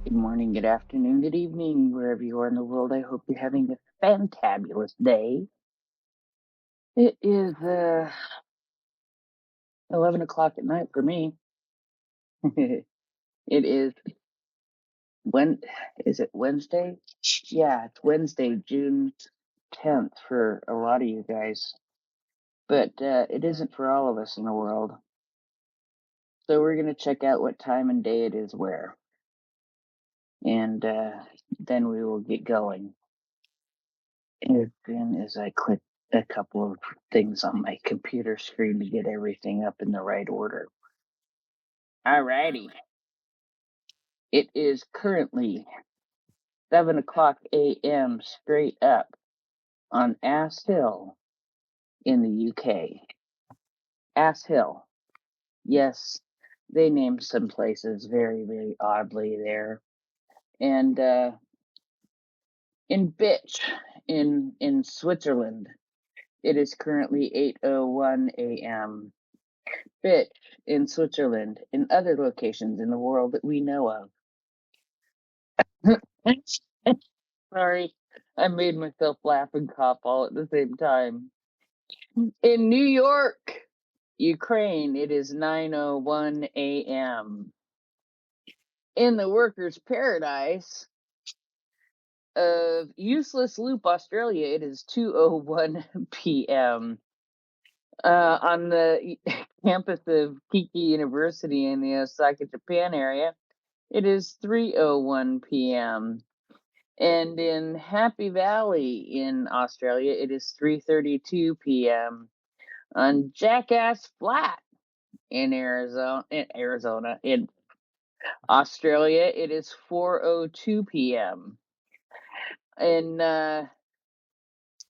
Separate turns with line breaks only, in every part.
Good morning, good afternoon, good evening, wherever you are in the world. I hope you're having a fantabulous day. It is 11 o'clock at night for me. It is is it Wednesday? Yeah, it's Wednesday, June 10th for a lot of you guys. But it isn't for all of us in the world. So we're going to check out what time and day it is where. And then we will get going. And then as I click a couple of things on my computer screen to get everything up in the right order. Alrighty. It is currently 7 o'clock a.m. straight up on Ass Hill in the UK. Ass Hill. Yes, they named some places very, very oddly there. And in Bitch in Switzerland, it is currently 8:01 a.m. Bitch in Switzerland, and other locations in the world that we know of. Sorry, I made myself laugh and cough all at the same time. In New York, Ukraine, it is 9:01 a.m. In the workers' paradise of Useless Loop, Australia, it is 2:01 p.m. On the campus of Kiki University in the Osaka, Japan area, it is 3:01 p.m. And in Happy Valley in Australia, it is 3:32 p.m. On Jackass Flat in Australia, it is 4:02 p.m. In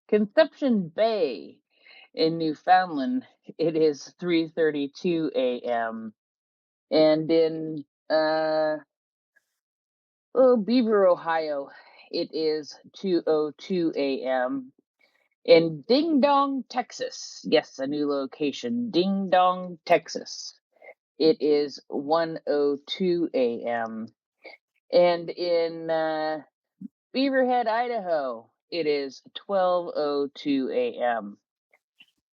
Conception Bay in Newfoundland, it is 3:32 a.m. And in Beaver, Ohio, it is 2:02 a.m. In Ding Dong, Texas, yes, a new location, Ding Dong, Texas, it is 1:02 a.m. And in Beaverhead, Idaho, it is 12:02 a.m.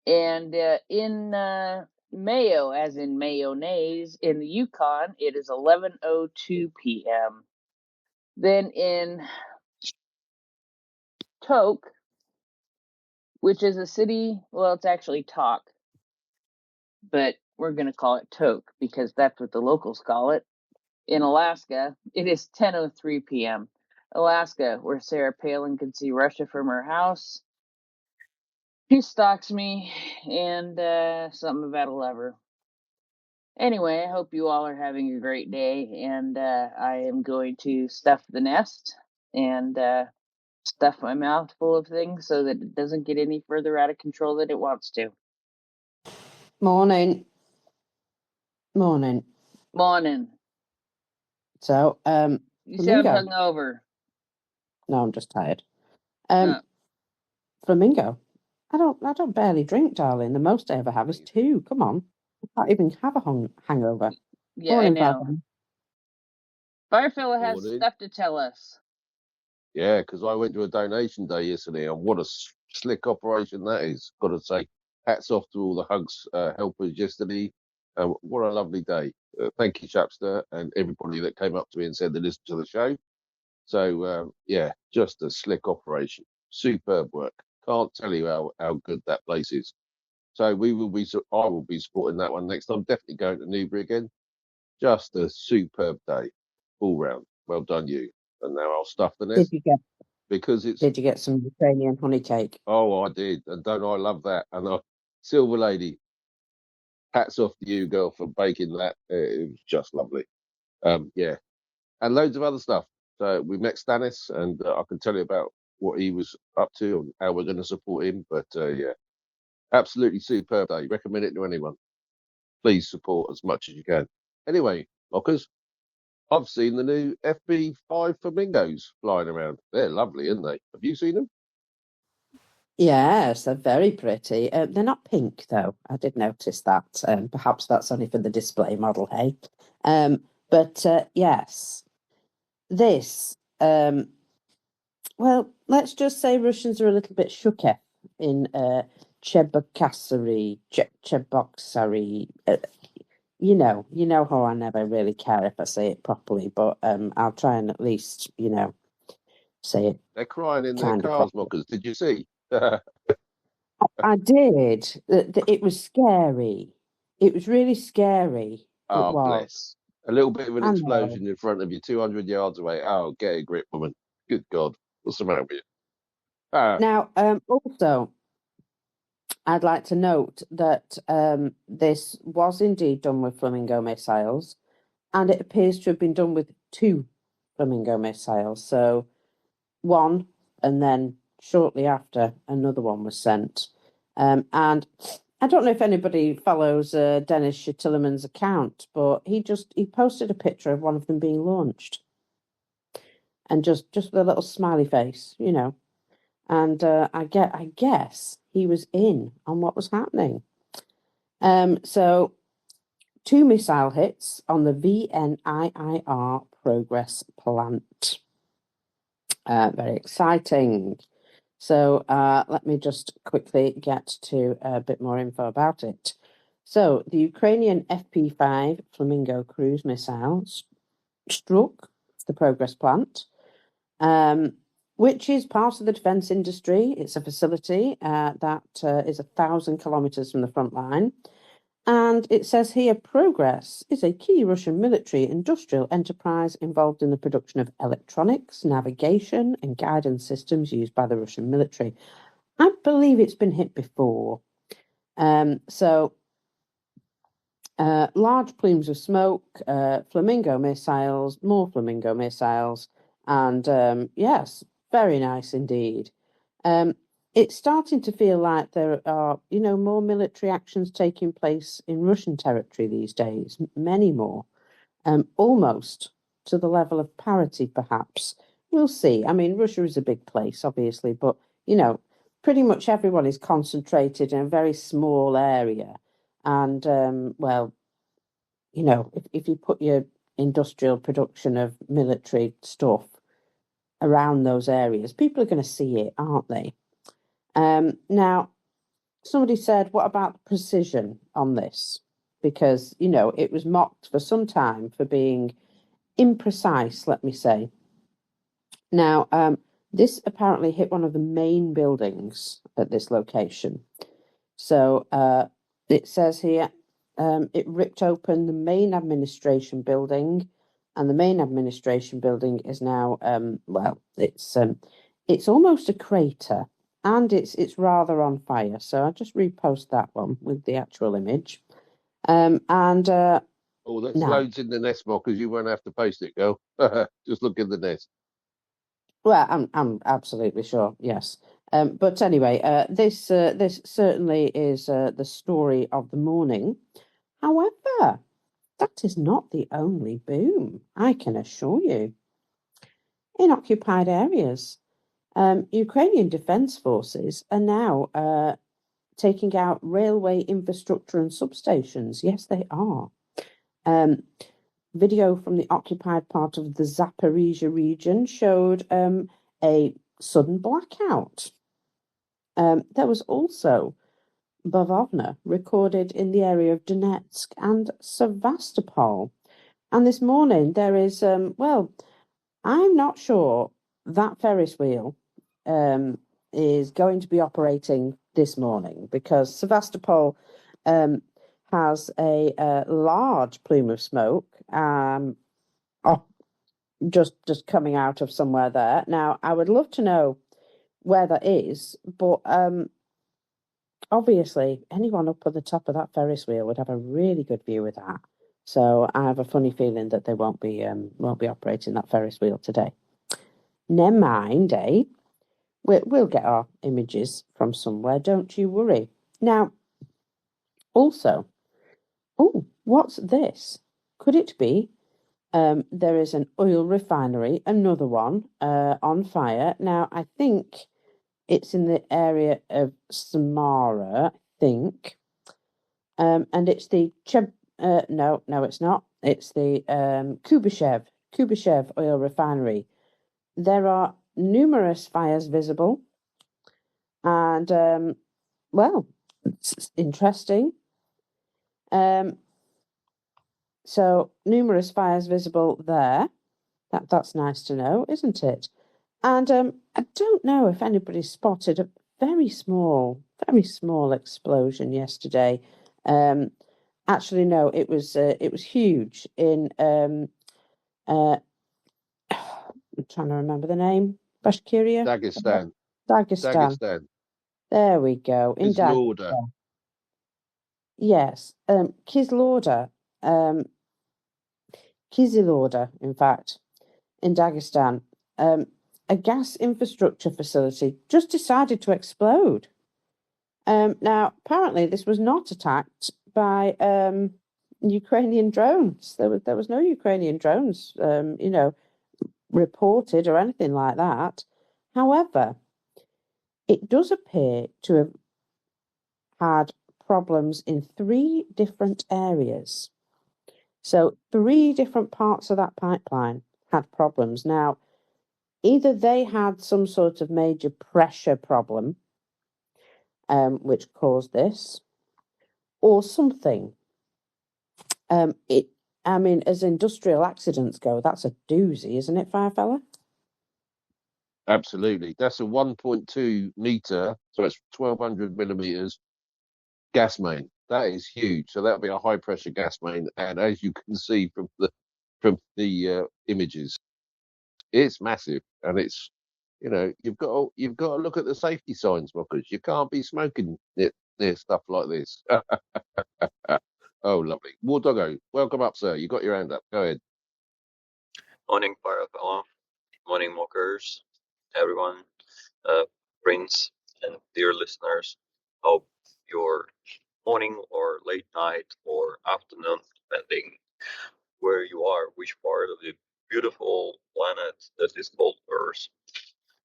And in Mayo, as in mayonnaise, in the Yukon, it is 11:02 p.m. Then in Tok, which is a city, well, it's actually Tok, but we're going to call it Tok because that's what the locals call it. In Alaska, it is 10:03 p.m. Alaska, where Sarah Palin can see Russia from her house. She stalks me, and something about a lover. Anyway, I hope you all are having a great day, and I am going to stuff the nest and stuff my mouth full of things so that it doesn't get any further out of control than it wants to.
Morning.
Morning.
So,
you sound
Flamingo.
hungover.
No, I'm just tired. Flamingo. I don't barely drink, darling. The most I ever have is 2. Come on. I can't even have a hangover.
Yeah,
Morning,
I know. FireFella has stuff to tell us.
Yeah, because I went to a donation day yesterday, and what a slick operation that is. Got to say, hats off to all the hugs helpers yesterday. What a lovely day. Thank you, Chapster, and everybody that came up to me and said they listened to the show. So, yeah, just a slick operation. Superb work. Can't tell you how good that place is. So I will be supporting that one next time. Definitely going to Newbury again. Just a superb day, all round. Well done, you. And now I'll stuff the nest.
Did you get some Ukrainian honey cake?
Oh, I did, and don't I love that? And Silver Lady, hats off to you, girl, for baking that. It was just lovely. Yeah, and loads of other stuff. So we met Stannis, and I can tell you about what he was up to and how we're going to support him. But yeah, absolutely superb day. Recommend it to anyone. Please support as much as you can. Anyway, Lockers, I've seen the new FP-5 Flamingos flying around. They're lovely, aren't they? Have you seen them?
Yes, they're very pretty. They're not pink, though. I did notice that. Perhaps that's only for the display model, hey? But yes. this, well, let's just say Russians are a little bit shooketh in Cheboksary. You know how I never really care if I say it properly, but I'll try and at least, say it
They're crying in their
kind of
cars,
properly.
mockers. Did you see?
I did. It was scary. It was really scary. It
Oh,
was.
bless. A little bit of an
I know.
explosion in front of you, 200 yards away. Oh, get a grip, woman. Good God. What's the matter with you? Ah,
Now, also, I'd like to note that this was indeed done with Flamingo missiles, and it appears to have been done with 2 Flamingo missiles. So one, and then shortly after, another one was sent. And I don't know if anybody follows Dennis Shatiliman's account, but he posted a picture of one of them being launched, and just with a little smiley face, And I guess he was in on what was happening. So 2 missile hits on the VNIIR progress plant. Very exciting. So let me just quickly get to a bit more info about it. So the Ukrainian FP-5 Flamingo cruise missile struck the progress plant, which is part of the defence industry. It's a facility that is 1,000 kilometres from the front line. And it says here, Progress is a key Russian military industrial enterprise involved in the production of electronics, navigation, and guidance systems used by the Russian military. I believe it's been hit before. Large plumes of smoke, flamingo missiles, more flamingo missiles, and yes, very nice indeed. It's starting to feel like there are, more military actions taking place in Russian territory these days, many more, almost to the level of parity, perhaps. We'll see. I mean, Russia is a big place, obviously, but, pretty much everyone is concentrated in a very small area. And, well, if you put your industrial production of military stuff around those areas, people are going to see it, aren't they? Now, somebody said, what about the precision on this? Because, it was mocked for some time for being imprecise, let me say. Now, this apparently hit one of the main buildings at this location. So it says here, it ripped open the main administration building, and the main administration building is now, it's almost a crater, and it's rather on fire. So I'll just repost that one with the actual image.
oh, that's loads in the nest, mockers. You won't have to post it, girl. Just look in the nest.
Well, I'm absolutely sure, yes. But anyway, this certainly is the story of the morning. However, that is not the only boom, I can assure you. In occupied areas, Ukrainian defence forces are now taking out railway infrastructure and substations. Yes, they are. Video from the occupied part of the Zaporizhia region showed a sudden blackout. There was also bavovna recorded in the area of Donetsk and Sevastopol. And this morning there is, I'm not sure that Ferris wheel is going to be operating this morning, because Sevastopol has a large plume of smoke just coming out of somewhere there. Now, I would love to know where that is, but obviously anyone up at the top of that Ferris wheel would have a really good view of that. So I have a funny feeling that they won't be operating that Ferris wheel today. Never mind, eh? We'll get our images from somewhere, don't you worry. Now, also, what's this? Could it be there is an oil refinery, another one, on fire? Now, I think it's in the area of Samara, I think. And it's the no, it's not. It's the Kubyshev Kubyshev oil refinery. There are numerous fires visible, and well, it's interesting. So numerous fires visible there. That's nice to know, isn't it? And I don't know if anybody spotted a very small explosion yesterday. Actually, no, it was huge in I'm trying to remember the name. Bashkiria?
Dagestan.
Dagestan.
Dagestan.
There we go. In
Lorda.
Dagestan. Yes. Kizilorda. Kizilorda, in fact, in Dagestan. A gas infrastructure facility just decided to explode. Now, apparently, this was not attacked by Ukrainian drones. There was no Ukrainian drones, reported or anything like that. However, it does appear to have had problems in 3 different areas. So 3 different parts of that pipeline had problems. Now, either they had some sort of major pressure problem, which caused this, or something. As industrial accidents go, that's a doozy, isn't it, FireFella?
Absolutely. That's a 1.2 meter, so it's 1200 millimeters gas main. That is huge. So that'll be a high pressure gas main. And as you can see from the images, it's massive, and it's you've got to look at the safety signs, because you can't be smoking near stuff like this. Oh, lovely. WarDoggo, welcome up, sir. You got your hand up. Go ahead.
Morning, FireFella. Morning, mockers. Everyone, Prince, and dear listeners. Hope your morning or late night or afternoon, depending where you are, which part of the beautiful planet that is called Earth.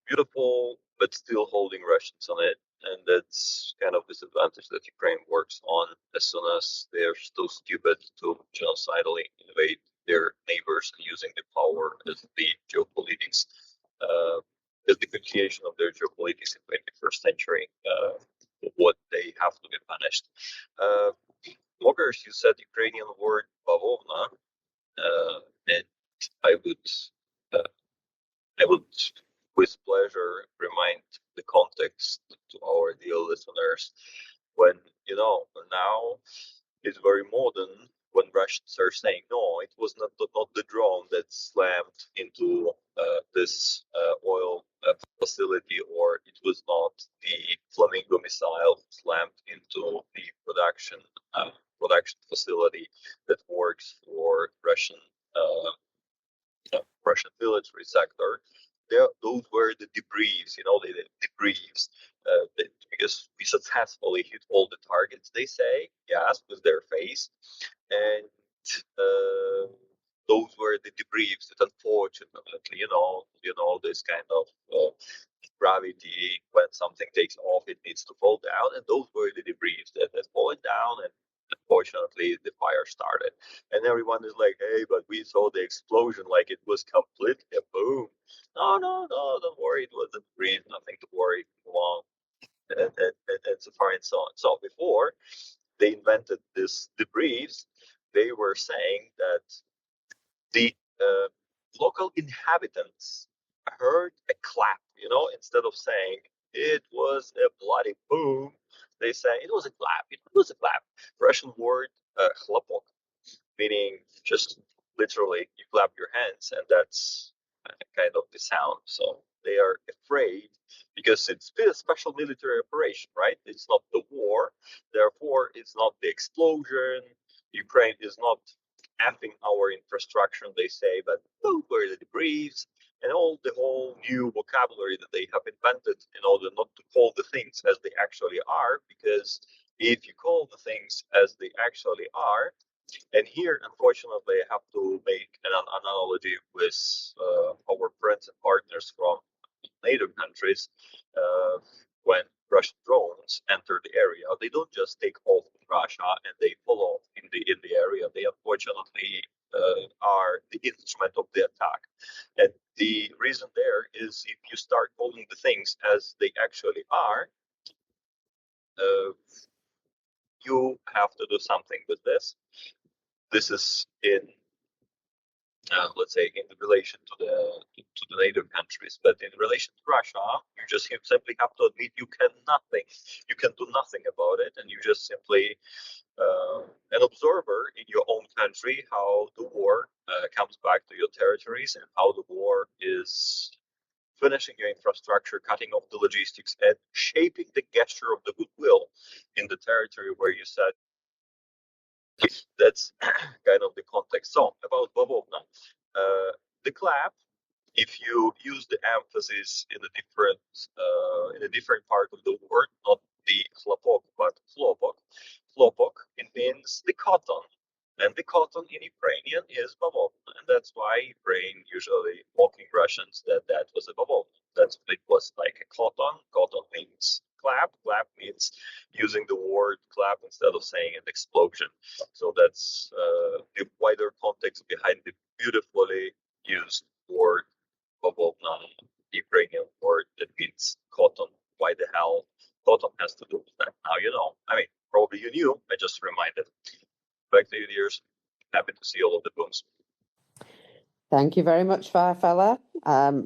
Beautiful, but still holding Russians on it. And that's kind of disadvantage that Ukraine works on as soon as they're so stupid to genocidally invade their neighbors using the power as the geopolitics, as the continuation of their geopolitics in the 21st century, what they have to be punished. Mockers, you said Ukrainian word bavovna, and I would with pleasure remind the context to our dear listeners when, now it's very modern when Russians are saying, no, it was not the drone that slammed into this oil facility, or it was not the Flamingo missile slammed into the production facility that works for Russian military sector. Those were the debris, the debris, because we successfully hit all the targets, they say, yes, with their face. And those were the debris that unfortunately, this kind of gravity, when something takes off, it needs to fall down. And those were the debris that had fallen down, and unfortunately the fire started. And everyone is like, hey, but we saw the explosion like it was completely a boom. No, don't worry, it wasn't debris, nothing to worry, along, and so far and so on. So before they invented this debris, they were saying that the local inhabitants heard a clap, instead of saying it was a bloody boom, they say it was a clap. It was a clap. Russian word chlapok, meaning just literally you clap your hands, and that's kind of the sound. So they are afraid because it's a special military operation, right? It's not the war, therefore it's not the explosion. Ukraine is not effing our infrastructure, they say, but those were the debris and all the whole new vocabulary that they have invented in order not to call the things as they actually are, because if you call the things as they actually are, and here, unfortunately, I have to make an analogy with our friends and partners from NATO countries. When Russian drones enter the area, they don't just take off in Russia and they fall off in the area. They unfortunately are the instrument of the attack. And the reason there is if you start calling the things as they actually are, you have to do something with this. This is in, let's say, in relation to the NATO countries, but in relation to Russia, you just simply have to admit you can do nothing about it, and you just simply an observer in your own country how the war comes back to your territories and how the war is finishing your infrastructure, cutting off the logistics, and shaping the gesture of the goodwill in the territory where you said. That's kind of the context. So about bavovna, the clap, if you use the emphasis in a different part of the word, not the chlapok but chlopok, it means the cotton. And the cotton in Ukrainian is bavovna, and that's why Ukraine usually mocking Russians that was a bavovna. It was like a cotton. Cotton means clap. Clap means using the word clap instead of saying an explosion. So that's the wider context behind the beautifully used word bavovna, Ukrainian word that means cotton. Why the hell cotton has to do with that? Now you know. I mean, probably you knew. I just reminded. Back to you, dears. Happy to see all of the booms.
Thank you very much, FireFella.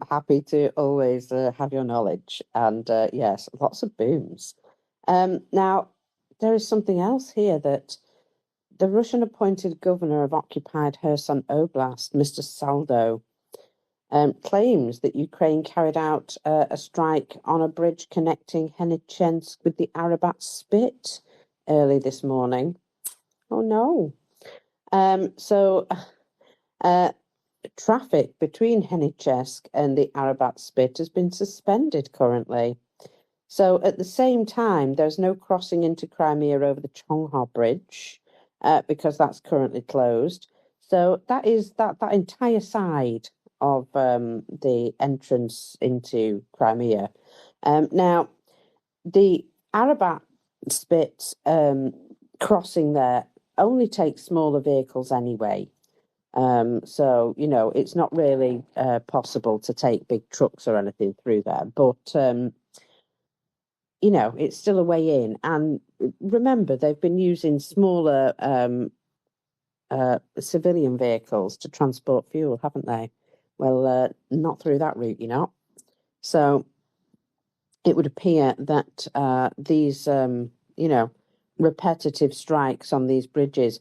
Happy to always have your knowledge. And yes, lots of booms. Now, there is something else here that the Russian appointed governor of occupied Kherson Oblast, Mr. Saldo, claims that Ukraine carried out a strike on a bridge connecting Hennichensk with the Arabat Spit early this morning. Oh, no. Traffic between Hennichensk and the Arabat Spit has been suspended currently. So at the same time, there's no crossing into Crimea over the Chonghar Bridge because that's currently closed. So that is that entire side of the entrance into Crimea. Now, the Arabat Spit crossing there only takes smaller vehicles anyway. So, you know, it's not really possible to take big trucks or anything through there. But, you know, it's still a way in. And remember, they've been using smaller civilian vehicles to transport fuel, haven't they? Well, not through that route, you know. So it would appear that these, you know, repetitive strikes on these bridges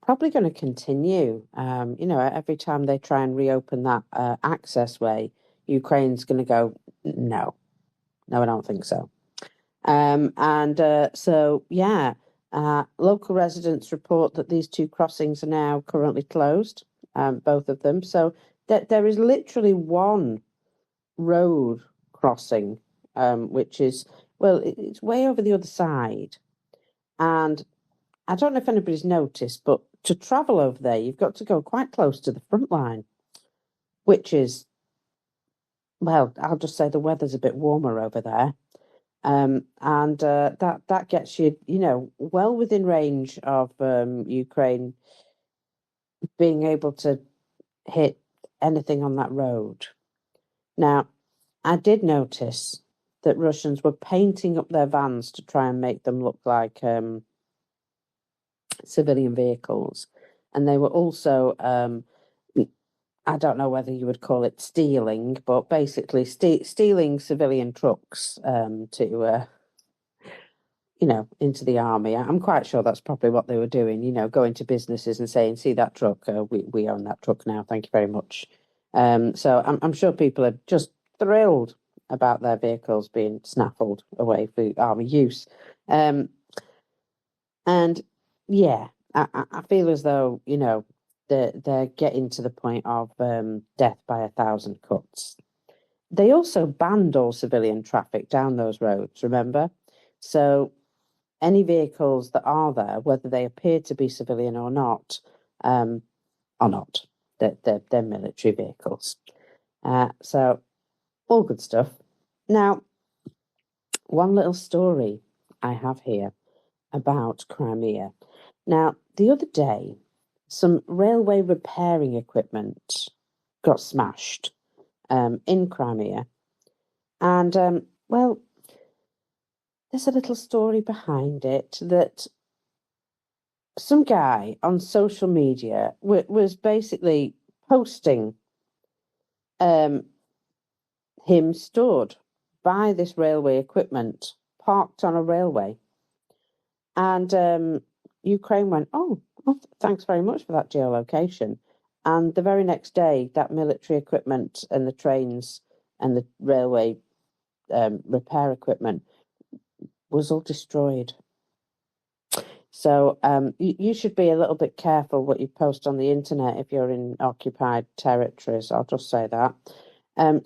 probably going to continue. You know, every time they try and reopen that access way, Ukraine's going to go, no, I don't think so. So, yeah, local residents report that these two crossings are now currently closed, both of them. So there is literally one road crossing, which is, well, it's way over the other side. And I don't know if anybody's noticed, but to travel over there, you've got to go quite close to the front line, which is, well, I'll just say the weather's a bit warmer over there. That gets you, you know, well within range of Ukraine being able to hit anything on that road. Now, I did notice that Russians were painting up their vans to try and make them look like civilian vehicles. And they were also, I don't know whether you would call it stealing, but basically stealing civilian trucks to, you know, into the army. I'm quite sure that's probably what they were doing, you know, going to businesses and saying, see that truck, we own that truck now, thank you very much. So I'm sure people are just thrilled about their vehicles being snaffled away for army use. And yeah, I feel as though, you know, they're getting to the point of death by 1,000 cuts. They also banned all civilian traffic down those roads, remember? So any vehicles that are there, whether they appear to be civilian or not, are not. They're military vehicles. So all good stuff. Now, one little story I have here about Crimea. Now, the other day, some railway repairing equipment got smashed in Crimea. And, well, there's a little story behind it that some guy on social media was basically posting him stood by this railway equipment parked on a railway. And Ukraine went, oh, thanks very much for that geolocation. And the very next day, that military equipment and the trains and the railway repair equipment was all destroyed. So you should be a little bit careful what you post on the internet if you're in occupied territories. I'll just say that. Then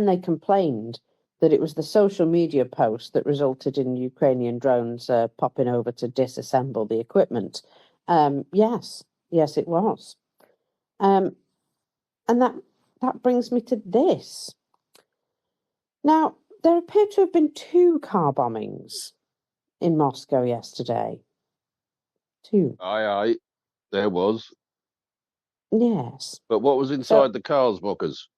they complained that it was the social media post that resulted in Ukrainian drones popping over to disassemble the equipment. Yes, it was. And that brings me to this. Now, there appear to have been 2 car bombings in Moscow yesterday. 2.
Aye, there was.
Yes.
But what was inside the cars, Mockers?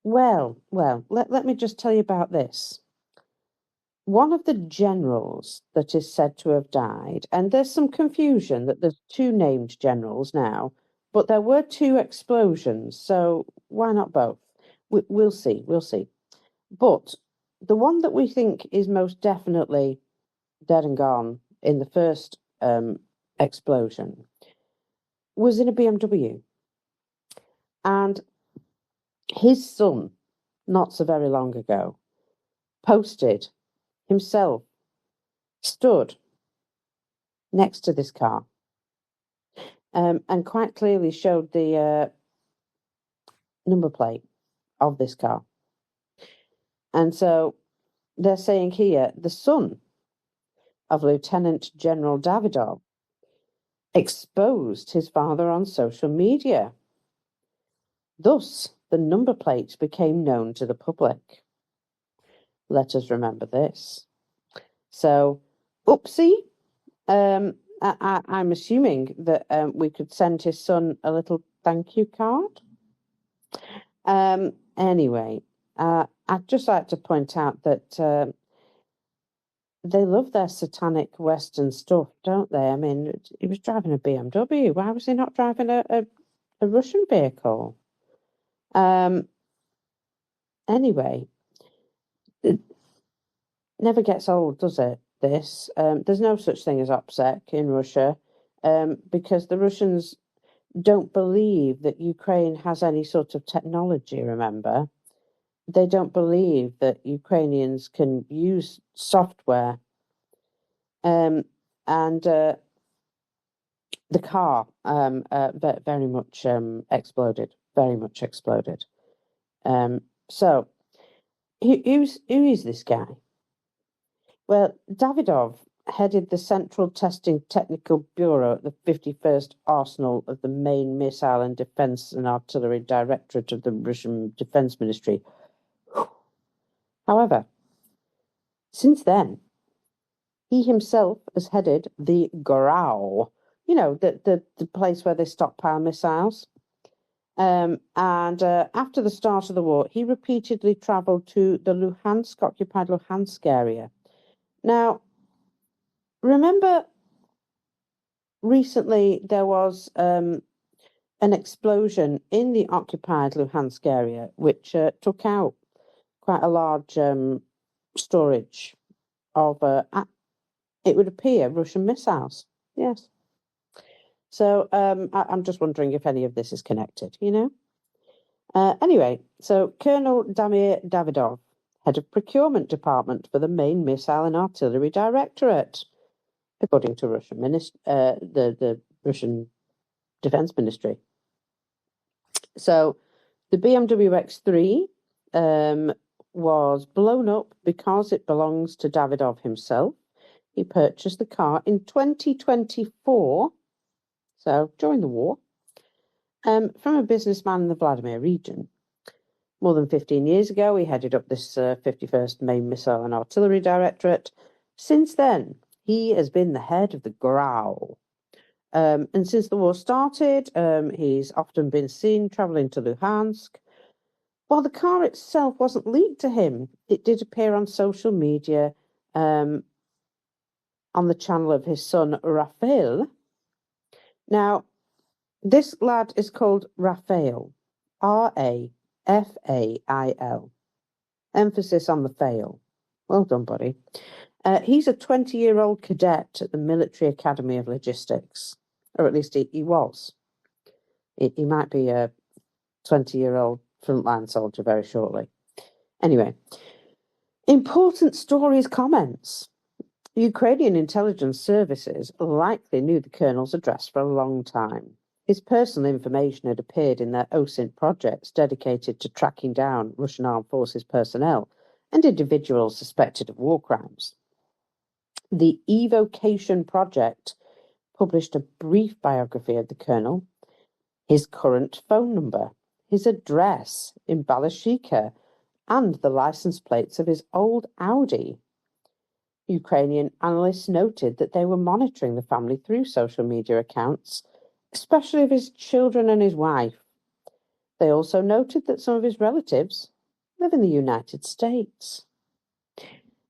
Well, let me just tell you about this. One of the generals that is said to have died, and there's some confusion that there's 2 named generals now, but there were 2 explosions, so why not both? We'll see. But the one that we think is most definitely dead and gone in the first explosion was in a BMW. And his son, not so very long ago, posted himself stood next to this car and quite clearly showed the number plate of this car. And so they're saying here, the son of Lieutenant General Davidov exposed his father on social media. Thus, the number plate became known to the public. Let us remember this. So, oopsie. I'm assuming that we could send his son a little thank you card. Anyway, I'd just like to point out that they love their satanic Western stuff, don't they? I mean, he was driving a BMW. Why was he not driving a Russian vehicle? Anyway, it never gets old, does it? This there's no such thing as OPSEC in Russia because the Russians don't believe that Ukraine has any sort of technology. Remember, they don't believe that Ukrainians can use software. And the car very much exploded. Very much exploded. So who is this guy? Well, Davidov headed the Central Testing Technical Bureau at the 51st Arsenal of the Main Missile and Defence and Artillery Directorate of the Russian Defence Ministry. However, since then, he himself has headed the Gorau, the place where they stockpile missiles. And after the start of the war, he repeatedly travelled to the occupied Luhansk area. Now, remember, recently there was an explosion in the occupied Luhansk area, which took out quite a large storage of, it would appear, Russian missiles. Yes. So I'm just wondering if any of this is connected, Anyway, so Colonel Damir Davidov, head of procurement department for the main missile and artillery directorate, according to Russian the Russian Defense Ministry. So the BMW X3 was blown up because it belongs to Davidov himself. He purchased the car in 2024, so during the war, from a businessman in the Vladimir region. More than 15 years ago, he headed up this 51st Main Missile and Artillery Directorate. Since then, he has been the head of the Gorau, And since the war started, he's often been seen travelling to Luhansk. While the car itself wasn't leaked to him, it did appear on social media on the channel of his son, Raphael. Now, this lad is called Raphael, Rafail. Emphasis on the fail. Well done, buddy. He's a 20-year-old cadet at the Military Academy of Logistics, or at least he was. He might be a 20-year-old frontline soldier very shortly. Anyway, important stories comments. Ukrainian intelligence services likely knew the colonel's address for a long time. His personal information had appeared in their OSINT projects dedicated to tracking down Russian armed forces personnel and individuals suspected of war crimes. The Evocation Project published a brief biography of the colonel, his current phone number, his address in Balashikha, and the license plates of his old Audi. Ukrainian analysts noted that they were monitoring the family through social media accounts, especially of his children and his wife. They also noted that some of his relatives live in the United States.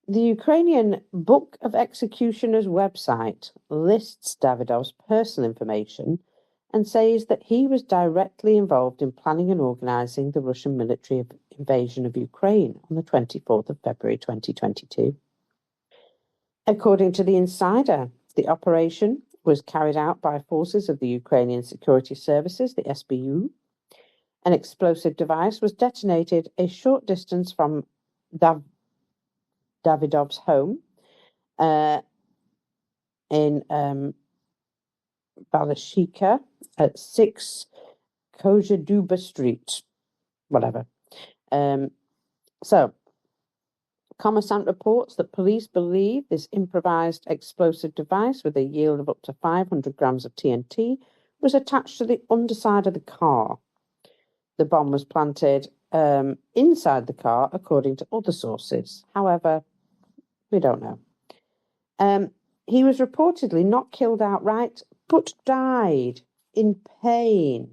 The Ukrainian Book of Executioners website lists Davidov's personal information and says that he was directly involved in planning and organising the Russian military invasion of Ukraine on the 24th of February 2022. According to the Insider, the operation was carried out by forces of the Ukrainian Security Services, the SBU. An explosive device was detonated a short distance from Davidov's home in Balashikha at 6 Kozheduba Street, whatever. So, Kommersant reports that police believe this improvised explosive device with a yield of up to 500 grams of TNT was attached to the underside of the car. The bomb was planted inside the car, according to other sources. However, we don't know. He was reportedly not killed outright, but died in pain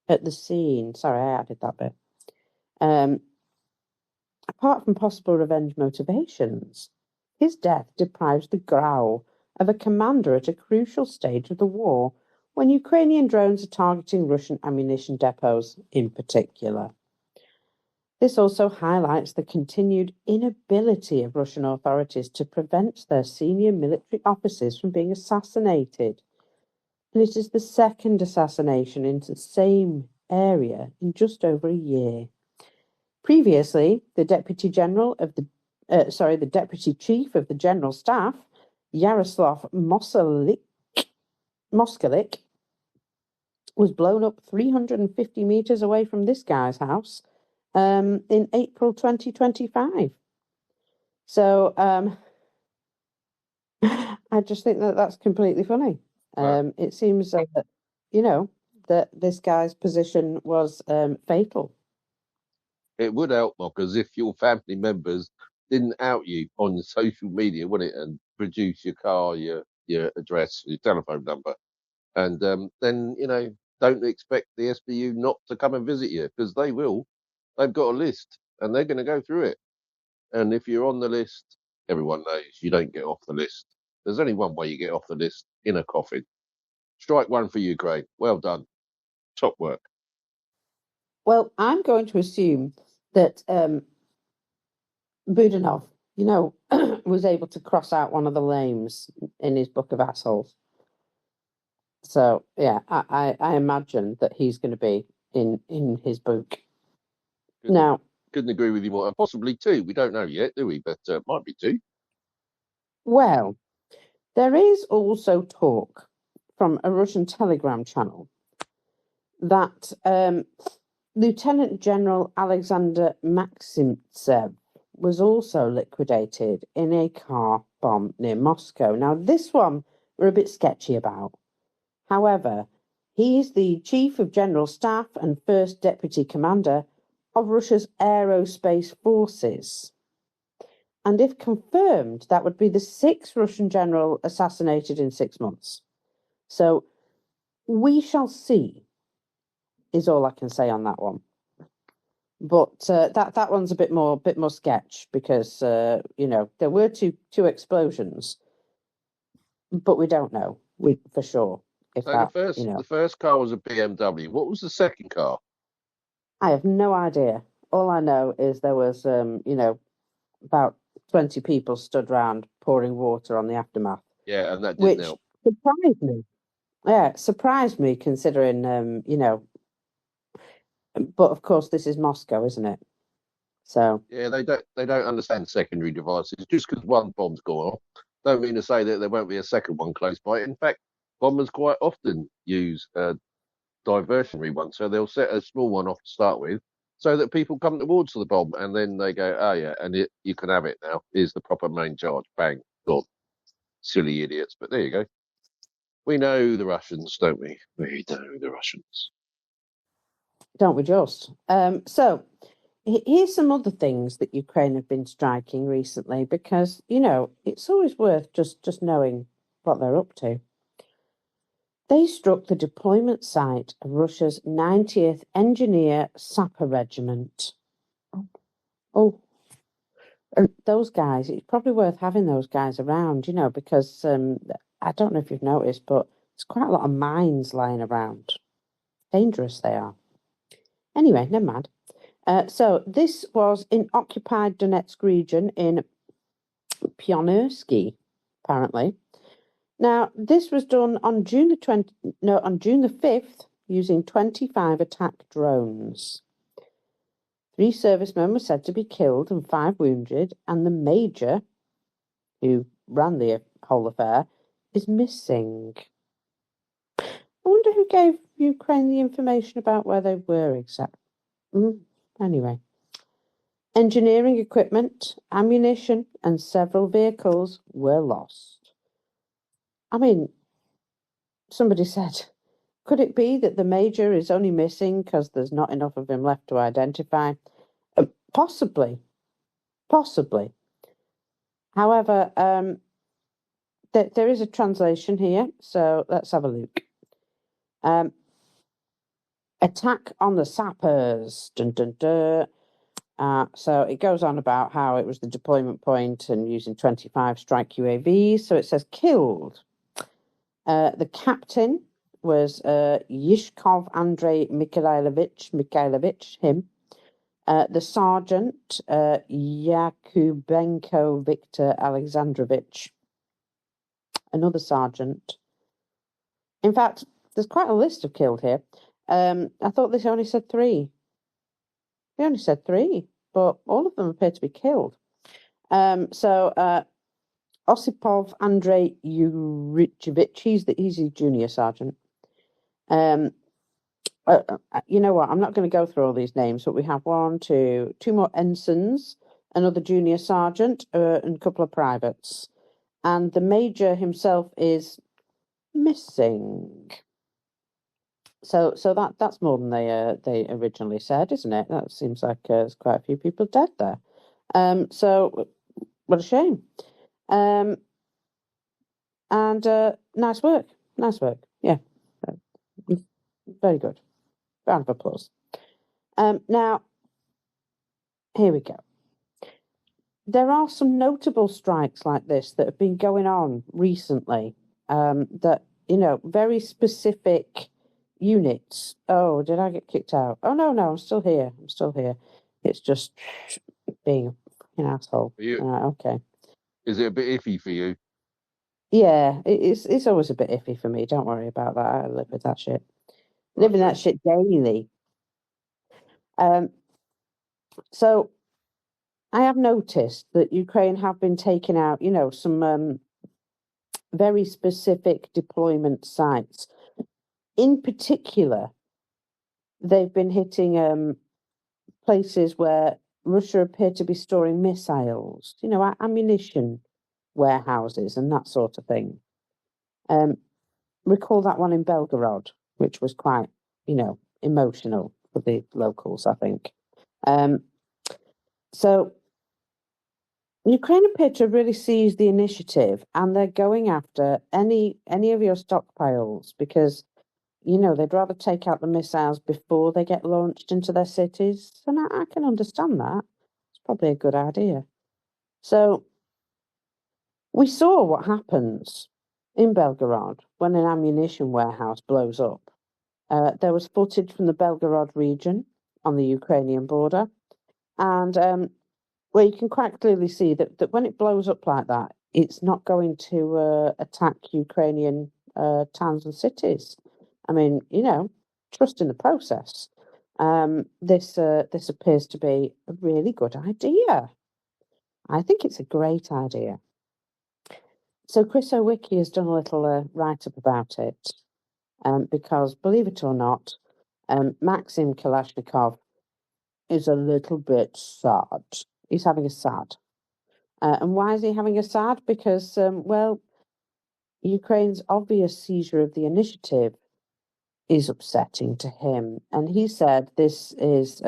at the scene. Sorry, I added that bit. Apart from possible revenge motivations, his death deprives the Grau of a commander at a crucial stage of the war when Ukrainian drones are targeting Russian ammunition depots in particular. This also highlights the continued inability of Russian authorities to prevent their senior military officers from being assassinated. And it is the second assassination in the same area in just over a year. Previously, the Deputy Chief of the General Staff, Yaroslav Moskalik, was blown up 350 meters away from this guy's house in April 2025. So I just think that that's completely funny. It seems that, that this guy's position was fatal.
It would help, because if your family members didn't out you on social media, wouldn't it, and produce your car, your address, your telephone number, and then don't expect the SBU not to come and visit you, because they will. They've got a list, and they're going to go through it. And if you're on the list, everyone knows you don't get off the list. There's only one way you get off the list: in a coffin. Strike one for Ukraine. Well done. Top work.
Well, I'm going to assume that Budanov, was able to cross out one of the names in his book of assholes. So, yeah, I imagine that he's going to be in his book.
Couldn't agree with you more. And possibly two. We don't know yet, do we? But might be two.
Well, there is also talk from a Russian Telegram channel that Lieutenant General Alexander Maximtsev was also liquidated in a car bomb near Moscow. Now, this one we're a bit sketchy about. However, he is the Chief of General Staff and First Deputy Commander of Russia's aerospace forces. And if confirmed, that would be the sixth Russian general assassinated in 6 months. So we shall see, is all I can say on that one. But that one's a bit more sketch because there were two explosions, but we don't know for sure if
So
that
the first car was a BMW. What was the second car?
I have no idea. All I know is there was about 20 people stood round pouring water on the aftermath.
Yeah, and that didn't
which
help.
surprised me. Yeah, it surprised me considering but of course this is Moscow, isn't it? So
Yeah, they don't understand secondary devices. Just because one bomb's gone off, don't mean to say that there won't be a second one close by. In fact, bombers quite often use diversionary ones, so they'll set a small one off to start with, so that people come towards the bomb, and then they go, "Oh yeah, and you can have it now. Here's the proper main charge. Bang, gone." Silly idiots, but there you go. We know the Russians, don't we? We know the Russians.
don't we just? So here's some other things that Ukraine have been striking recently, because it's always worth just knowing what they're up to. They struck the deployment site of Russia's 90th Engineer Sapper Regiment. Oh, those guys, it's probably worth having those guys around, because I don't know if you've noticed, but there's quite a lot of mines lying around. Dangerous they are. Anyway, never mind. So this was in occupied Donetsk region in Pionersky, apparently. Now, this was done on June the 5th, using 25 attack drones. 3 servicemen were said to be killed and 5 wounded, and the major, who ran the whole affair, is missing. I wonder who gave Ukraine the information about where they were exactly. Anyway. Engineering equipment, ammunition, and several vehicles were lost. I mean, somebody said, could it be that the major is only missing because there's not enough of him left to identify? Possibly. However, there is a translation here, so let's have a look. Attack on the sappers. Dun, dun, dun. So it goes on about how it was the deployment point and using 25 strike UAVs. So it says killed. The captain was Yishkov Andrei Mikhailovich, him. The sergeant, Yakubenko Viktor Alexandrovich, another sergeant. In fact, there's quite a list of killed here. I thought they only said 3. They only said 3, but all of them appear to be killed. So Osipov Andrei Yurichevich, he's a junior sergeant. You know what? I'm not going to go through all these names, but we have 2 more ensigns, another junior sergeant, and a couple of privates. And the major himself is missing. So that's more than they originally said, isn't it? That seems like there's quite a few people dead there. So what a shame. And nice work. Yeah, very good. Round of applause. Now, here we go. There are some notable strikes like this that have been going on recently. That very specific units. Oh, did I get kicked out? Oh no, I'm still here. It's just being an asshole. Okay.
Is it a bit iffy for you?
Yeah, it's always a bit iffy for me. Don't worry about that. I live with that shit. Live in that shit daily. So I have noticed that Ukraine have been taking out, some very specific deployment sites. In particular, they've been hitting places where Russia appeared to be storing missiles, ammunition warehouses and that sort of thing. Recall that one in Belgorod, which was quite, emotional for the locals, I think. So Ukraine appeared to really seize the initiative, and they're going after any of your stockpiles, because they'd rather take out the missiles before they get launched into their cities. And I can understand that. It's probably a good idea. So we saw what happens in Belgorod when an ammunition warehouse blows up. There was footage from the Belgorod-region on the Ukrainian border, and where you can quite clearly see that when it blows up like that, it's not going to attack Ukrainian towns and cities. I mean, trust in the process. This appears to be a really good idea. I think it's a great idea. So Chris Owicki has done a little write-up about it, because, believe it or not, Maxim Kalashnikov is a little bit sad. He's having a sad. And why is he having a sad? Because, Ukraine's obvious seizure of the initiative is upsetting to him. And he said this is,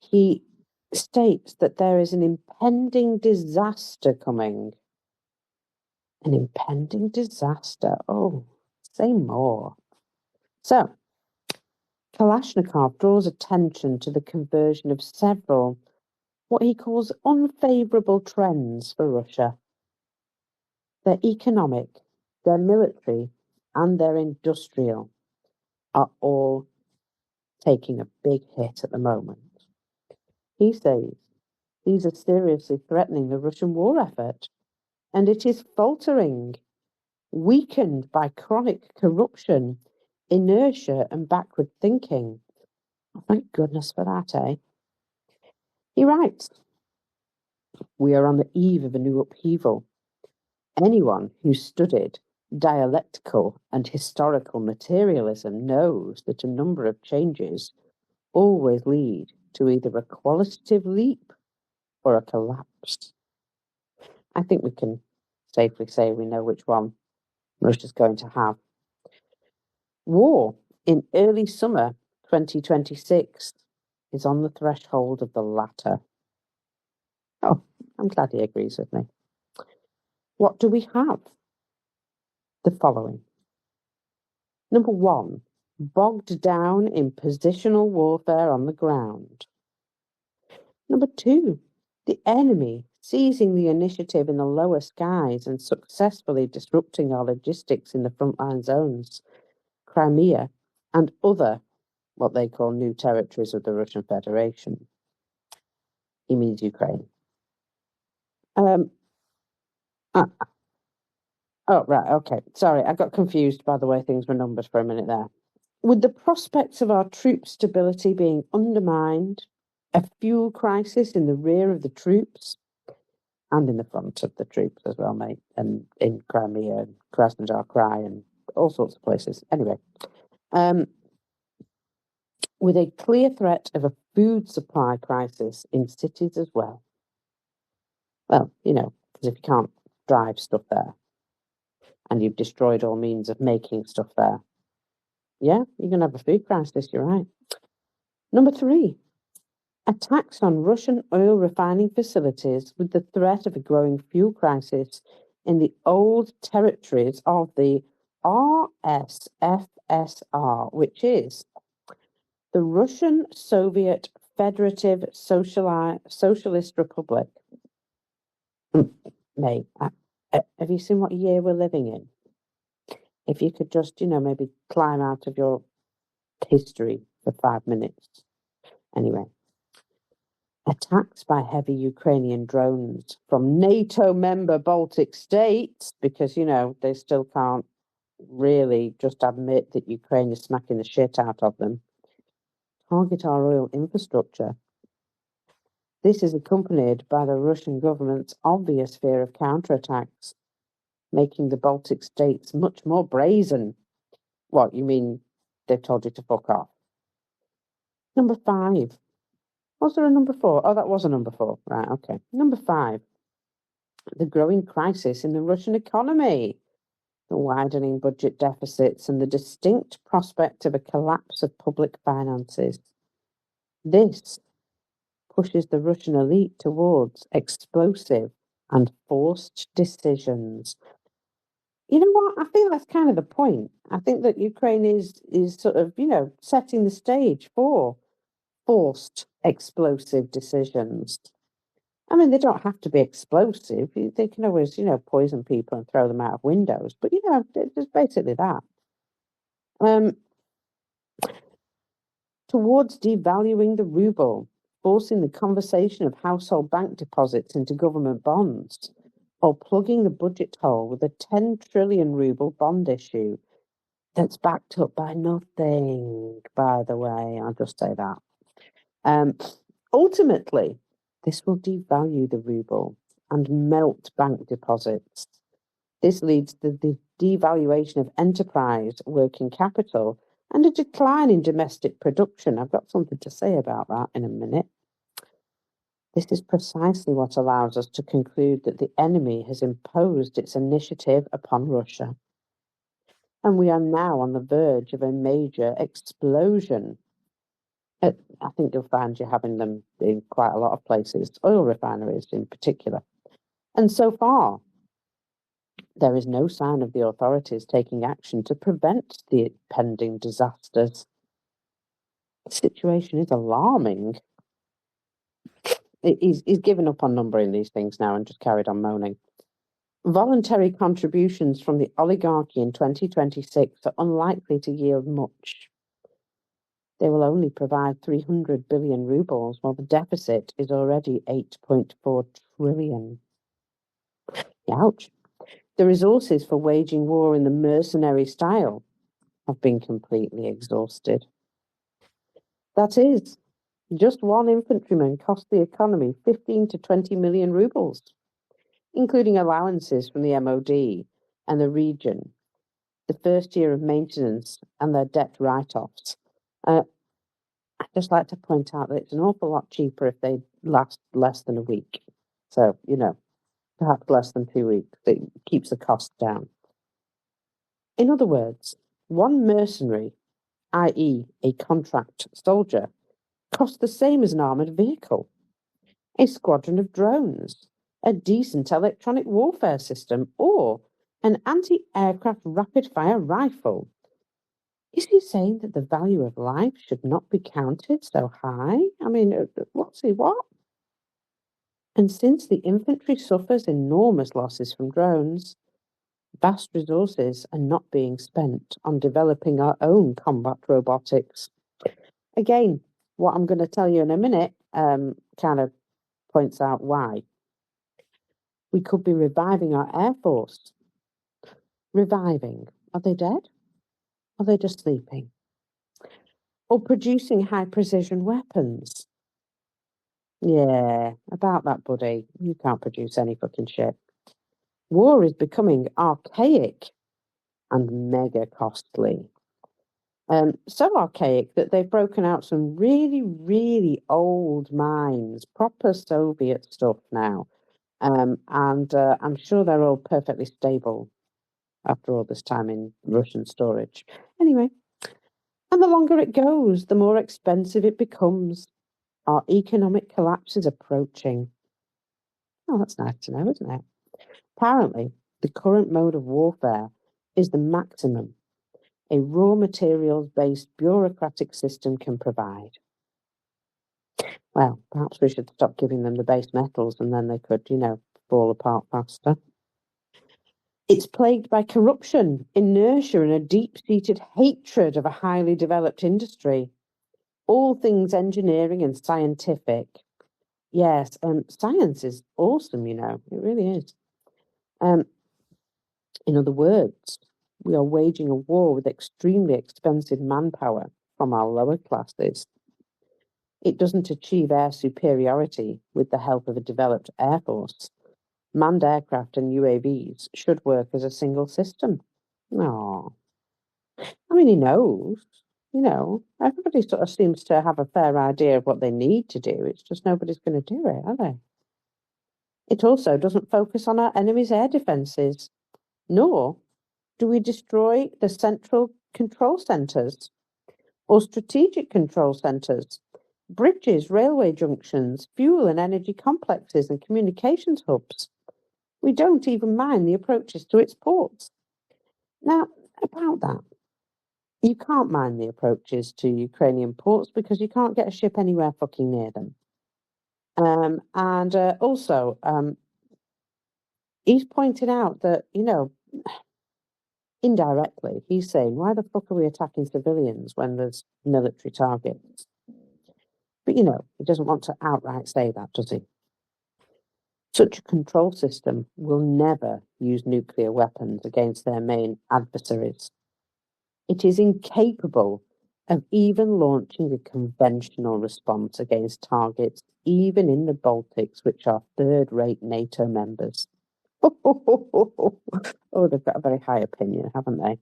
he states that there is an impending disaster coming. An impending disaster. Oh, say more. So, Kalashnikov draws attention to the conversion of several, what he calls unfavourable trends for Russia. Their economic, their military, and their industrial are all taking a big hit at the moment. He says these are seriously threatening the Russian war effort, and it is faltering, weakened by chronic corruption, inertia, and backward thinking. Oh, thank goodness for that, eh? He writes, "We are on the eve of a new upheaval. Anyone who studied dialectical and historical materialism knows that a number of changes always lead to either a qualitative leap or a collapse." I think we can safely say we know which one Russia's going to have. War in early summer 2026 is on the threshold of the latter. Oh, I'm glad he agrees with me. What do we have? The following. Number 1, bogged down in positional warfare on the ground. Number 2, the enemy seizing the initiative in the lower skies and successfully disrupting our logistics in the frontline zones, Crimea, and other, what they call new territories of the Russian Federation. He means Ukraine. Oh, right, okay. Sorry, I got confused by the way things were numbered for a minute there. With the prospects of our troop stability being undermined, a fuel crisis in the rear of the troops, and in the front of the troops as well, mate, and in Crimea and Krasnodar Krai and all sorts of places. Anyway, with a clear threat of a food supply crisis in cities as well. Well, because if you can't drive stuff there, and you've destroyed all means of making stuff there, yeah, you're going to have a food crisis, you're right. Number 3, attacks on Russian oil refining facilities with the threat of a growing fuel crisis in the old territories of the RSFSR, which is the Russian Soviet Federative Socialist Republic. Mate, have you seen what year we're living in? If you could just, maybe climb out of your history for 5 minutes. Anyway, attacks by heavy Ukrainian drones from NATO member Baltic states, because, they still can't really just admit that Ukraine is smacking the shit out of them, target our oil infrastructure. This is accompanied by the Russian government's obvious fear of counterattacks, making the Baltic states much more brazen. What, you mean they've told you to fuck off? Number 5. Was there a number 4? Oh, that was a number 4. Right, okay. Number 5. The growing crisis in the Russian economy, the widening budget deficits, and the distinct prospect of a collapse of public finances. This pushes the Russian elite towards explosive and forced decisions. You know what? I think that's kind of the point. I think that Ukraine is sort of, setting the stage for forced explosive decisions. I mean, they don't have to be explosive. They can always, poison people and throw them out of windows. But, it's basically that. Towards devaluing the ruble, forcing the conversation of household bank deposits into government bonds, or plugging the budget hole with a 10 trillion ruble bond issue that's backed up by nothing, by the way. I'll just say that. Ultimately, this will devalue the ruble and melt bank deposits. This leads to the devaluation of enterprise working capital and a decline in domestic production. I've got something to say about that in a minute. This is precisely what allows us to conclude that the enemy has imposed its initiative upon Russia. And we are now on the verge of a major explosion. I think you'll find you're having them in quite a lot of places, oil refineries in particular. And so far, there is no sign of the authorities taking action to prevent the pending disasters. The situation is alarming. He's given up on numbering these things now and just carried on moaning. Voluntary contributions from the oligarchy in 2026 are unlikely to yield much. They will only provide 300 billion rubles, while the deficit is already 8.4 trillion. Ouch. The resources for waging war in the mercenary style have been completely exhausted. That is, just one infantryman cost the economy 15 to 20 million rubles, including allowances from the MOD and the region, the first year of maintenance and their debt write-offs. I'd just like to point out that it's an awful lot cheaper if they last less than a week. So, perhaps less than 2 weeks. It keeps the cost down. In other words, one mercenary, i.e. a contract soldier, costs the same as an armoured vehicle, a squadron of drones, a decent electronic warfare system, or an anti-aircraft rapid-fire rifle. Is he saying that the value of life should not be counted so high? I mean, what? And since the infantry suffers enormous losses from drones, vast resources are not being spent on developing our own combat robotics. Again, what I'm going to tell you in a minute kind of points out why. We could be reviving our Air Force. Reviving. Are they dead? Are they just sleeping? Or producing high-precision weapons? Yeah, about that, buddy. You can't produce any fucking shit. War is becoming archaic and mega costly. So archaic that they've broken out some really, really old mines, proper Soviet stuff now. And I'm sure they're all perfectly stable after all this time in Russian storage. Anyway, and the longer it goes, the more expensive it becomes. Our economic collapse is approaching. Oh, that's nice to know, isn't it? Apparently, the current mode of warfare is the maximum a raw materials-based bureaucratic system can provide. Well, perhaps we should stop giving them the base metals and then they could, fall apart faster. It's plagued by corruption, inertia, and a deep-seated hatred of a highly developed industry. All things engineering and scientific. Yes, science is awesome, it really is. In other words, we are waging a war with extremely expensive manpower from our lower classes. It doesn't achieve air superiority with the help of a developed air force. Manned aircraft and UAVs should work as a single system. No. I mean, he knows, everybody sort of seems to have a fair idea of what they need to do. It's just nobody's going to do it, are they? It also doesn't focus on our enemy's air defences, nor do we destroy the central control centres or strategic control centres, bridges, railway junctions, fuel and energy complexes and communications hubs. We don't even mind the approaches to its ports. Now, about that, you can't mine the approaches to Ukrainian ports because you can't get a ship anywhere fucking near them. Also, he's pointed out that, indirectly, he's saying, why the fuck are we attacking civilians when there's military targets? But, he doesn't want to outright say that, does he? Such a control system will never use nuclear weapons against their main adversaries. It is incapable of even launching a conventional response against targets, even in the Baltics, which are third-rate NATO members. Oh, they've got a very high opinion, haven't they?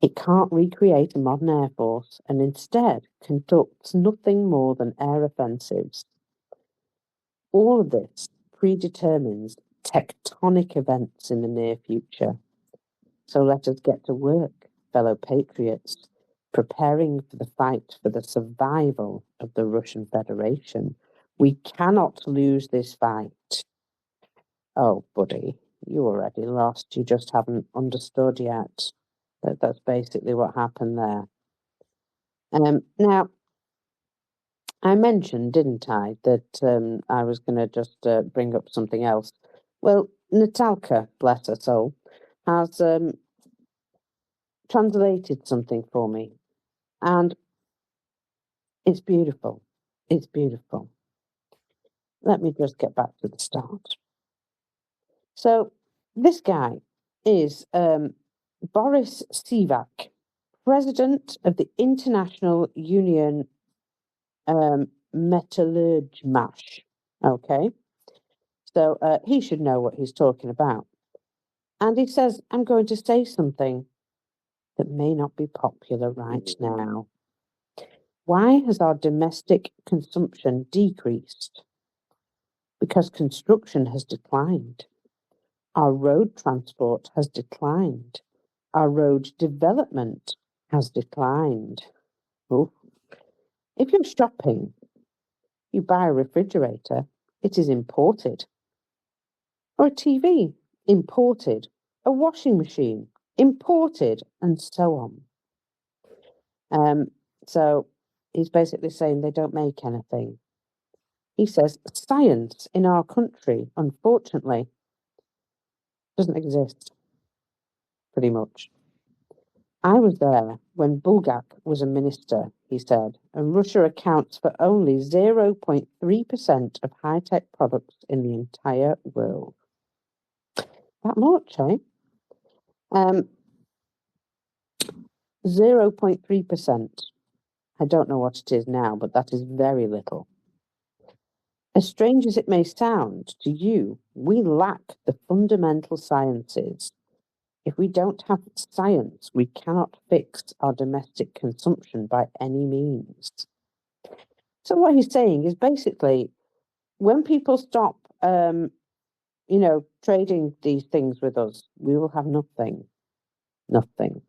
It can't recreate a modern air force and instead conducts nothing more than air offensives. All of this predetermines tectonic events in the near future. So let us get to work, fellow patriots, preparing for the fight for the survival of the Russian Federation. We cannot lose this fight. Oh, buddy, you already lost. You just haven't understood yet. That's basically what happened there. Now, I mentioned, didn't I, that I was going to just bring up something else. Well, Natalka, bless her soul, has translated something for me, and it's beautiful. It's beautiful. Let me just get back to the start. So, this guy is Boris Sivak, president of the International Union Metallurgmash. Okay, so he should know what he's talking about. And he says, I'm going to say something that may not be popular right now. Why has our domestic consumption decreased? Because construction has declined. Our road transport has declined. Our road development has declined. Ooh. If you're shopping, you buy a refrigerator, it is imported. Or a TV, imported. A washing machine, imported, and so on. So he's basically saying they don't make anything. He says science in our country, unfortunately, doesn't exist, pretty much. I was there when Bulgak was a minister, he said, and Russia accounts for only 0.3% of high-tech products in the entire world. That much, eh? 0.3%. I don't know what it is now, but that is very little. As strange as it may sound to you, we lack the fundamental sciences. If we don't have science, we cannot fix our domestic consumption by any means. So what he's saying is basically, when people stop, trading these things with us, we will have nothing. Nothing.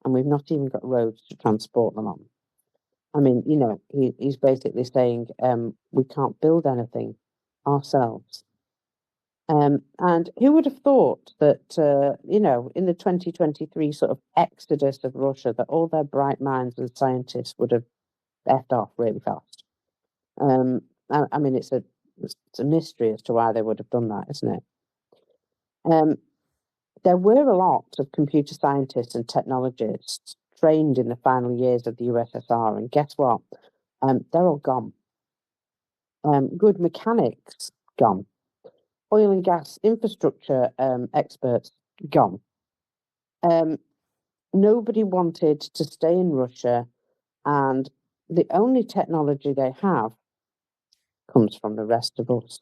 And we've not even got roads to transport them on. I mean, he's basically saying we can't build anything ourselves. And who would have thought that, in the 2023 sort of exodus of Russia, that all their bright minds and scientists would have effed off really fast? I mean, it's a mystery as to why they would have done that, isn't it? There were a lot of computer scientists and technologists trained in the final years of the USSR, and guess what? They're all gone. Good mechanics, gone. Oil and gas infrastructure experts, gone. Nobody wanted to stay in Russia, and the only technology they have comes from the rest of us.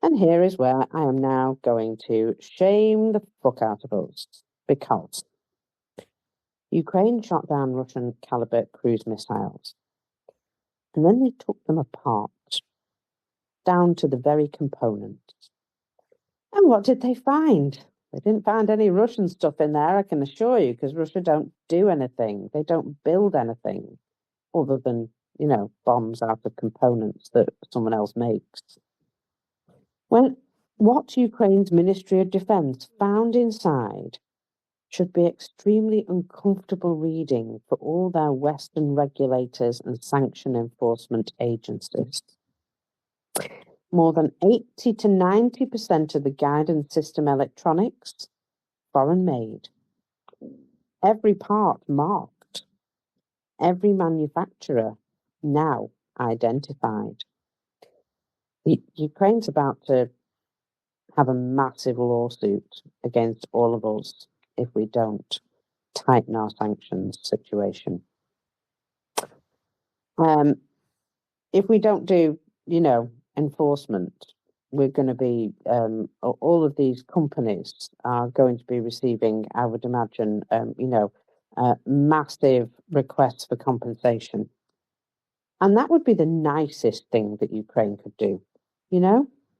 And here is where I am now going to shame the fuck out of us, because Ukraine shot down Russian Kalibr cruise missiles, and then they took them apart, down to the very components. And what did they find? They didn't find any Russian stuff in there, I can assure you, because Russia don't do anything. They don't build anything other than, bombs out of components that someone else makes. When What Ukraine's Ministry of Defense found inside should be extremely uncomfortable reading for all their Western regulators and sanction enforcement agencies. More than 80 to 90% of the guidance system electronics, foreign made. Every part marked. Every manufacturer now identified. Ukraine's about to have a massive lawsuit against all of us if we don't tighten our sanctions situation. If we don't do, enforcement, we're going to be, all of these companies are going to be receiving, I would imagine, massive requests for compensation. And that would be the nicest thing that Ukraine could do,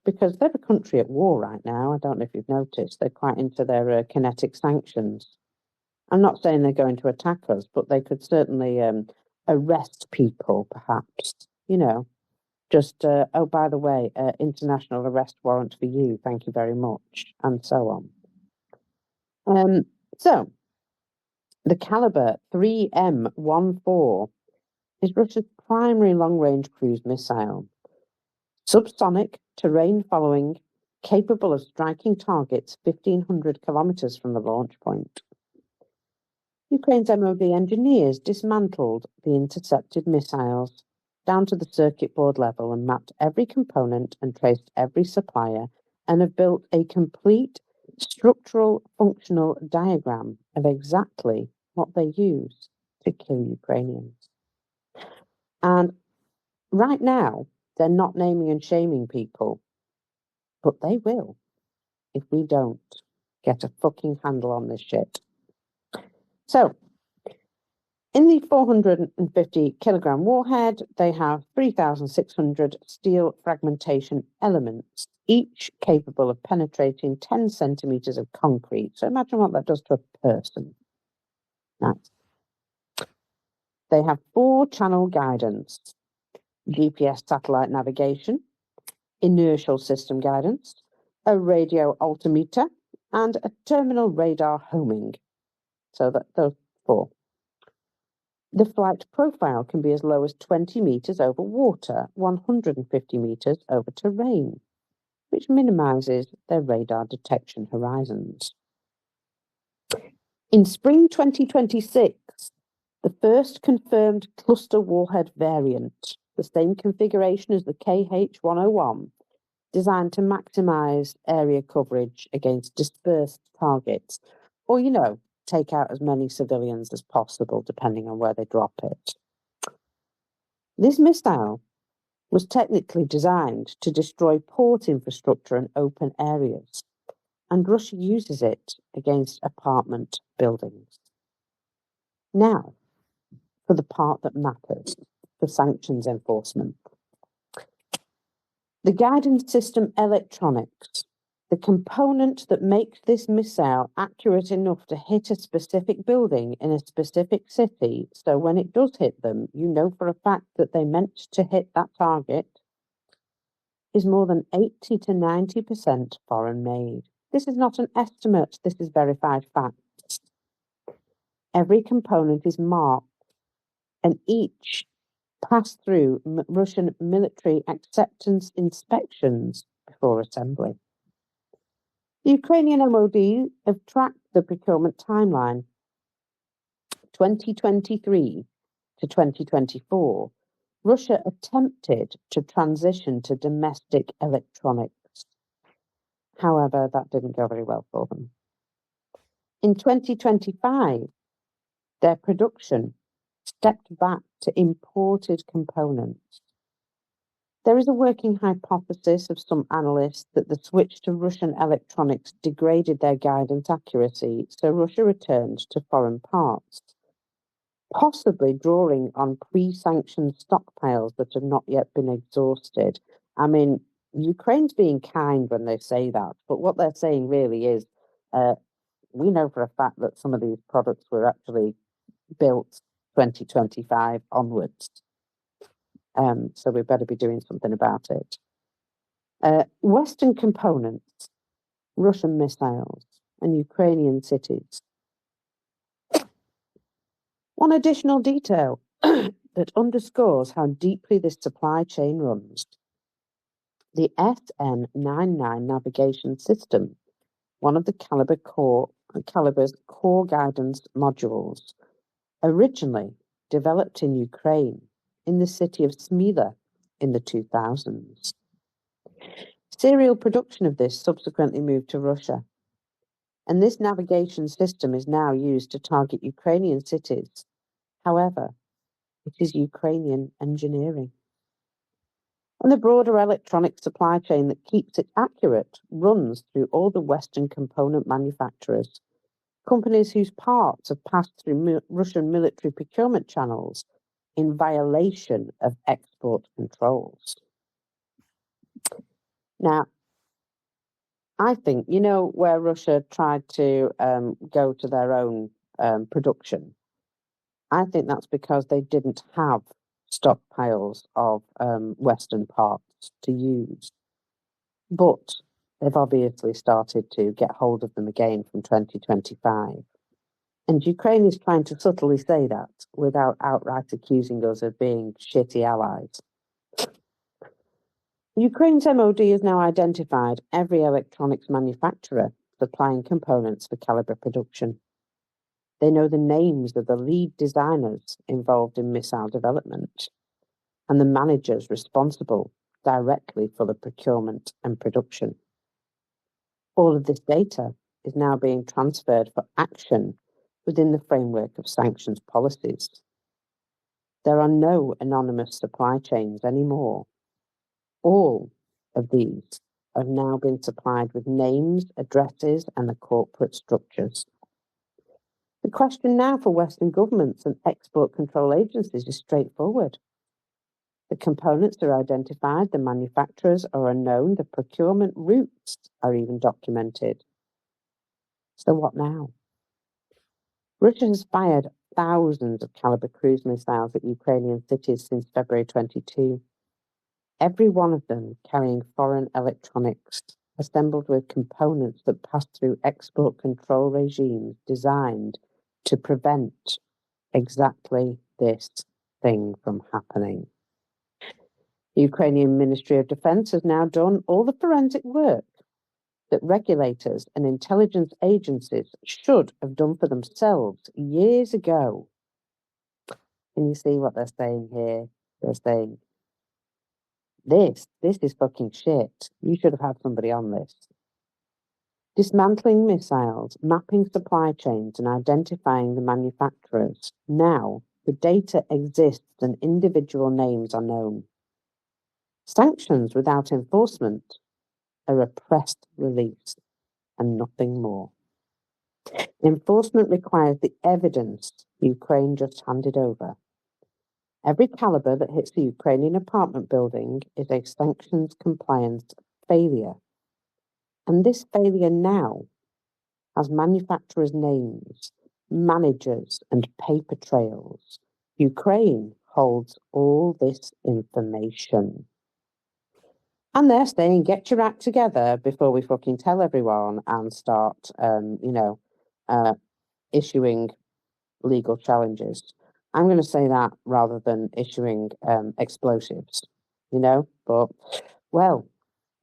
because they're a country at war right now. I don't know if you've noticed, they're quite into their kinetic sanctions. I'm not saying they're going to attack us, but they could certainly arrest people, perhaps, just, oh, by the way, international arrest warrant for you, thank you very much, and so on. So, the Kalibr 3M14 is Russia's primary long-range cruise missile. Subsonic, terrain-following, capable of striking targets 1,500 kilometers from the launch point. Ukraine's MOD engineers dismantled the intercepted missiles down to the circuit board level and mapped every component and traced every supplier and have built a complete structural functional diagram of exactly what they use to kill Ukrainians. And right now, they're not naming and shaming people, but they will if we don't get a fucking handle on this shit. So, in the 450 kilogram warhead, they have 3,600 steel fragmentation elements, each capable of penetrating 10 centimeters of concrete. So imagine what that does to a person. Nice. They have 4-channel guidance, GPS satellite navigation, inertial system guidance, a radio altimeter, and a terminal radar homing. So that those 4. The flight profile can be as low as 20 meters over water, 150 meters over terrain, which minimizes their radar detection horizons. In spring 2026, the first confirmed cluster warhead variant, the same configuration as the KH-101, designed to maximize area coverage against dispersed targets, or, take out as many civilians as possible, depending on where they drop it. This missile was technically designed to destroy port infrastructure and open areas, and Russia uses it against apartment buildings. Now, for the part that matters, for sanctions enforcement. The guidance system electronics, the component that makes this missile accurate enough to hit a specific building in a specific city, so when it does hit them, you know for a fact that they meant to hit that target, is more than 80 to 90% foreign made. This is not an estimate, this is verified facts. Every component is marked and each passed through Russian military acceptance inspections before assembly. The Ukrainian MOD have tracked the procurement timeline. 2023 to 2024, Russia attempted to transition to domestic electronics. However, that didn't go very well for them. In 2025, their production stepped back to imported components. There is a working hypothesis of some analysts that the switch to Russian electronics degraded their guidance accuracy, so Russia returned to foreign parts, possibly drawing on pre-sanctioned stockpiles that have not yet been exhausted. I mean, Ukraine's being kind when they say that, but what they're saying really is, we know for a fact that some of these products were actually built 2025 onwards. So we better be doing something about it. Western components, Russian missiles, and Ukrainian cities. One additional detail that underscores how deeply this supply chain runs. The SN99 navigation system, one of the Kalibr's core guidance modules, originally developed in Ukraine, in the city of Smila in the 2000s. Serial production of this subsequently moved to Russia, and this navigation system is now used to target Ukrainian cities. However, it is Ukrainian engineering. And the broader electronic supply chain that keeps it accurate runs through all the Western component manufacturers, companies whose parts have passed through Russian military procurement channels in violation of export controls. Now, I think, where Russia tried to go to their own production, I think that's because they didn't have stockpiles of Western parts to use. But they've obviously started to get hold of them again from 2025. And Ukraine is trying to subtly say that without outright accusing us of being shitty allies. Ukraine's MOD has now identified every electronics manufacturer supplying components for Kalibr production. They know the names of the lead designers involved in missile development and the managers responsible directly for the procurement and production. All of this data is now being transferred for action within the framework of sanctions policies. There are no anonymous supply chains anymore. All of these have now been supplied with names, addresses, and the corporate structures. The question now for Western governments and export control agencies is straightforward. The components are identified, the manufacturers are unknown, the procurement routes are even documented. So what now? Russia has fired thousands of Kalibr cruise missiles at Ukrainian cities since February 22. Every one of them carrying foreign electronics, assembled with components that pass through export control regimes designed to prevent exactly this thing from happening. The Ukrainian Ministry of Defense has now done all the forensic work that regulators and intelligence agencies should have done for themselves years ago. Can you see what they're saying here? They're saying, this is fucking shit. You should have had somebody on this. Dismantling missiles, mapping supply chains, and identifying the manufacturers. Now, the data exists and individual names are known. Sanctions without enforcement are a press release and nothing more. Enforcement requires the evidence Ukraine just handed over. Every Kalibr that hits the Ukrainian apartment building is a sanctions compliance failure. And this failure now has manufacturers' names, managers, and paper trails. Ukraine holds all this information. And they're saying, get your act together before we fucking tell everyone and start, issuing legal challenges. I'm going to say that rather than issuing explosives, But, well,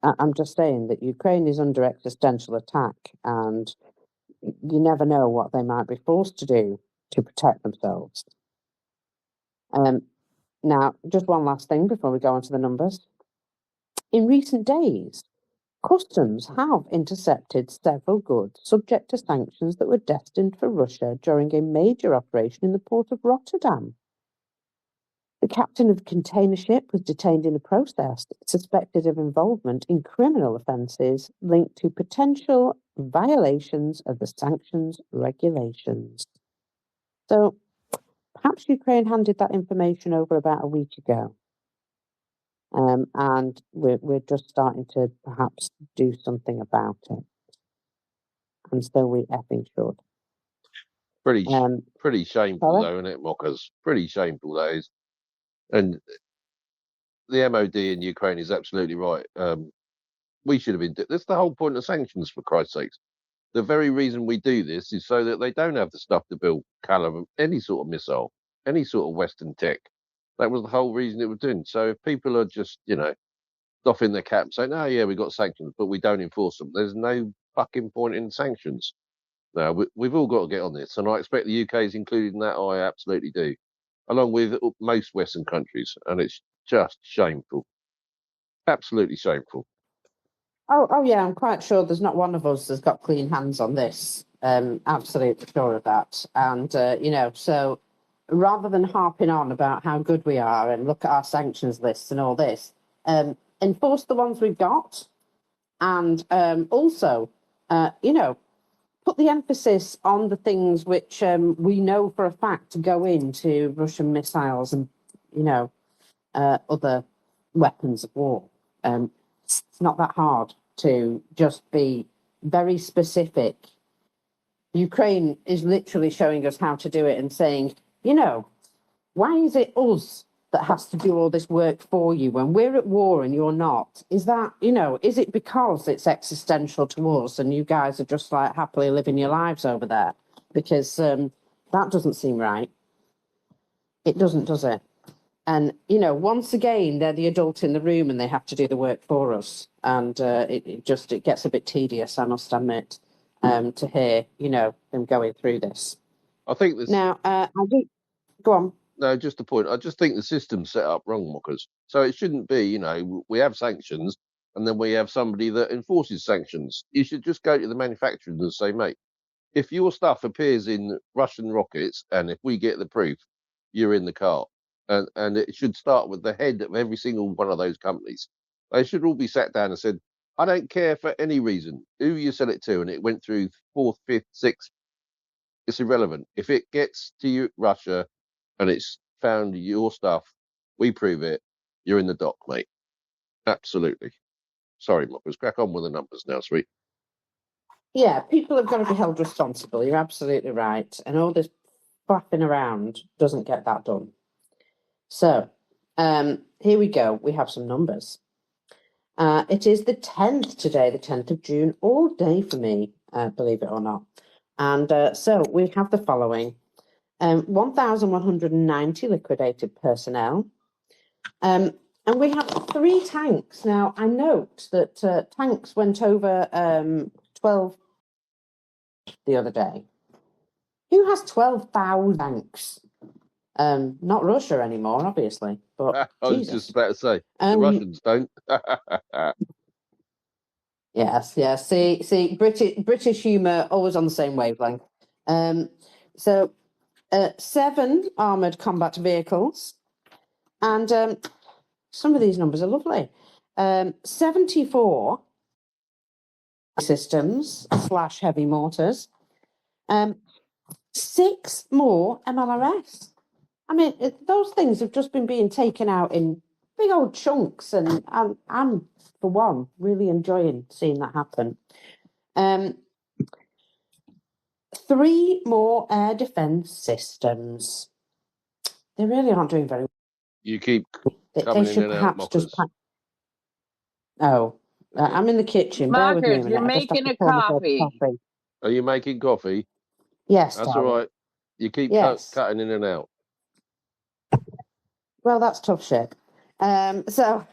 I'm just saying that Ukraine is under existential attack and you never know what they might be forced to do to protect themselves. Now, just one last thing before we go on to the numbers. In recent days, customs have intercepted several goods subject to sanctions that were destined for Russia during a major operation in the port of Rotterdam. The captain of the container ship was detained in the process, suspected of involvement in criminal offences linked to potential violations of the sanctions regulations. So, perhaps Ukraine handed that information over about a week ago. And we're just starting to perhaps do something about it. And so we effing should.
Pretty shameful though, isn't it, Mockers? Pretty shameful that is. And the MOD in Ukraine is absolutely right. We should have been. That's the whole point of sanctions, for Christ's sakes. The very reason we do this is so that they don't have the stuff to build Kalibr, any sort of missile, any sort of Western tech. That was the whole reason it was doing. So if people are just, doffing their cap saying, oh, yeah, we got sanctions, but we don't enforce them, there's no fucking point in sanctions. No, we've all got to get on this. And I expect the UK is included in that. I absolutely do, along with most Western countries. And it's just shameful. Absolutely shameful.
Oh, yeah, I'm quite sure there's not one of us that's got clean hands on this. Absolutely sure of that. And, so rather than harping on about how good we are and look at our sanctions lists and all this, enforce the ones we've got. And also, put the emphasis on the things which we know for a fact go into Russian missiles and, other weapons of war. It's not that hard to just be very specific. Ukraine is literally showing us how to do it and saying, why is it us that has to do all this work for you when we're at war and you're not? Is that, is it because it's existential to us and you guys are just like happily living your lives over there? Because that doesn't seem right. It doesn't, does it? And, once again, they're the adult in the room and they have to do the work for us. And it gets a bit tedious, I must admit, to hear, them going through this.
I think this.
Now, I do. Go on.
No, just a point. I just think the system's set up wrong, Mockers. So it shouldn't be, we have sanctions and then we have somebody that enforces sanctions. You should just go to the manufacturers and say, mate, if your stuff appears in Russian rockets and if we get the proof, you're in the car. And it should start with the head of every single one of those companies. They should all be sat down and said, I don't care for any reason who you sell it to, and it went through 4th, 5th, 6th. It's irrelevant. If it gets to you, Russia, and it's found your stuff, we prove it, you're in the dock, mate. Absolutely. Sorry, Mockers, crack on with the numbers now, sweet.
Yeah, people have got to be held responsible. You're absolutely right. And all this flapping around doesn't get that done. So, here we go. We have some numbers. It is the 10th today, the 10th of June, all day for me, believe it or not. And so we have the following. 1,190 liquidated personnel. And we have 3 tanks. Now, I note that tanks went over 12 the other day. Who has 12,000 tanks? Not Russia anymore, obviously. But
I was just about to say, the Russians don't.
Yes. See, British humour always on the same wavelength. So 7 armoured combat vehicles, and some of these numbers are lovely. 74 systems / heavy mortars. 6 more MLRS. I mean, those things have just been being taken out in big old chunks, and I'm for one, really enjoying seeing that happen. 3 more air defence systems. They really aren't doing very well.
You keep
They
coming in
should
and out,
perhaps
Mockers.
just pack. Oh, I'm in the kitchen. Bear with me a
Marcus,
minute.
you're
I just have
making
to
a
pour myself
coffee.
Are you making coffee?
Yes,
That's
darling.
all right. You keep cutting in and out.
Well, that's tough shit. So,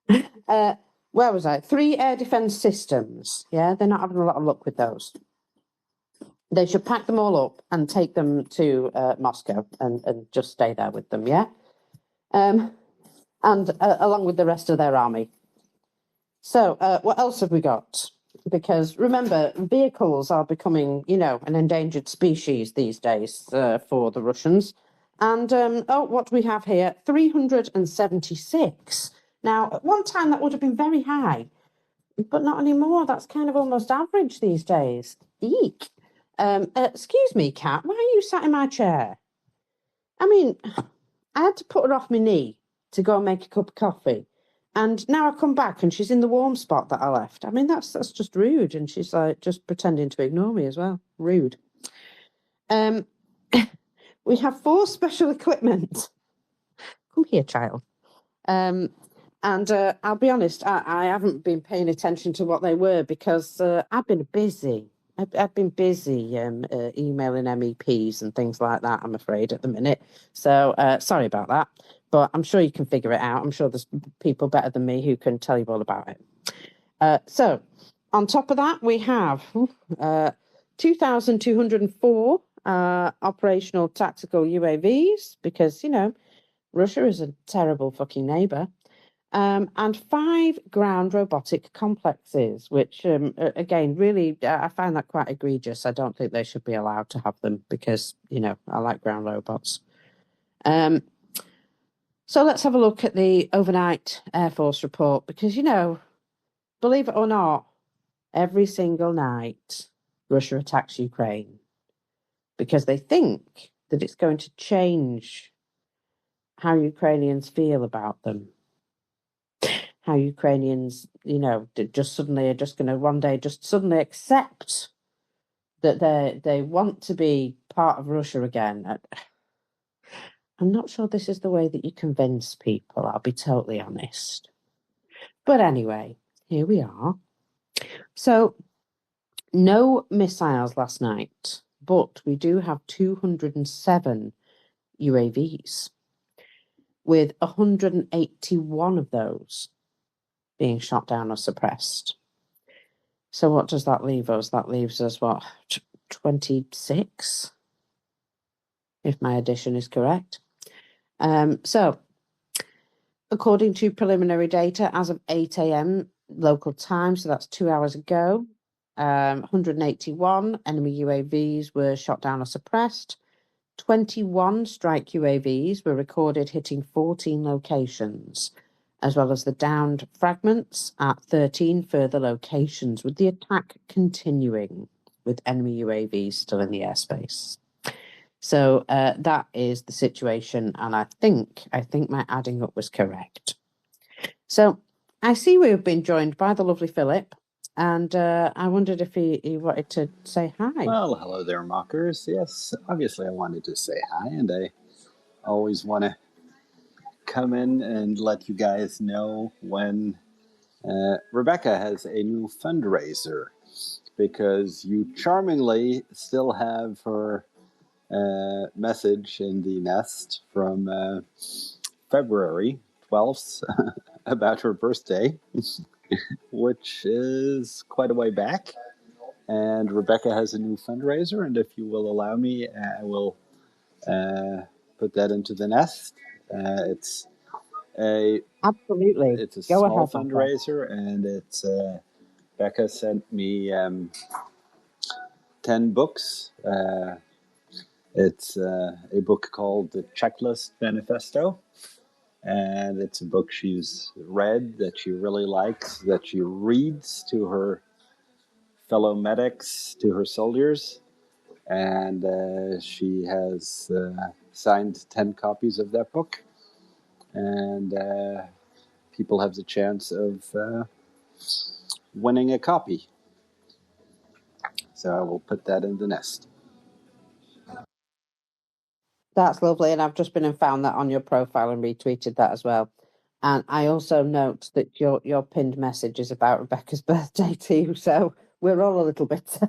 where was I? 3 air defence systems. Yeah, they're not having a lot of luck with those. They should pack them all up and take them to Moscow and just stay there with them, yeah? And along with the rest of their army. So, what else have we got? Because remember, vehicles are becoming, an endangered species these days for the Russians. And, what do we have here? 376. Now, at one time, that would have been very high, but not anymore. That's kind of almost average these days. Eek. Excuse me, Kat, why are you sat in my chair? I mean, I had to put her off my knee to go and make a cup of coffee. And now I come back and she's in the warm spot that I left. I mean, that's just rude. And she's like just pretending to ignore me as well. Rude. We have 4 special equipment. Come here, child. And I'll be honest, I haven't been paying attention to what they were because I've been busy. I've been busy emailing MEPs and things like that, I'm afraid, at the minute. So sorry about that. But I'm sure you can figure it out. I'm sure there's people better than me who can tell you all about it. So on top of that, we have 2,204 operational tactical UAVs because, you know, Russia is a terrible fucking neighbour. And 5 ground robotic complexes, which, again, really, I find that quite egregious. I don't think they should be allowed to have them because, you know, I like ground robots. So let's have a look at the overnight Air Force report because, you know, believe it or not, every single night Russia attacks Ukraine because they think that it's going to change how Ukrainians feel about them. How Ukrainians, you know, just suddenly are just going to one day just suddenly accept that they want to be part of Russia again. I'm not sure this is the way that you convince people, I'll be totally honest. But anyway, here we are. So, no missiles last night, but we do have 207 UAVs, with 181 of those being shot down or suppressed. So what does that leave us? That leaves us, what, 26? If my addition is correct. So, according to preliminary data, as of 8 a.m. local time, so that's 2 hours ago, 181 enemy UAVs were shot down or suppressed. 21 strike UAVs were recorded hitting 14 locations, as well as the downed fragments at 13 further locations, with the attack continuing with enemy UAVs still in the airspace. So that is the situation, and I think my adding up was correct. So I see we've been joined by the lovely Philip, and I wondered if he wanted to say hi.
Well, hello there, mockers. Yes, obviously I wanted to say hi, and I always want to come in and let you guys know when Rebecca has a new fundraiser, because you charmingly still have her message in the nest from February 12th about her birthday, which is quite a way back. And Rebecca has a new fundraiser, and if you will allow me, I will put that into the nest. It's a small fundraiser, and it's Becca sent me 10 books. It's a book called The Checklist Manifesto, and it's a book she's read, that she really likes, that she reads to her fellow medics, to her soldiers, and she has signed 10 copies of that book, and people have the chance of winning a copy. So I will put that in the nest.
That's lovely, and I've just been and found that on your profile and retweeted that as well. And I also note that your pinned message is about Rebecca's birthday too, so we're all a little bit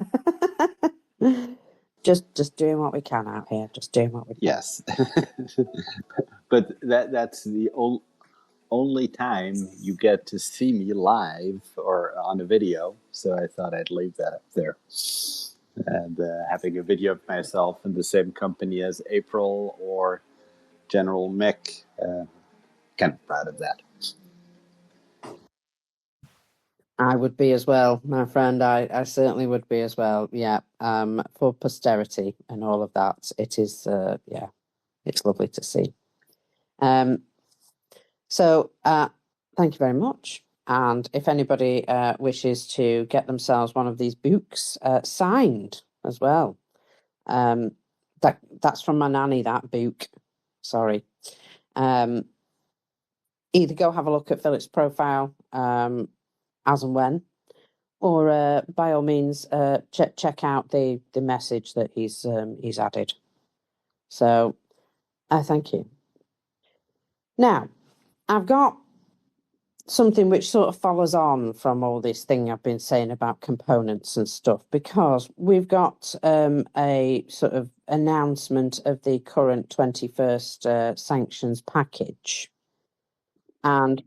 just doing what we can out here, just doing what we can.
Yes, but that's the only time you get to see me live or on a video, so I thought I'd leave that up there. And having a video of myself in the same company as April or General Mick, kind of proud of that.
I would be as well, my friend. I certainly would be as well. Yeah. For posterity and all of that, it is. It's lovely to see. So thank you very much. And if anybody wishes to get themselves one of these books signed as well, that's from my nanny. That book. Sorry. Either go have a look at Philip's profile. As and when, or by all means, check out the message that he's added. So, thank you. Now, I've got something which sort of follows on from all this thing I've been saying about components and stuff, because we've got a sort of announcement of the current 21st sanctions package. And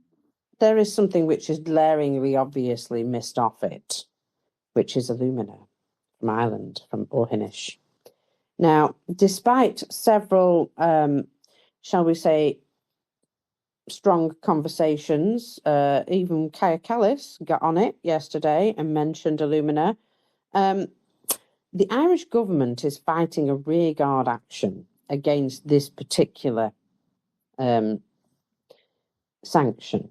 there is something which is glaringly obviously missed off it, which is alumina from Ireland, from Orhinish. Now, despite several, shall we say, strong conversations, even Kaya Kallis got on it yesterday and mentioned alumina, the Irish government is fighting a rearguard action against this particular sanction.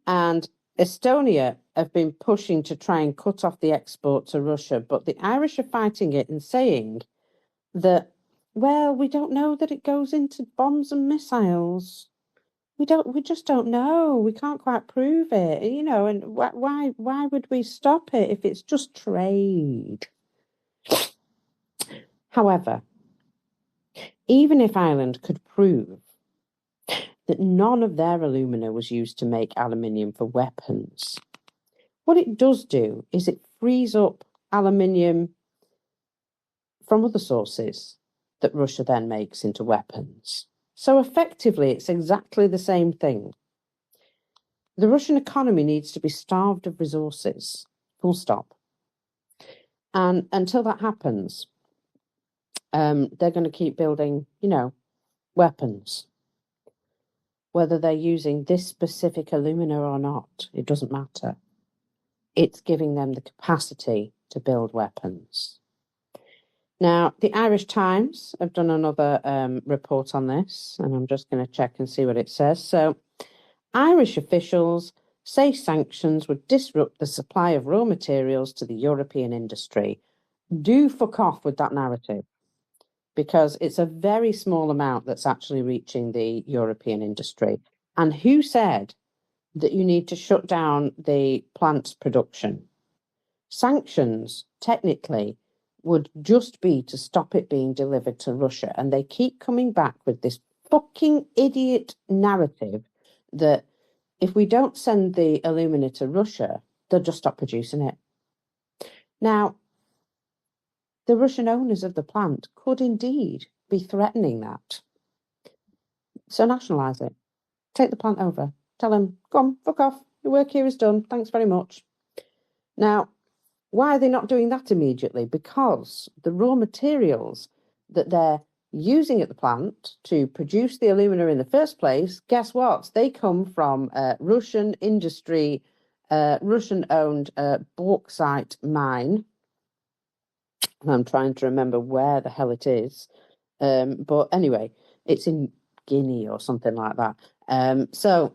And Estonia have been pushing to try and cut off the export to Russia, but the Irish are fighting it and saying that, well, we don't know that it goes into bombs and missiles. We just don't know. We can't quite prove it, you know, and why would we stop it if it's just trade? However, even if Ireland could prove that none of their alumina was used to make aluminium for weapons, what it does do is it frees up aluminium from other sources that Russia then makes into weapons. So effectively, it's exactly the same thing. The Russian economy needs to be starved of resources, full stop. And until that happens, they're going to keep building, you know, weapons. Whether they're using this specific alumina or not, it doesn't matter. It's giving them the capacity to build weapons. Now, the Irish Times have done another report on this, and I'm just going to check and see what it says. So, Irish officials say sanctions would disrupt the supply of raw materials to the European industry. Do fuck off with that narrative, because it's a very small amount that's actually reaching the European industry. And who said that you need to shut down the plant's production? Sanctions, technically, would just be to stop it being delivered to Russia. And they keep coming back with this fucking idiot narrative that if we don't send the alumina to Russia, they'll just stop producing it. Now, the Russian owners of the plant could indeed be threatening that. So nationalise it. Take the plant over. Tell them, go on, fuck off. Your work here is done. Thanks very much. Now, why are they not doing that immediately? Because the raw materials that they're using at the plant to produce the alumina in the first place, guess what? They come from Russian industry, Russian-owned bauxite mine. I'm trying to remember where the hell it is. But anyway, it's in Guinea or something like that. So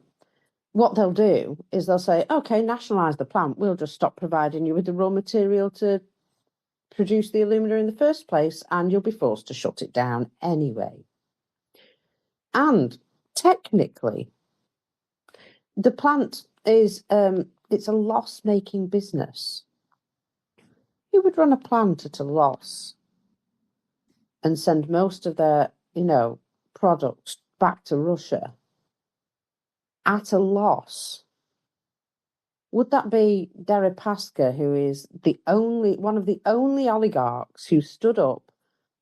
what they'll do is they'll say, okay, nationalise the plant. We'll just stop providing you with the raw material to produce the alumina in the first place, and you'll be forced to shut it down anyway. And technically, the plant is it's a loss-making business. Who would run a plant at a loss and send most of their, you know, products back to Russia at a loss? Would that be Deripaska, who is one of the only oligarchs who stood up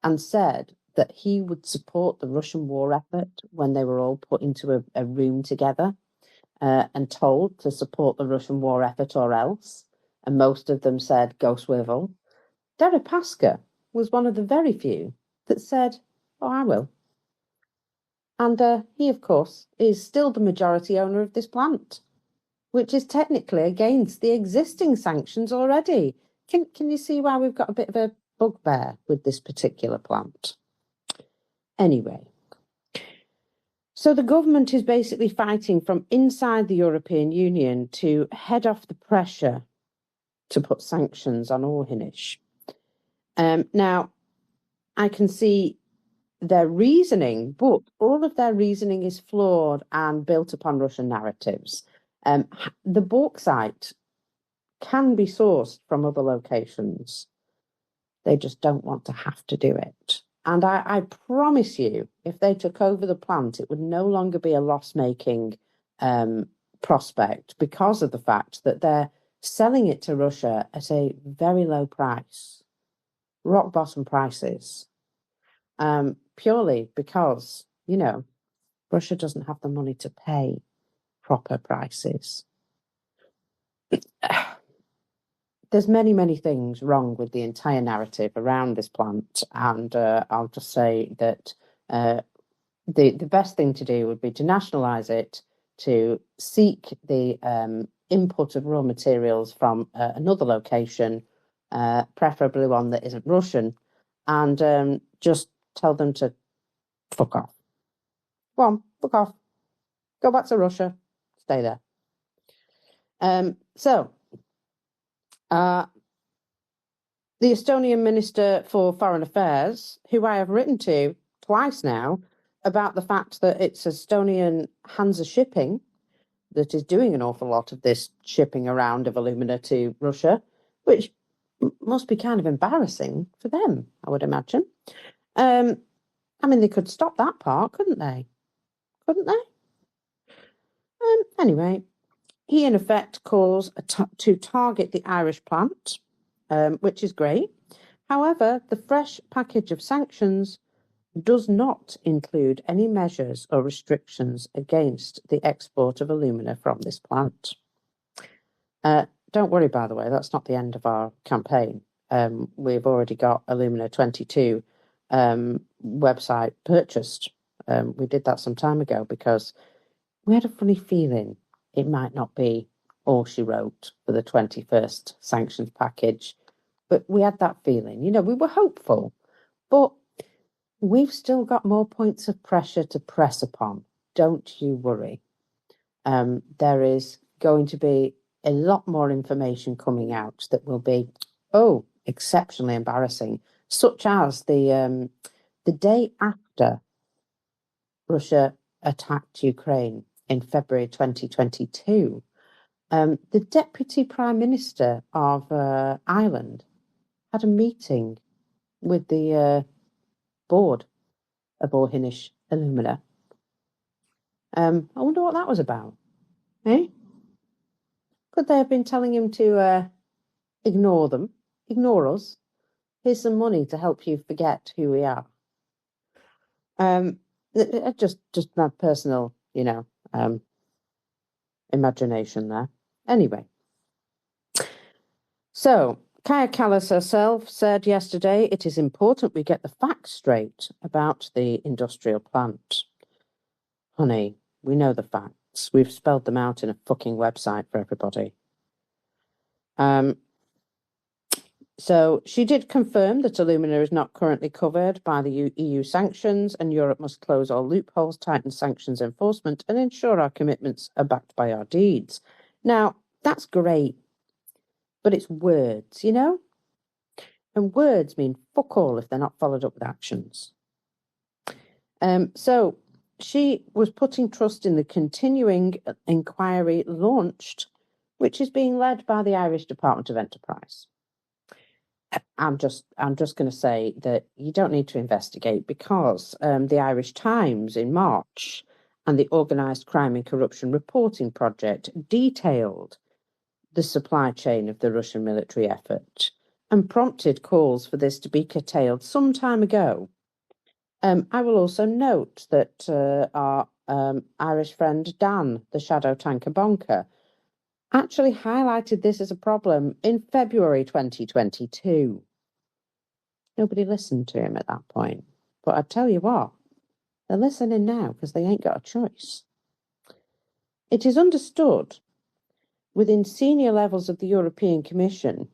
and said that he would support the Russian war effort when they were all put into a room together and told to support the Russian war effort or else? And most of them said, go swivel. Deripaska was one of the very few that said, oh, I will. And he, of course, is still the majority owner of this plant, which is technically against the existing sanctions already. Can you see why we've got a bit of a bugbear with this particular plant? Anyway, so the government is basically fighting from inside the European Union to head off the pressure to put sanctions on Orhinish. Now, I can see their reasoning, but all of their reasoning is flawed and built upon Russian narratives. The bauxite can be sourced from other locations. They just don't want to have to do it. And I promise you, if they took over the plant, it would no longer be a loss-making prospect because of the fact that they're selling it to Russia at a very low price, rock bottom prices, purely because, Russia doesn't have the money to pay proper prices. There's many, many things wrong with the entire narrative around this plant, and I'll just say that the best thing to do would be to nationalise it, to seek the input of raw materials from another location, preferably one that isn't Russian, and just tell them to fuck off. Go on, fuck off. Go back to Russia. Stay there. The Estonian Minister for Foreign Affairs, who I have written to twice now about the fact that it's Estonian Hansa Shipping that is doing an awful lot of this shipping around of alumina to Russia, which must be kind of embarrassing for them, I would imagine. They could stop that part, couldn't they? Couldn't they? Anyway, he in effect calls to target the Irish plant, which is great. However, the fresh package of sanctions does not include any measures or restrictions against the export of alumina from this plant. Don't worry, by the way, that's not the end of our campaign. We've already got Alumina 22 website purchased. We did that some time ago because we had a funny feeling it might not be all she wrote for the 21st sanctions package. But we had that feeling, we were hopeful, but we've still got more points of pressure to press upon. Don't you worry. There is going to be a lot more information coming out that will be, exceptionally embarrassing, such as the day after Russia attacked Ukraine in February 2022, the Deputy Prime Minister of Ireland had a meeting with the board of Orhinish Alumina. I wonder what that was about. Eh? Could they have been telling him to ignore them, ignore us? Here's some money to help you forget who we are. Just my personal, imagination there. Anyway, so Kaja Kallas herself said yesterday, it is important we get the facts straight about the industrial plant. Honey, we know the facts. We've spelled them out in a fucking website for everybody. So she did confirm that alumina is not currently covered by the EU sanctions, and Europe must close all loopholes, tighten sanctions enforcement, and ensure our commitments are backed by our deeds. Now, that's great, but it's words, And words mean fuck all if they're not followed up with actions. So she was putting trust in the continuing inquiry launched, which is being led by the Irish Department of Enterprise. I'm just going to say that you don't need to investigate because the Irish Times in March and the Organised Crime and Corruption Reporting Project detailed the supply chain of the Russian military effort and prompted calls for this to be curtailed some time ago. I will also note that our Irish friend Dan, the shadow tanker bonker, actually highlighted this as a problem in February 2022. Nobody listened to him at that point. But I tell you what, they're listening now because they ain't got a choice. It is understood within senior levels of the European Commission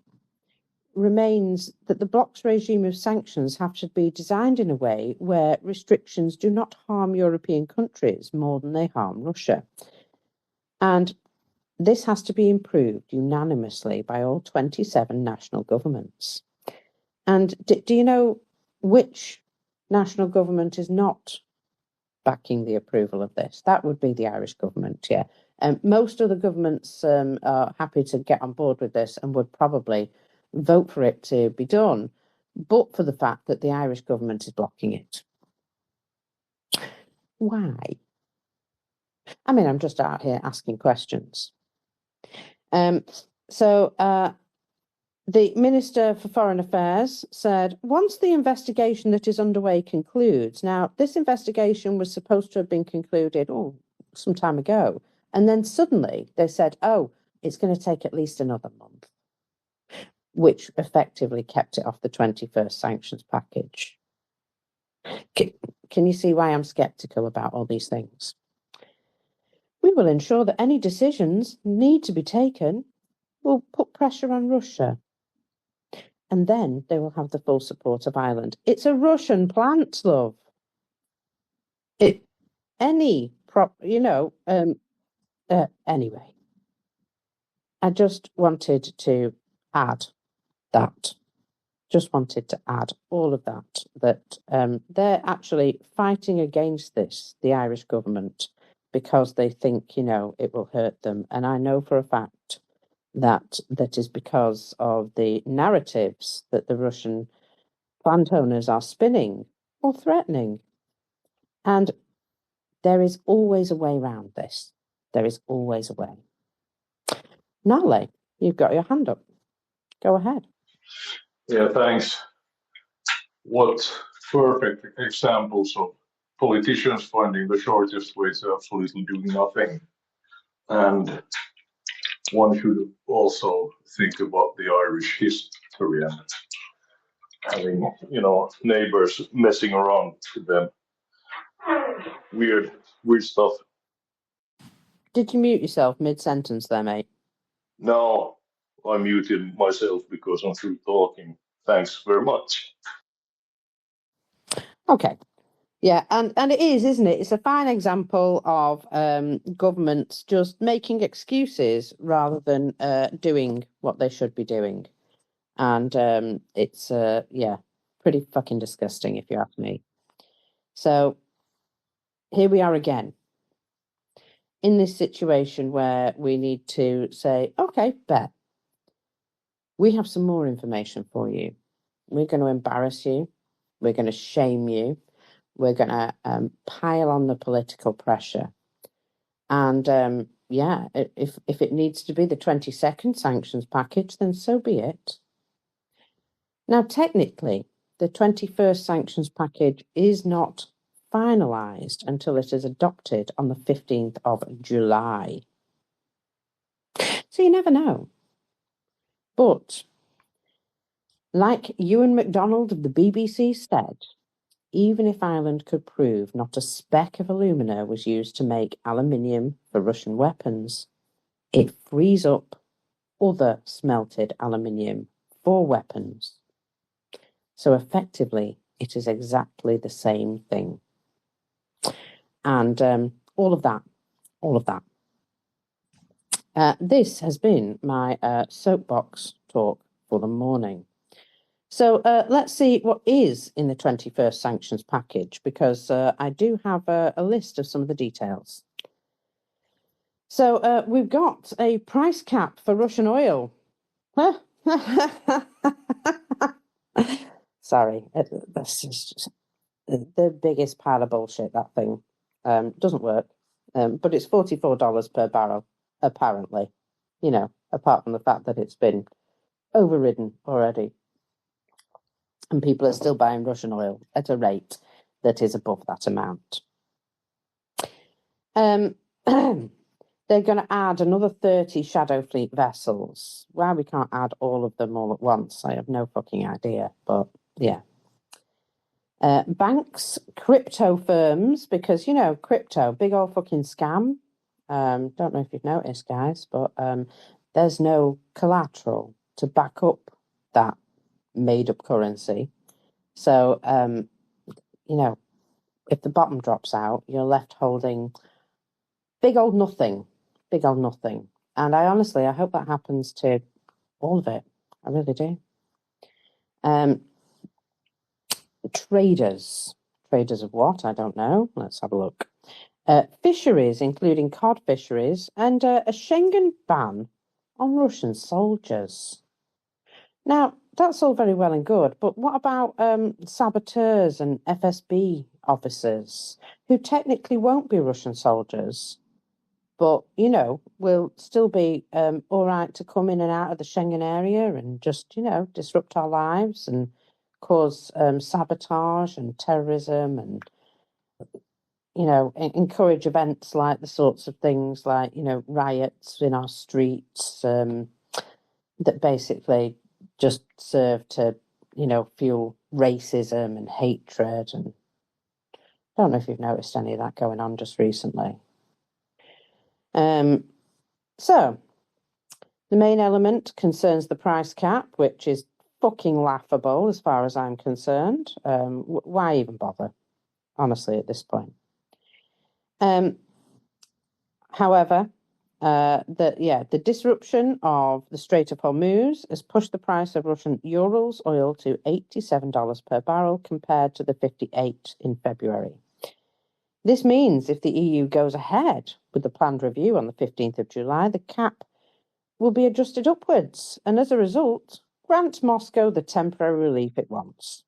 remains that the bloc's regime of sanctions have to be designed in a way where restrictions do not harm European countries more than they harm Russia. And this has to be improved unanimously by all 27 national governments. And do you know which national government is not backing the approval of this? That would be the Irish government, yeah. Most other governments are happy to get on board with this and would probably vote for it to be done, but for the fact that the Irish government is blocking it. Why? I mean, I'm just out here asking questions. So the Minister for Foreign Affairs said, once the investigation that is underway concludes, now this investigation was supposed to have been concluded some time ago, and then suddenly they said, it's going to take at least another month, which effectively kept it off the 21st sanctions package. Can you see why I'm sceptical about all these things? We will ensure that any decisions need to be taken will put pressure on Russia. And then they will have the full support of Ireland. It's a Russian plant, love. Anyway, I just wanted to add that. Just wanted to add all of that they're actually fighting against this, the Irish government, because they think, it will hurt them. And I know for a fact that is because of the narratives that the Russian plant owners are spinning or threatening. And there is always a way around this. There is always a way. Nale, you've got your hand up. Go ahead.
Yeah, thanks. What perfect examples of politicians finding the shortest way to absolutely do nothing. And one should also think about the Irish history and having, neighbors messing around with them. Weird stuff.
Did you mute yourself mid-sentence there, mate?
No, I muted myself because I'm through talking. Thanks very much.
Okay. Yeah, and it is, isn't it? It's a fine example of governments just making excuses rather than doing what they should be doing. And it's, pretty fucking disgusting, if you ask me. So here we are again in this situation where we need to say, okay, bet. We have some more information for you. We're going to embarrass you. We're going to shame you. We're going to pile on the political pressure. And if it needs to be the 22nd sanctions package, then so be it. Now, technically, the 21st sanctions package is not finalised until it is adopted on the 15th of July. So you never know. But like Ewan MacDonald of the BBC said, even if Ireland could prove not a speck of alumina was used to make aluminium for Russian weapons, it frees up other smelted aluminium for weapons. So effectively, it is exactly the same thing. And all of that. This has been my soapbox talk for the morning. So let's see what is in the 21st sanctions package, because I do have a list of some of the details. So we've got a price cap for Russian oil. Sorry, that's just the biggest pile of bullshit, that thing. Doesn't work, but it's $44 per barrel, apparently. Apart from the fact that it's been overridden already. And people are still buying Russian oil at a rate that is above that amount. They're going to add another 30 Shadow Fleet vessels. Why we can't add all of them all at once, I have no fucking idea. But yeah. Banks, crypto firms, because, crypto, big old fucking scam. Don't know if you've noticed, guys, but there's no collateral to back up that made-up currency. So, if the bottom drops out, you're left holding big old nothing. And I hope that happens to all of it. I really do. Traders of what? I don't know. Let's have a look. Fisheries, including cod fisheries, and a Schengen ban on Russian soldiers. Now, that's all very well and good, but what about saboteurs and FSB officers who technically won't be Russian soldiers, but, we'll still be all right to come in and out of the Schengen area and just, disrupt our lives and cause sabotage and terrorism and, encourage events like the sorts of things like, riots in our streets that basically just serve to, fuel racism and hatred. And I don't know if you've noticed any of that going on just recently. So the main element concerns the price cap, which is fucking laughable as far as I'm concerned. Why even bother, honestly, at this point? However, the disruption of the Strait of Hormuz has pushed the price of Russian Urals oil to $87 per barrel compared to the 58 in February. This means if the EU goes ahead with the planned review on the 15th of July, the cap will be adjusted upwards, and as a result, grant Moscow the temporary relief it wants.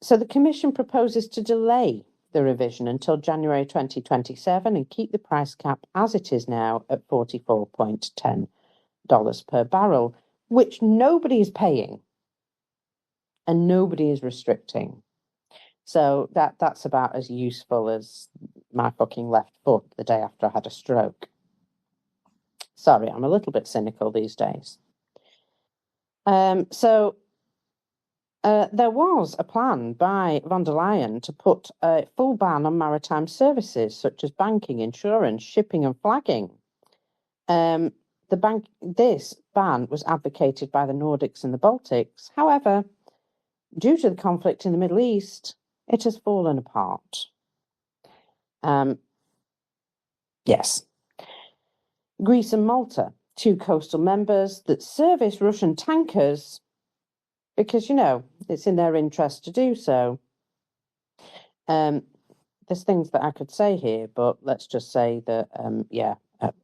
So the Commission proposes to delay the revision until January 2027 and keep the price cap as it is now at $44.10 per barrel, which nobody is paying and nobody is restricting. So that's about as useful as my fucking left foot the day after I had a stroke. Sorry, I'm a little bit cynical these days. So there was a plan by von der Leyen to put a full ban on maritime services such as banking, insurance, shipping and flagging. This ban was advocated by the Nordics and the Baltics. However, due to the conflict in the Middle East, it has fallen apart. Yes. Greece and Malta, two coastal members that service Russian tankers because, it's in their interest to do so. There's things that I could say here, but let's just say that,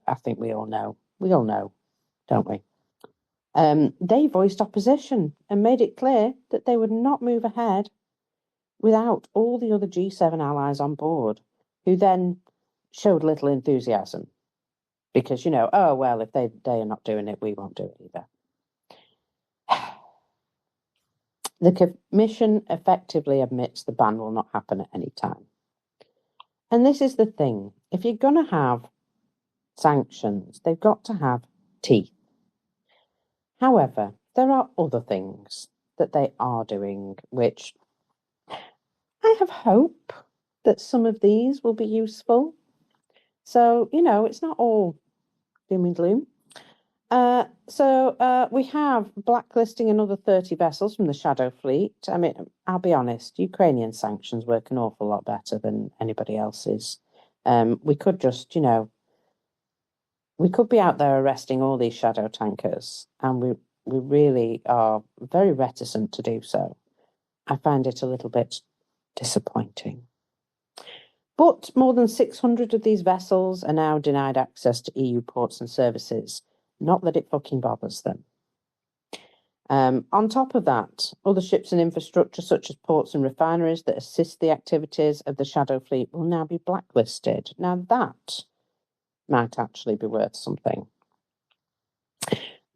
I think we all know. We all know, don't we? They voiced opposition and made it clear that they would not move ahead without all the other G7 allies on board, who then showed little enthusiasm. Because, if they are not doing it, we won't do it either. The Commission effectively admits the ban will not happen at any time. And this is the thing. If you're going to have sanctions, they've got to have teeth. However, there are other things that they are doing, which I have hope that some of these will be useful. So, it's not all doom and gloom. We have blacklisting another 30 vessels from the Shadow Fleet. I mean, I'll be honest, Ukrainian sanctions work an awful lot better than anybody else's. We could just, we could be out there arresting all these shadow tankers, and we really are very reticent to do so. I find it a little bit disappointing. But more than 600 of these vessels are now denied access to EU ports and services. Not that it fucking bothers them. On top of that, other ships and infrastructure such as ports and refineries that assist the activities of the Shadow Fleet will now be blacklisted. Now that might actually be worth something.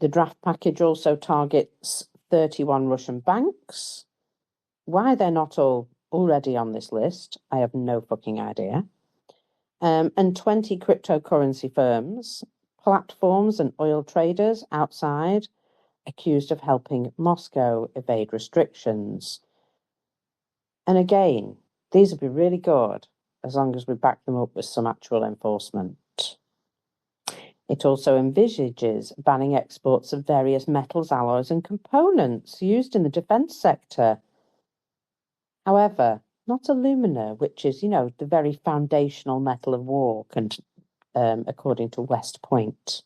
The draft package also targets 31 Russian banks. Why they're not all already on this list, I have no fucking idea. And 20 cryptocurrency firms, platforms and oil traders outside accused of helping Moscow evade restrictions. And again, these would be really good as long as we back them up with some actual enforcement. It also envisages banning exports of various metals, alloys and components used in the defence sector. However, not alumina, which is, the very foundational metal of war, according to West Point.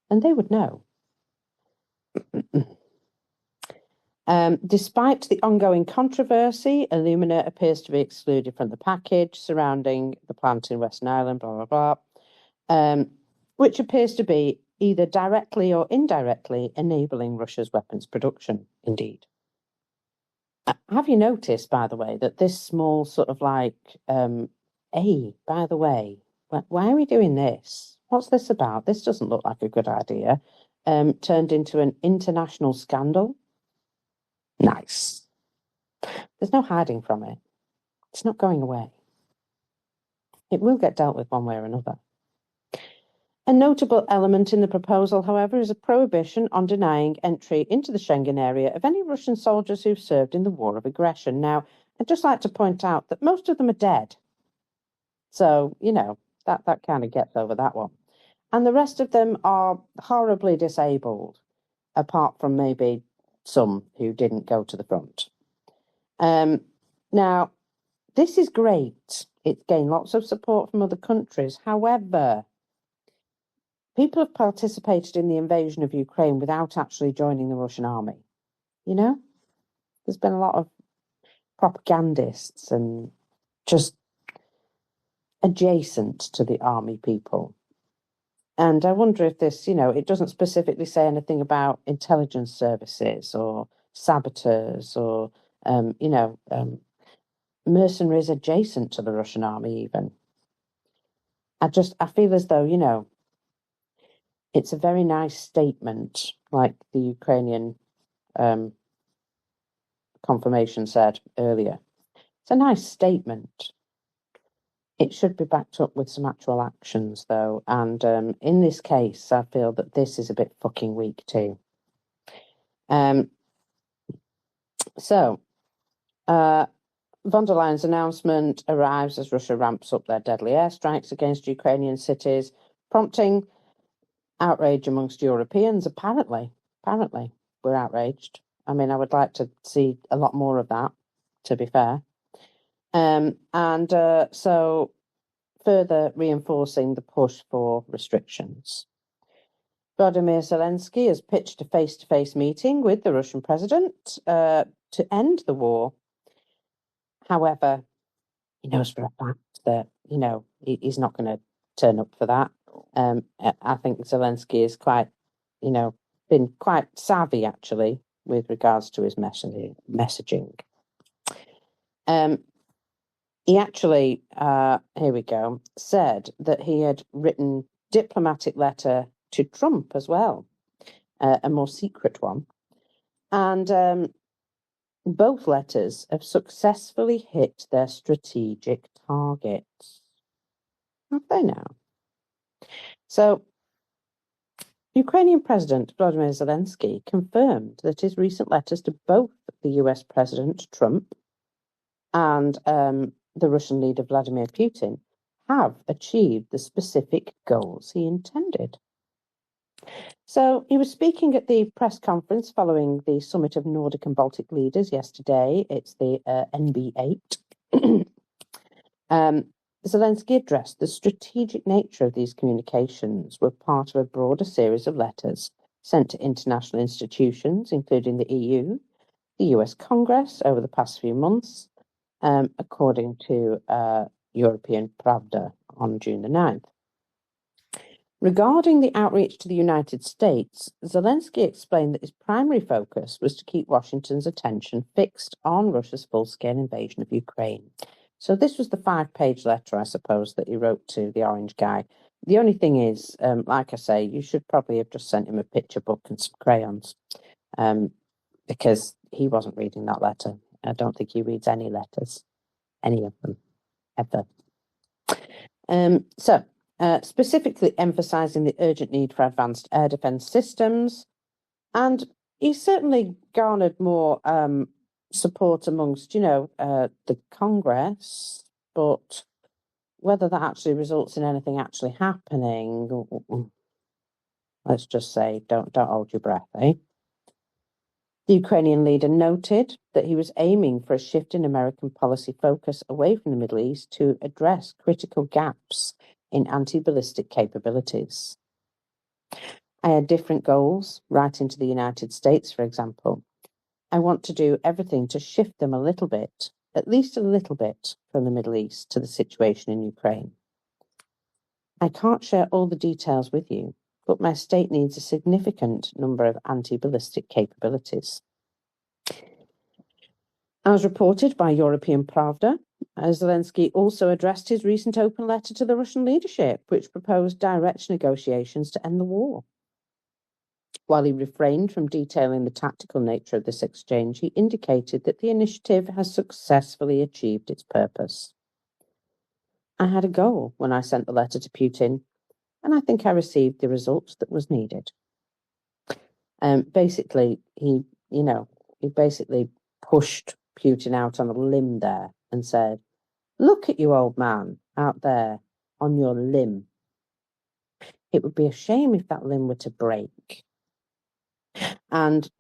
And they would know. Despite the ongoing controversy, alumina appears to be excluded from the package surrounding the plant in Western Ireland, blah, blah, blah, which appears to be either directly or indirectly enabling Russia's weapons production, indeed. Have you noticed, by the way, that this small sort of by the way, why are we doing this? What's this about? This doesn't look like a good idea. Turned into an international scandal. Nice. There's no hiding from it. It's not going away. It will get dealt with one way or another. A notable element in the proposal, however, is a prohibition on denying entry into the Schengen area of any Russian soldiers who've served in the war of aggression. Now, I'd just like to point out that most of them are dead. So, that kind of gets over that one. And the rest of them are horribly disabled, apart from maybe some who didn't go to the front. Now, this is great. It's gained lots of support from other countries. However, people have participated in the invasion of Ukraine without actually joining the Russian army. There's been a lot of propagandists and just adjacent to the army people. And I wonder if this, it doesn't specifically say anything about intelligence services or saboteurs or, mercenaries adjacent to the Russian army even. I feel as though, it's a very nice statement, like the Ukrainian confirmation said earlier. It's a nice statement. It should be backed up with some actual actions, though. And in this case, I feel that this is a bit fucking weak, too. So, von der Leyen's announcement arrives as Russia ramps up their deadly airstrikes against Ukrainian cities, prompting outrage amongst Europeans. Apparently, we're outraged. I mean, I would like to see a lot more of that, to be fair. So further reinforcing the push for restrictions. Volodymyr Zelensky has pitched a face-to-face meeting with the Russian president to end the war. However, he knows for a fact that, he's not going to turn up for that. I think Zelensky is quite, been quite savvy, actually, with regards to his messaging. He actually, here we go, said that he had written diplomatic letter to Trump as well, a more secret one. And both letters have successfully hit their strategic targets. Have they now? So, Ukrainian President Volodymyr Zelensky confirmed that his recent letters to both the US President Trump and the Russian leader Vladimir Putin have achieved the specific goals he intended. So he was speaking at the press conference following the summit of Nordic and Baltic leaders yesterday. It's the NB8. Zelensky addressed the strategic nature of these communications were part of a broader series of letters sent to international institutions, including the EU, the US Congress over the past few months, according to European Pravda on June the 9th. Regarding the outreach to the United States, Zelensky explained that his primary focus was to keep Washington's attention fixed on Russia's full-scale invasion of Ukraine. So this was the 5-page letter, I suppose, that he wrote to the orange guy. The only thing is, like I say, you should probably have just sent him a picture book and some crayons, because he wasn't reading that letter. I don't think he reads any letters, any of them, ever. Specifically emphasising the urgent need for advanced air defence systems. And he certainly garnered more support amongst, the Congress, but whether that actually results in anything actually happening, let's just say, don't hold your breath, eh? The Ukrainian leader noted that he was aiming for a shift in American policy focus away from the Middle East to address critical gaps in anti-ballistic capabilities. I had different goals, right into the United States, for example. I want to do everything to shift them a little bit, at least a little bit, from the Middle East to the situation in Ukraine. I can't share all the details with you, but my state needs a significant number of anti-ballistic capabilities. As reported by European Pravda, Zelensky also addressed his recent open letter to the Russian leadership, which proposed direct negotiations to end the war. While he refrained from detailing the tactical nature of this exchange, he indicated that the initiative has successfully achieved its purpose. I had a goal when I sent the letter to Putin, and I think I received the result that was needed. Basically, he basically pushed Putin out on a limb there and said, "Look at you, old man, out there on your limb. It would be a shame if that limb were to break." And,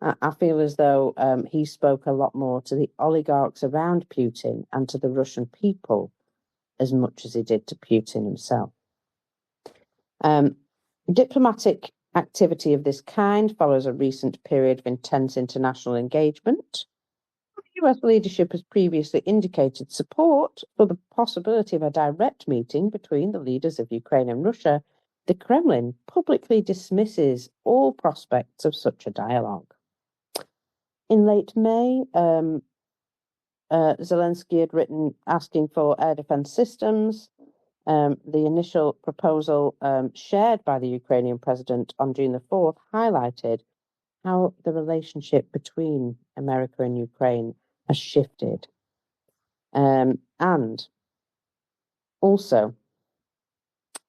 I feel as though he spoke a lot more to the oligarchs around Putin and to the Russian people as much as he did to Putin himself. Diplomatic activity of this kind follows a recent period of intense international engagement. The US leadership has previously indicated support for the possibility of a direct meeting between the leaders of Ukraine and Russia. The Kremlin publicly dismisses all prospects of such a dialogue. In late May, Zelensky had written asking for air defense systems. The initial proposal shared by the Ukrainian president on June the 4th highlighted how the relationship between America and Ukraine has shifted. And also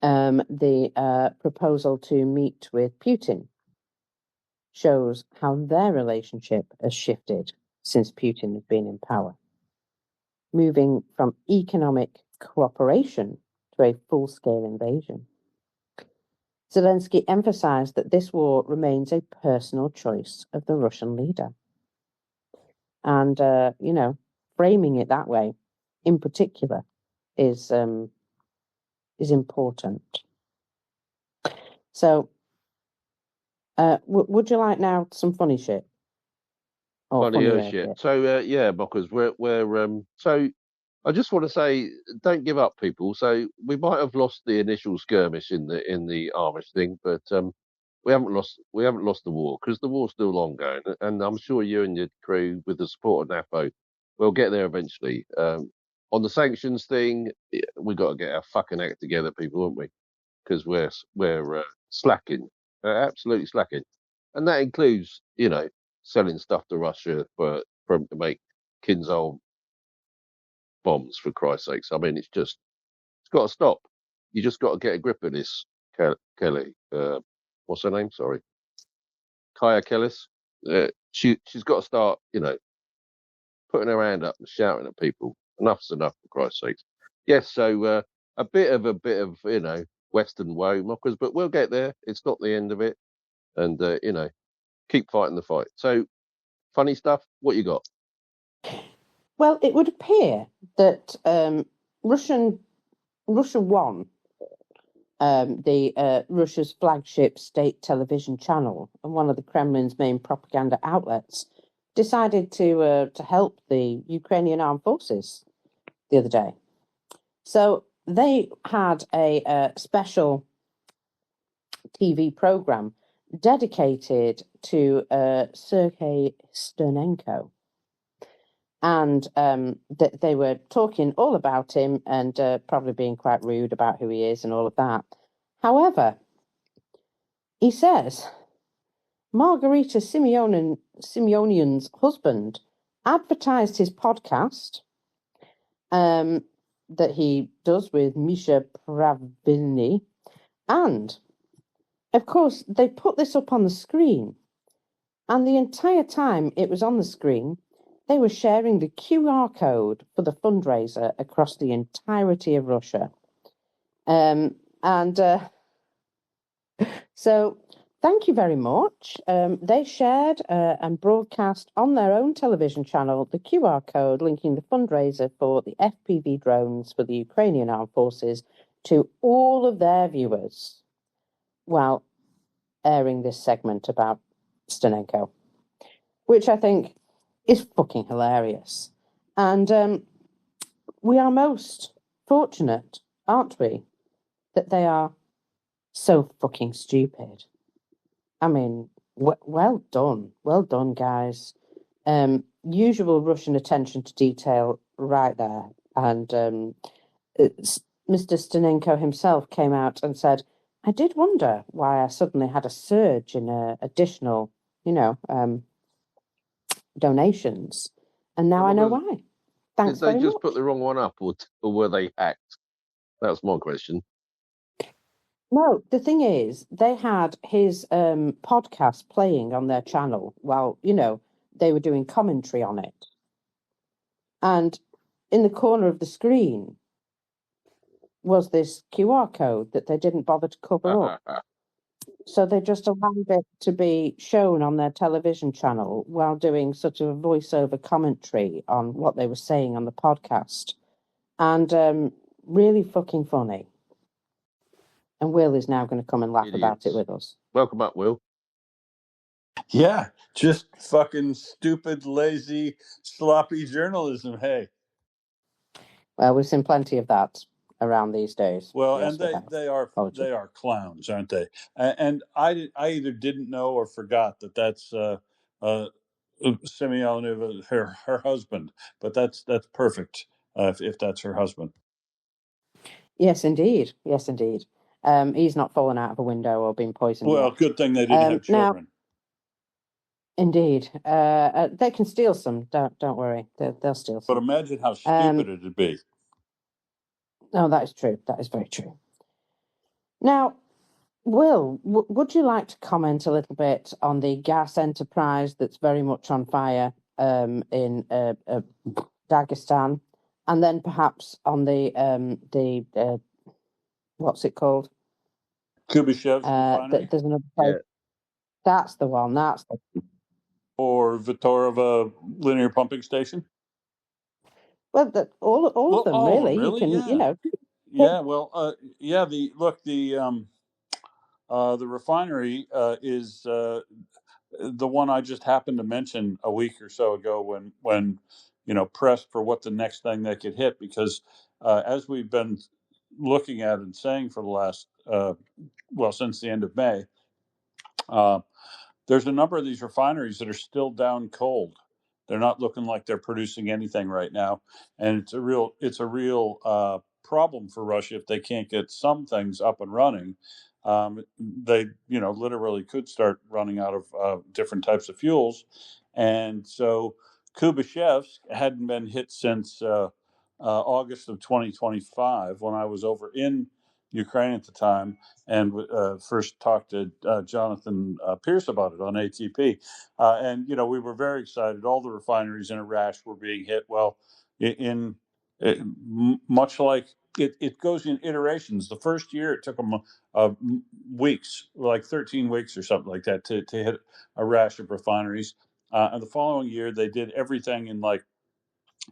the proposal to meet with Putin shows how their relationship has shifted since Putin has been in power, moving from economic cooperation to a full-scale invasion. Zelensky emphasized that this war remains a personal choice of the Russian leader. And, framing it that way, in particular, is important. So, would you like now some funny shit? Or
Funnier
funnier
shit. So, because we're so I just want to say, don't give up, people. So we might have lost the initial skirmish in the Amish thing, but we haven't lost the war, because the war's still ongoing, and I'm sure you and your crew, with the support of NAPO, will get there eventually. On the sanctions thing, we got to get our fucking act together, people, haven't we? Because we're slacking, absolutely slacking, and that includes selling stuff to Russia to make Kinzhal bombs, for Christ's sakes. I mean, it's got to stop. You just got to get a grip of this, Kelly. What's her name? Sorry, Kaya Kellis. She's got to start, putting her hand up and shouting at people. Enough's enough, for Christ's sakes. Yes, so a bit of Western woe, mockers, but we'll get there. It's not the end of it, and keep fighting the fight. So, funny stuff. What you got?
Well, it would appear that Russia won Russia's flagship state television channel, and one of the Kremlin's main propaganda outlets, decided to help the Ukrainian armed forces the other day. So they had a special TV program dedicated to Sergei Sternenko. And they were talking all about him and probably being quite rude about who he is and all of that. However, he says Margarita Simeonian's husband advertised his podcast that he does with Misha Pravilny. And, of course, they put this up on the screen. And the entire time it was on the screen, they were sharing the QR code for the fundraiser across the entirety of Russia. So thank you very much. They shared and broadcast on their own television channel the QR code linking the fundraiser for the FPV drones for the Ukrainian armed forces to all of their viewers while airing this segment about Sternenko, which I think is fucking hilarious. And we are most fortunate, aren't we, that they are so fucking stupid. I mean, well done, guys. Usual Russian attention to detail right there. And Mr. Stanenko himself came out and said, I did wonder why I suddenly had a surge in additional, donations. And now I know why. Thanks
Did they
very
just
much.
put the wrong one up, or were they hacked? That's my question.
No, the thing is, they had his podcast playing on their channel while, they were doing commentary on it. And in the corner of the screen was this QR code that they didn't bother to cover up. So they just allowed it to be shown on their television channel while doing sort of a voiceover commentary on what they were saying on the podcast. And really fucking funny. And Will is now going to come and laugh about it with us.
Welcome up, Will.
Yeah, just fucking stupid, lazy, sloppy journalism. Hey.
Well, we've seen plenty of that around these days.
Well,
yes,
and they are clowns, aren't they? And I either didn't know or forgot that's Semyonova, her husband. But that's perfect if that's her husband.
Yes, indeed. Yes, indeed. He's not fallen out of a window or been poisoned.
Well,
yet.
good thing they didn't have children.
Now, indeed, they can steal some. Don't worry, they'll steal some.
But imagine how stupid it'd be.
No, that is true. That is very true. Now, Will, would you like to comment a little bit on the gas enterprise that's very much on fire in Dagestan, and then perhaps on the what's it called?
Kubishev's refinery.
There's another place. Yeah. That's the one. That's the.
Or Vitorova linear pumping station.
Well, all of them really.
Really.
You can,
yeah. Yeah. Well. The refinery is the one I just happened to mention a week or so ago when pressed for what the next thing they could hit, because as we've been looking at and saying for the last since the end of May, there's a number of these refineries that are still down cold. They're not looking like they're producing anything right now, and it's a real problem for Russia if they can't get some things up and running. They literally could start running out of different types of fuels, and so Kubishevsk hadn't been hit since August of 2025 when I was over in Ukraine at the time and first talked to Jonathan Pierce about it on ATP. And we were very excited. All the refineries in a rash were being hit. Well, much like it goes in iterations. The first year it took them weeks, like 13 weeks or something like that, to hit a rash of refineries. And the following year they did everything in like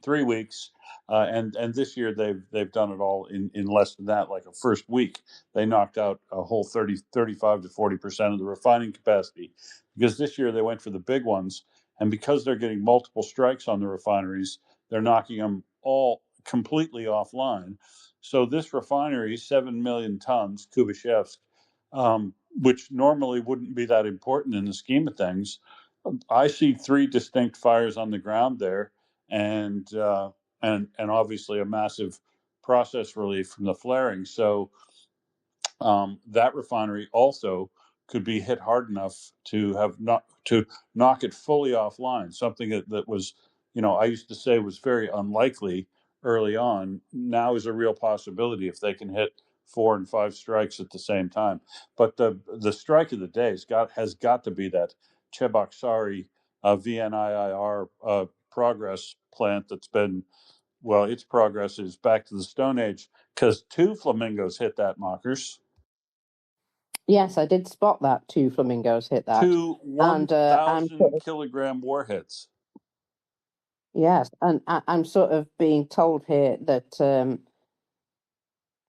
3 weeks, and this year they've done it all in less than that. Like a first week, they knocked out a whole 35 to 40% of the refining capacity, because this year they went for the big ones, and because they're getting multiple strikes on the refineries, they're knocking them all completely offline. So this refinery, 7 million tons, Kubishevsk, which normally wouldn't be that important in the scheme of things, I see 3 distinct fires on the ground there, and obviously a massive process relief from the flaring. So that refinery also could be hit hard enough to knock it fully offline. Something that was, I used to say was very unlikely early on, now is a real possibility if they can hit 4 and 5 strikes at the same time. But the strike of the day has got to be that Cheboksary VNIIR progress plant that's been, its progress is back to the Stone Age, because 2 flamingos hit that, mockers.
Yes, I did spot that 2 flamingos hit that.
2 1,000 kilogram warheads.
Yes, and I'm sort of being told here that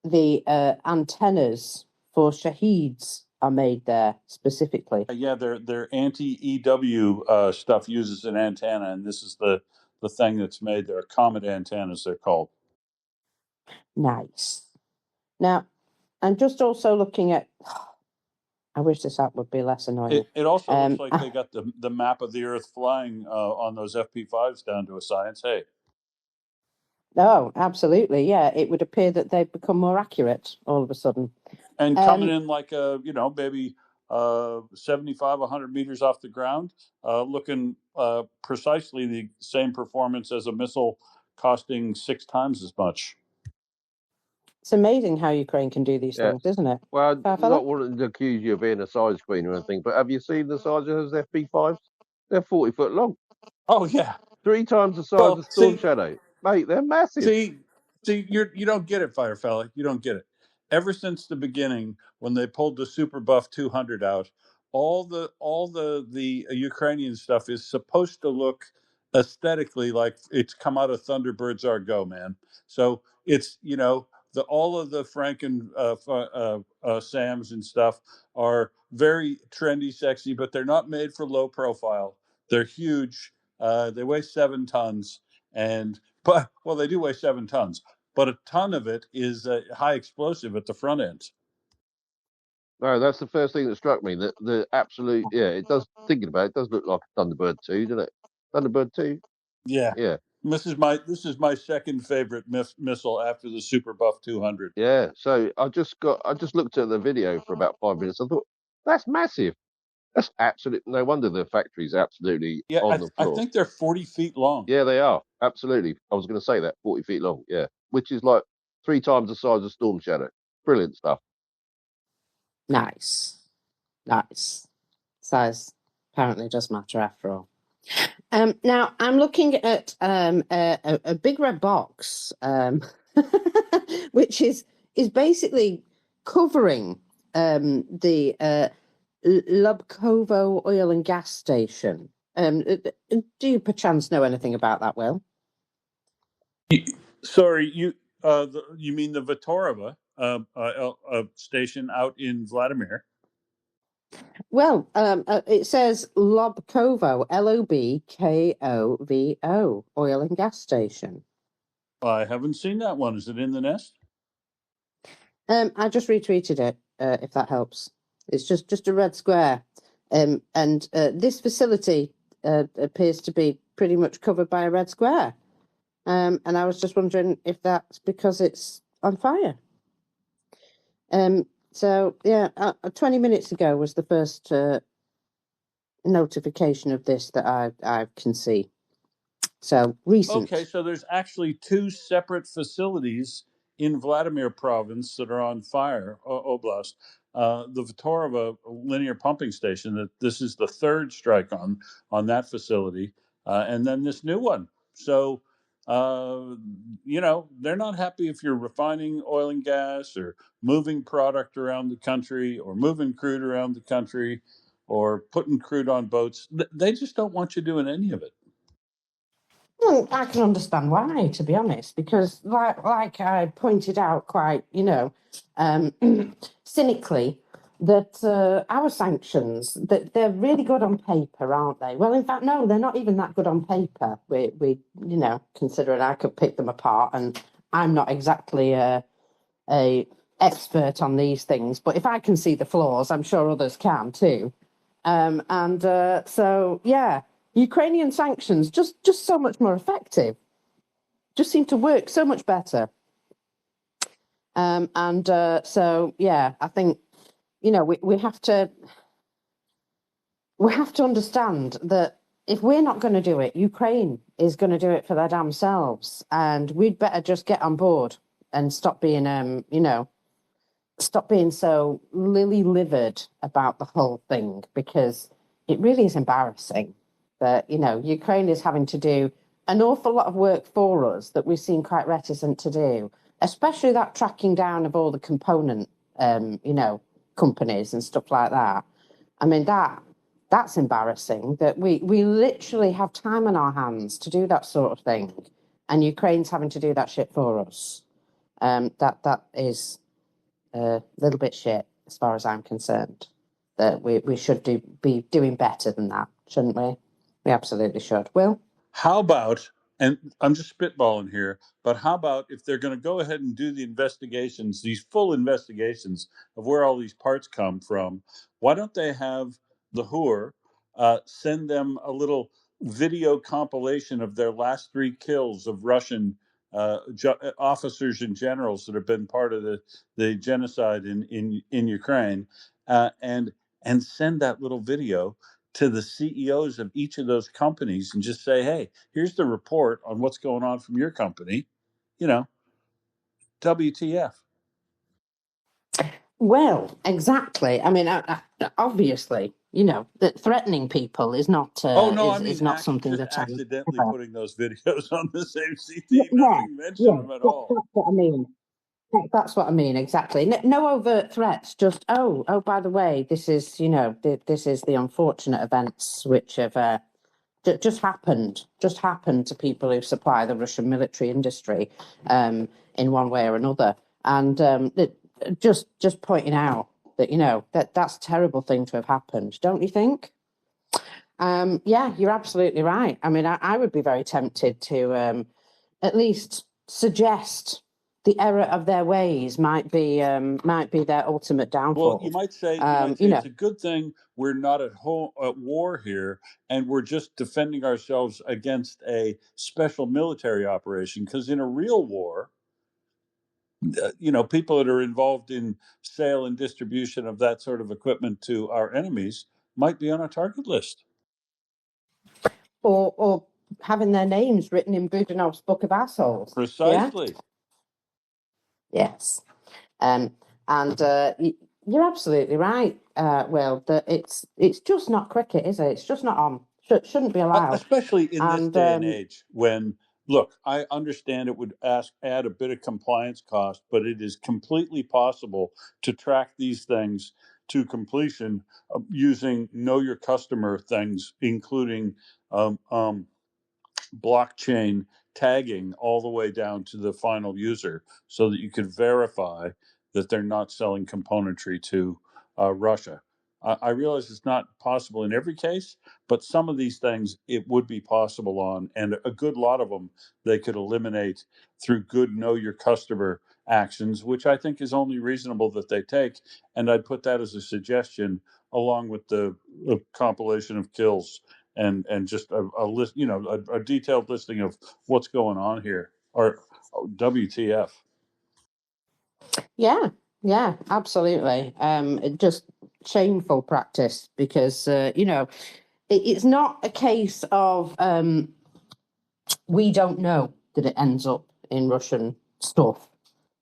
the antennas for Shaheeds are made there specifically.
Yeah, their anti-EW stuff uses an antenna, and this is the thing that's made there. Comet antennas, they're called.
Nice. Now, I'm just also looking at. I wish this app would be less annoying.
It also looks like they got the map of the Earth flying on those FP-5s down to a science. Hey.
Oh, absolutely. Yeah, it would appear that they've become more accurate all of a sudden.
And coming in like maybe 75, 100 meters off the ground, looking precisely the same performance as a missile costing 6 times as much.
It's amazing how Ukraine can do these
Yeah.
things, isn't it?
Well,
FireFella?
not wanting to accuse you of being a size queen or anything, but have you seen the size of those FP-5s? They're 40 foot long.
Oh yeah.
3 times the size
Well,
of Storm Shadow. Mate, they're massive.
See, you don't get it, FireFella. You don't get it. Ever since the beginning, when they pulled the Super Buff 200 out, all the Ukrainian stuff is supposed to look aesthetically like it's come out of Thunderbird's Argo, man. So it's all of the Franken Sams and stuff are very trendy, sexy, but they're not made for low profile. They're huge. They weigh 7 tons, but they do weigh 7 tons, but a ton of it is high explosive at the front end.
No, that's the first thing that struck me. The absolute, it does. Thinking about it, it does look like a Thunderbird 2, doesn't it? Thunderbird 2.
Yeah.
Yeah.
This is my second favorite missile after the Super Buff 200.
Yeah. So I just looked at the video for about 5 minutes. I thought that's massive. That's absolute. No wonder the factory's absolutely on the
I
floor.
think they're 40 feet long.
Yeah, they are. Absolutely. I was going to say that 40 feet long. Yeah, which is like 3 times the size of Storm Shadow. Brilliant stuff.
Nice. Size apparently does matter after all. Now I'm looking at a big red box, which is basically covering the Lubkovo oil and gas station. Do you perchance know anything about that, Will?
Sorry, you mean the Vitorova station out in Vladimir?
Well, it says Lobkovo, Lobkovo, oil and gas station.
I haven't seen that one. Is it in the nest?
I just retweeted it, if that helps. It's just a red square. And this facility appears to be pretty much covered by a red square. And I was just wondering if that's because it's on fire. So, yeah, 20 minutes ago was the first notification of this that I can see. So, recent.
Okay, so there's actually 2 separate facilities in Vladimir province that are on fire, Oblast. The Vitorova linear pumping station, that this is the 3rd strike on that facility, and then this new one. So, they're not happy if you're refining oil and gas or moving product around the country or moving crude around the country or putting crude on boats. They just don't want you doing any of it.
Well, I can understand why, to be honest, because like I pointed out quite, cynically, that our sanctions, that they're really good on paper, aren't they? Well, in fact, no, they're not even that good on paper. We considering I could pick them apart, and I'm not exactly a expert on these things, but if I can see the flaws, I'm sure others can too. So yeah. Ukrainian sanctions just so much more effective, just seem to work so much better. So yeah, I think we have to understand that if we're not going to do it, Ukraine is going to do it for their damn selves, and we'd better just get on board and stop being so lily-livered about the whole thing, because it really is embarrassing. But, Ukraine is having to do an awful lot of work for us that we seem quite reticent to do, especially that tracking down of all the component, companies and stuff like that. I mean, that's embarrassing that we literally have time on our hands to do that sort of thing, and Ukraine's having to do that shit for us. That is a little bit shit as far as I'm concerned. That we should be doing better than that, shouldn't we? We absolutely should. Will?
How about, and I'm just spitballing here, but how about if they're going to go ahead and do the investigations, these full investigations of where all these parts come from, why don't they have the Hur send them a little video compilation of their last 3 kills of Russian officers and generals that have been part of the genocide in Ukraine, and send that little video to the CEOs of each of those companies and just say, hey, here's the report on what's going on from your company, WTF.
Well, exactly. I mean, obviously, that threatening people is not
Oh no, I
is
mean
not something
just
that I
accidentally
ever.
putting those videos on the same CD,
Yeah,
nothing mentioned
yeah,
them at all.
that's what I mean. That's what I mean exactly. No overt threats. Just by the way, this is this is the unfortunate events which have just happened to people who supply the Russian military industry in one way or another, and just pointing out that that's a terrible thing to have happened, don't you think? Yeah, you're absolutely right. I mean, I would be very tempted to at least suggest the error of their ways might be their ultimate downfall.
Well, you might say it's a good thing we're not at war here, and we're just defending ourselves against a special military operation. Because in a real war, people that are involved in sale and distribution of that sort of equipment to our enemies might be on a target list.
Or having their names written in Budanov's Book of Assholes.
Precisely.
Yeah? Yes. And you're absolutely right, Will, that it's just not cricket, is it? It's just not on. Shouldn't be allowed.
Especially in this day and age when, look, I understand it would add a bit of compliance cost, but it is completely possible to track these things to completion using know your customer things, including blockchain tagging all the way down to the final user, so that you could verify that they're not selling componentry to Russia. I realize it's not possible in every case, but some of these things it would be possible on, and a good lot of them they could eliminate through good know your customer actions, which I think is only reasonable that they take. And I'd put that as a suggestion along with the compilation of kills and just a list, a detailed listing of what's going on here, or WTF.
Yeah, absolutely. Just shameful practice because it's not a case of we don't know that it ends up in Russian stuff,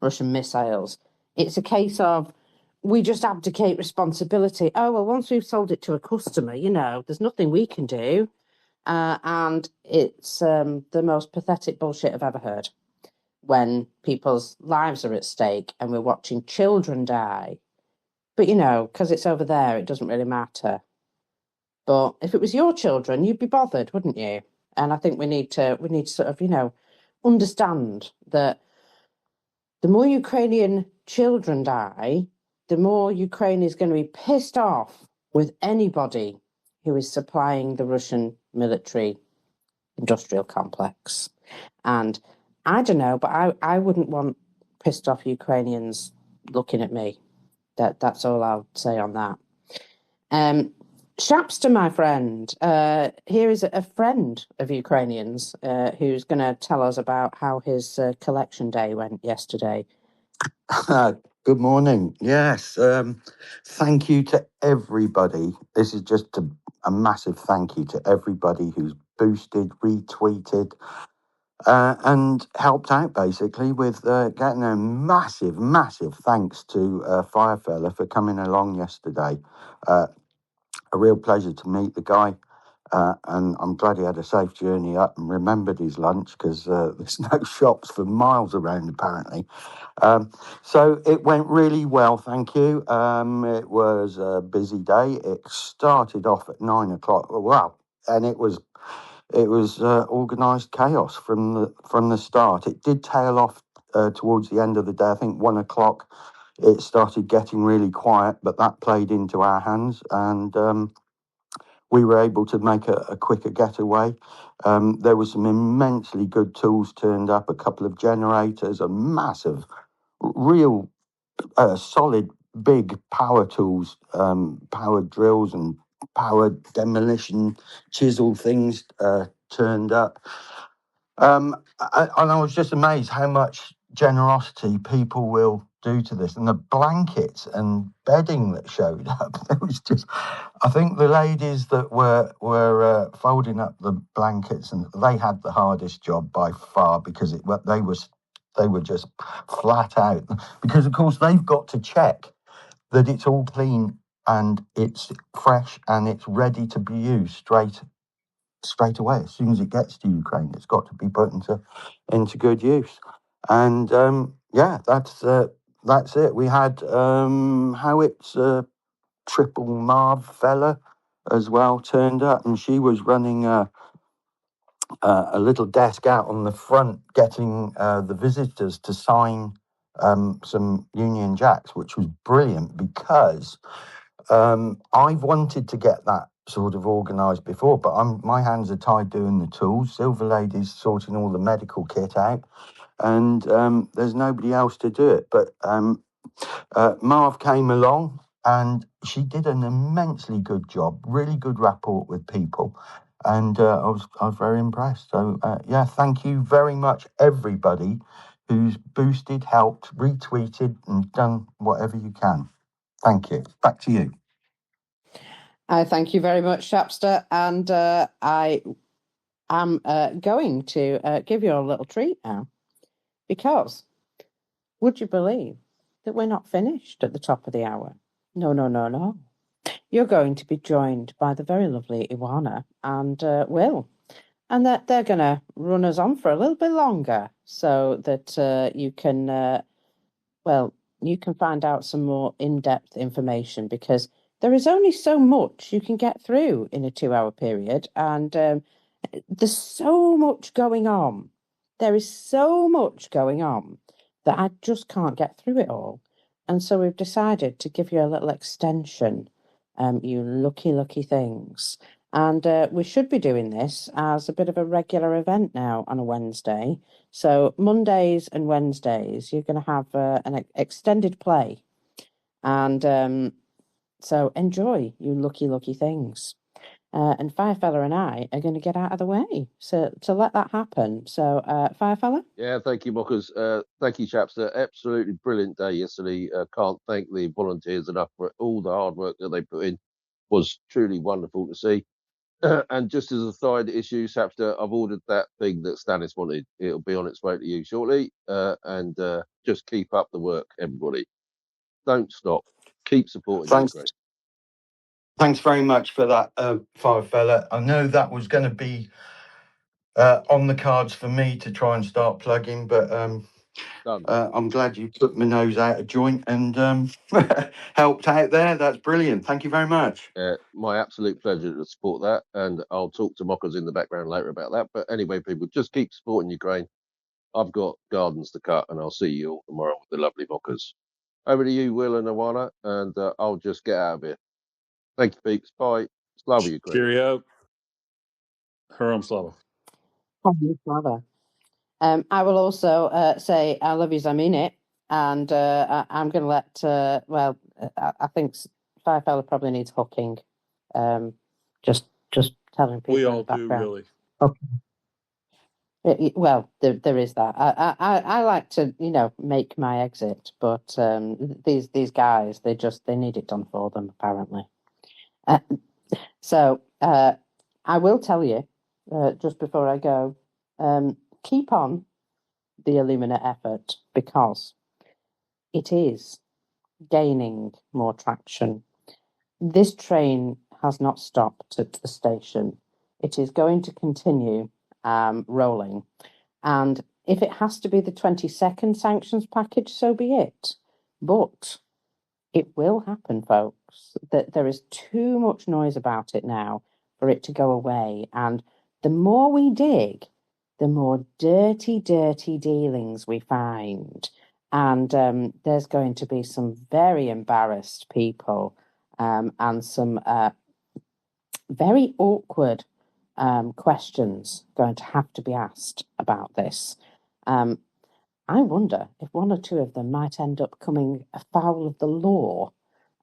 Russian missiles. It's a case of we just abdicate responsibility. Oh, well, once we've sold it to a customer, there's nothing we can do. And it's the most pathetic bullshit I've ever heard. When people's lives are at stake and we're watching children die. But, because it's over there, it doesn't really matter. But if it was your children, you'd be bothered, wouldn't you? And I think we need to sort of, understand that the more Ukrainian children die, the more Ukraine is going to be pissed off with anybody who is supplying the Russian military industrial complex. And I don't know, but I wouldn't want pissed off Ukrainians looking at me. That's all I'll say on that. Shapster, my friend, here is a friend of Ukrainians who's going to tell us about how his collection day went yesterday.
Good morning. Yes, thank you to everybody. This is just a massive thank you to everybody who's boosted, retweeted, and helped out basically with getting a massive thanks to FireFella for coming along yesterday. A real pleasure to meet the guy. And I'm glad he had a safe journey up and remembered his lunch, because there's no shops for miles around apparently. So it went really well, thank you. It was a busy day. It started off at 9 o'clock. Wow, and it was organised chaos from the start. It did tail off towards the end of the day. I think 1 o'clock it started getting really quiet, but that played into our hands, and we were able to make a quicker getaway. There were some immensely good tools turned up, a couple of generators, a massive, real solid, big power tools, powered drills and powered demolition chisel things turned up. And I was just amazed how much generosity people will do to this, and the blankets and bedding that showed up. It was just, I think the ladies that were folding up the blankets, and they had the hardest job by far, because they were just flat out, because of course they've got to check that it's all clean and it's fresh and it's ready to be used straight away. As soon as it gets to Ukraine, it's got to be put into good use. And that's it. We had Howitz triple FireFella as well turned up, and she was running a little desk out on the front, getting the visitors to sign some Union Jacks, which was brilliant, because I've wanted to get that sort of organised before, but my hands are tied doing the tools. Silver Lady's sorting all the medical kit out, and there's nobody else to do it. But Marv came along, and she did an immensely good job, really good rapport with people, and I was very impressed. So thank you very much, everybody who's boosted, helped, retweeted, and done whatever you can. Thank you. Back to you.
I thank you very much, Shapster, and I am going to give you a little treat now, because would you believe that we're not finished at the top of the hour? No. You're going to be joined by the very lovely Ioana and Will, and that they're going to run us on for a little bit longer, so that you can find out some more in-depth information, because there is only so much you can get through in a 2-hour period, and there's so much going on. There is so much going on that I just can't get through it all. And so we've decided to give you a little extension, you lucky things. And we should be doing this as a bit of a regular event now on a Wednesday. So Mondays and Wednesdays, you're going to have an extended play. And so enjoy, you lucky things. And FireFella and I are going to get out of the way to let that happen. So, FireFella?
Yeah, thank you, Mockers. Thank you, Chapster. Absolutely brilliant day yesterday. Can't thank the volunteers enough for all the hard work that they put in. Was truly wonderful to see. And just as a side issue, Chapster, I've ordered that thing that Stannis wanted. It'll be on its way to you shortly. And just keep up the work, everybody. Don't stop. Keep supporting Ukraine.
Thanks very much for that, FireFella. I know that was going to be on the cards for me to try and start plugging, but I'm glad you took my nose out of joint and helped out there. That's brilliant. Thank you very much.
My absolute pleasure to support that, and I'll talk to Mockers in the background later about that. But anyway, people, just keep supporting Ukraine. I've got gardens to cut, and I'll see you all tomorrow with the lovely Mockers. Over to you, Will and Ioana, and I'll just get out of here. Thank you, peeps. Bye. Slava Ukraine.
Cheerio. Herom Slava.
Slava. I will also say I love you, I mean it, and I'm going to let. I think FireFella probably needs hooking. Just telling people.
We all
in the background.
do, really.
Okay. Well, there is that. I like to, make my exit, but these guys, they need it done for them, apparently. So I will tell you just before I go, keep on the Illumina effort, because it is gaining more traction. This train has not stopped at the station. It is going to continue rolling. And if it has to be the 22nd sanctions package, so be it. But it will happen, folks. That there is too much noise about it now for it to go away. And the more we dig, the more dirty dealings we find. And there's going to be some very embarrassed people and some very awkward questions going to have to be asked about this. I wonder if one or two of them might end up coming afoul of the law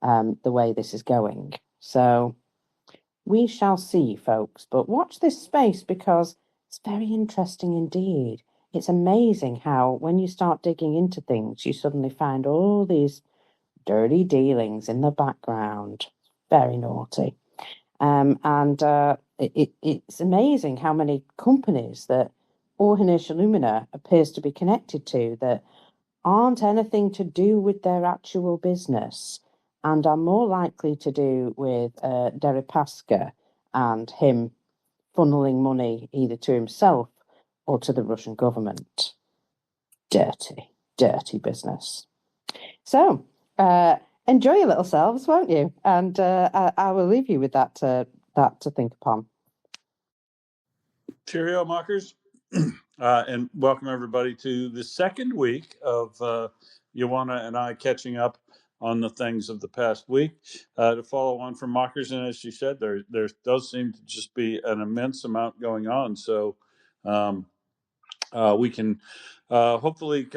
the way this is going. So we shall see, folks. But watch this space, because It's very interesting indeed. It's amazing how when you start digging into things, you suddenly find all these dirty dealings in the background. Very naughty. It's amazing how many companies that Orhanish Alumina appears to be connected to that aren't anything to do with their actual business and are more likely to do with Deripaska and him funneling money either to himself or to the Russian government. Dirty, dirty business. So, enjoy your little selves, won't you? And I will leave you with that to think upon.
Cheerio, mockers. And welcome everybody to the second week of Ioana and I catching up on the things of the past week. To follow on from mockers, and as she said, there does seem to just be an immense amount going on. So we can hopefully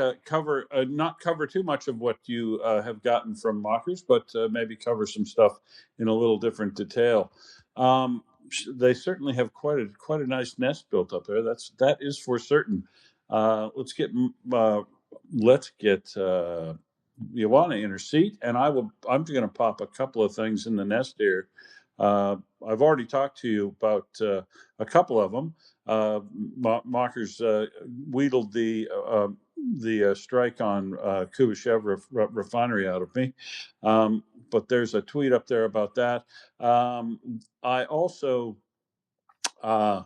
not cover too much of what you have gotten from mockers, but maybe cover some stuff in a little different detail. They certainly have quite a nice nest built up there. That is for certain. Let's get Ioana in her seat, and I'm going to pop a couple of things in the nest here. I've already talked to you about a couple of them. Mockers wheedled the strike on Kubyshev refinery out of me, but there's a tweet up there about that. I also, oh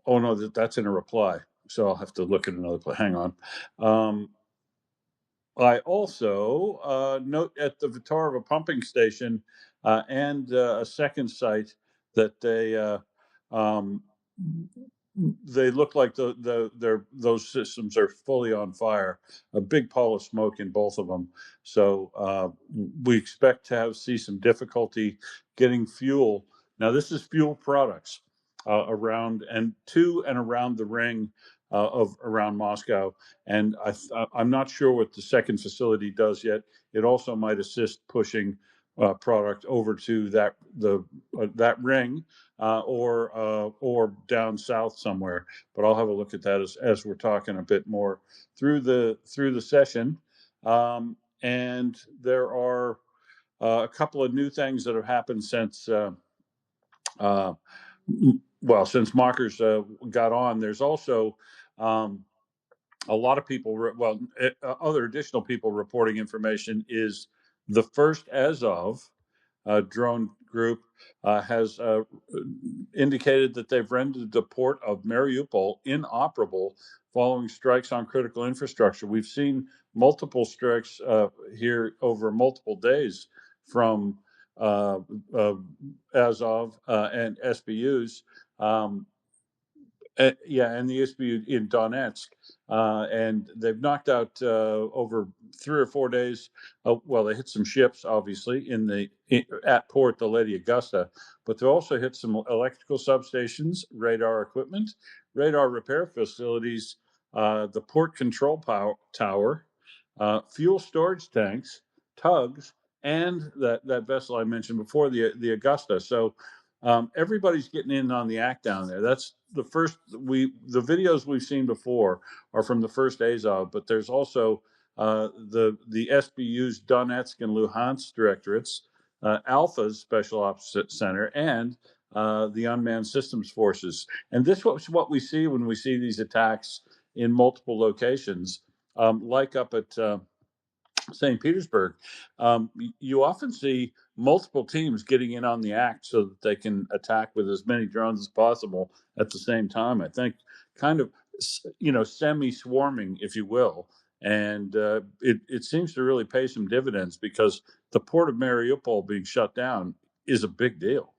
no, that's in a reply, so I'll have to look at another place. Hang on. I also note at the Vitorova pumping station and a second site that they look like those systems are fully on fire. A big pall of smoke in both of them. So we expect to see some difficulty getting fuel. Now this is fuel products around and to and around the ring around Moscow. And I'm not sure what the second facility does yet. It also might assist pushing product over to that ring or down south somewhere. But I'll have a look at that as we're talking a bit more through the session. And there are a couple of new things that have happened since since Mockers got on. There's also a lot of people, other additional people reporting information is the first Azov drone group has indicated that they've rendered the port of Mariupol inoperable following strikes on critical infrastructure. We've seen multiple strikes here over multiple days from Azov and SBUs. And the SBU in Donetsk, and they've knocked out over 3 or 4 days. They hit some ships, obviously, at port the Lady Augusta, but they also hit some electrical substations, radar equipment, radar repair facilities, the port control tower, fuel storage tanks, tugs, and that vessel I mentioned before, the Augusta. So everybody's getting in on the act down there. That's the first. The videos we've seen before are from the first Azov, but there's also the SBU's Donetsk and Luhansk directorates, Alpha's Special Ops Center, and the Unmanned Systems Forces. And this is what we see when we see these attacks in multiple locations, like up at St. Petersburg. You often see multiple teams getting in on the act so that they can attack with as many drones as possible at the same time. I think kind of, semi-swarming, if you will. And it seems to really pay some dividends because the port of Mariupol being shut down is a big deal.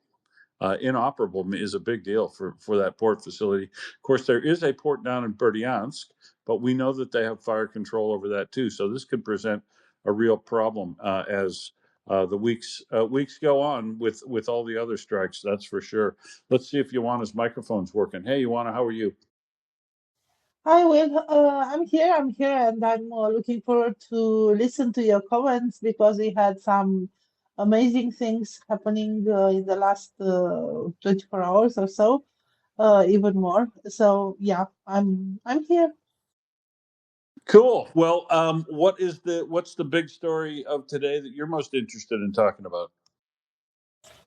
Inoperable is a big deal for that port facility. Of course, there is a port down in Berdyansk, but we know that they have fire control over that too. So this could present a real problem as the weeks go on with all the other strikes. That's for sure. Let's see if Ioana's microphone's working. Hey, Ioana, how are you?
Hi, Will. I'm here, and I'm looking forward to listen to your comments because we had some amazing things happening in the last 24 hours or so. even more. So yeah, I'm here.
Cool. Well, what's the big story of today that you're most interested in talking about?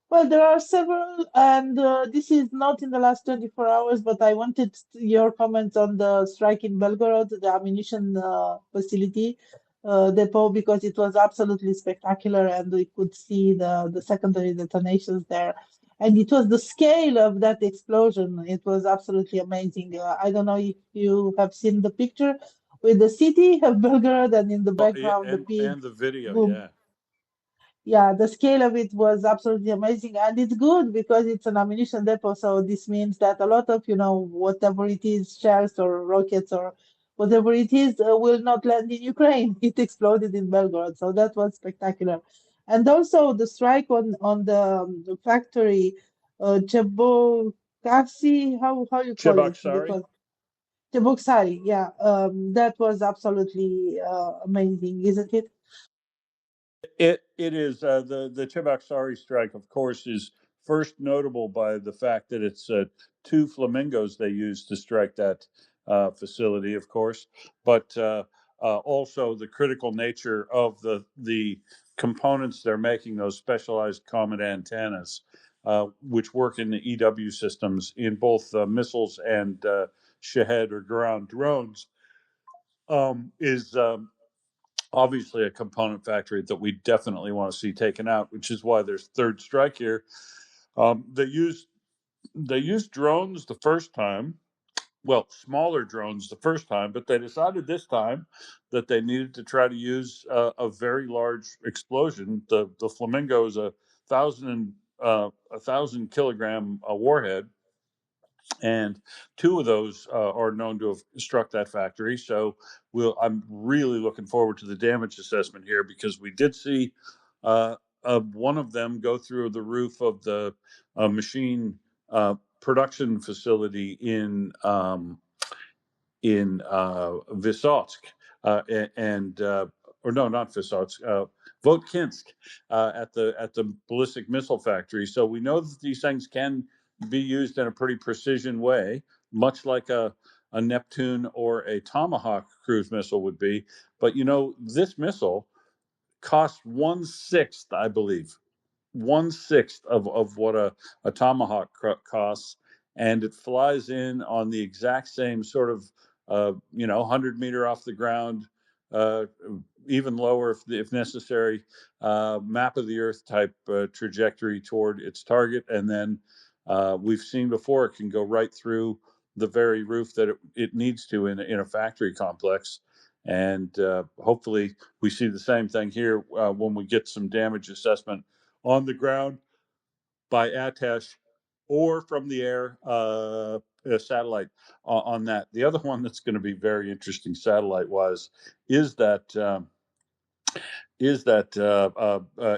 Well, there are several, and this is not in the last 24 hours, but I wanted your comments on the strike in Belgorod, the ammunition facility depot, because it was absolutely spectacular, and we could see the secondary detonations there. And it was the scale of that explosion. It was absolutely amazing. I don't know if you have seen the picture with the city of Belgorod, and in the
Oh, yeah,
background, the big
and the video,
boom.
yeah.
Yeah, the scale of it was absolutely amazing, and it's good because it's an ammunition depot. So this means that a lot of, whatever it is, shells or rockets or whatever it is, will not land in Ukraine. It exploded in Belgorod, so that was spectacular. And also the strike on the factory, Cheboksary, how you call it?
Cheboksary.
Because Cheboksary, yeah, that was absolutely amazing, isn't it?
It is the Cheboksary strike, of course, is first notable by the fact that it's two flamingos they used to strike that facility, of course, but also the critical nature of the components they're making, those specialized comet antennas, which work in the EW systems in both missiles and Shahed or ground drones, is obviously a component factory that we definitely want to see taken out, which is why there's third strike here. They used drones the first time, well, smaller drones the first time, but they decided this time that they needed to try to use a very large explosion. The Flamingo is a thousand kilogram warhead, and two of those are known to have struck that factory. So I'm really looking forward to the damage assessment here, because we did see one of them go through the roof of the machine production facility in Vysotsk, and or no, not Vysotsk, Votkinsk, at the ballistic missile factory. So we know that these things can be used in a pretty precision way, much like a Neptune or a Tomahawk cruise missile would be. But this missile costs 1/6, I believe, 1/6 of what a Tomahawk costs, and it flies in on the exact same sort of 100-meter off the ground, uh, even lower if necessary, map of the Earth type trajectory toward its target, and then we've seen before it can go right through the very roof that it needs to in a factory complex. And hopefully we see the same thing here when we get some damage assessment on the ground by Atesh or from the air, a satellite on that. The other one that's going to be very interesting satellite-wise is that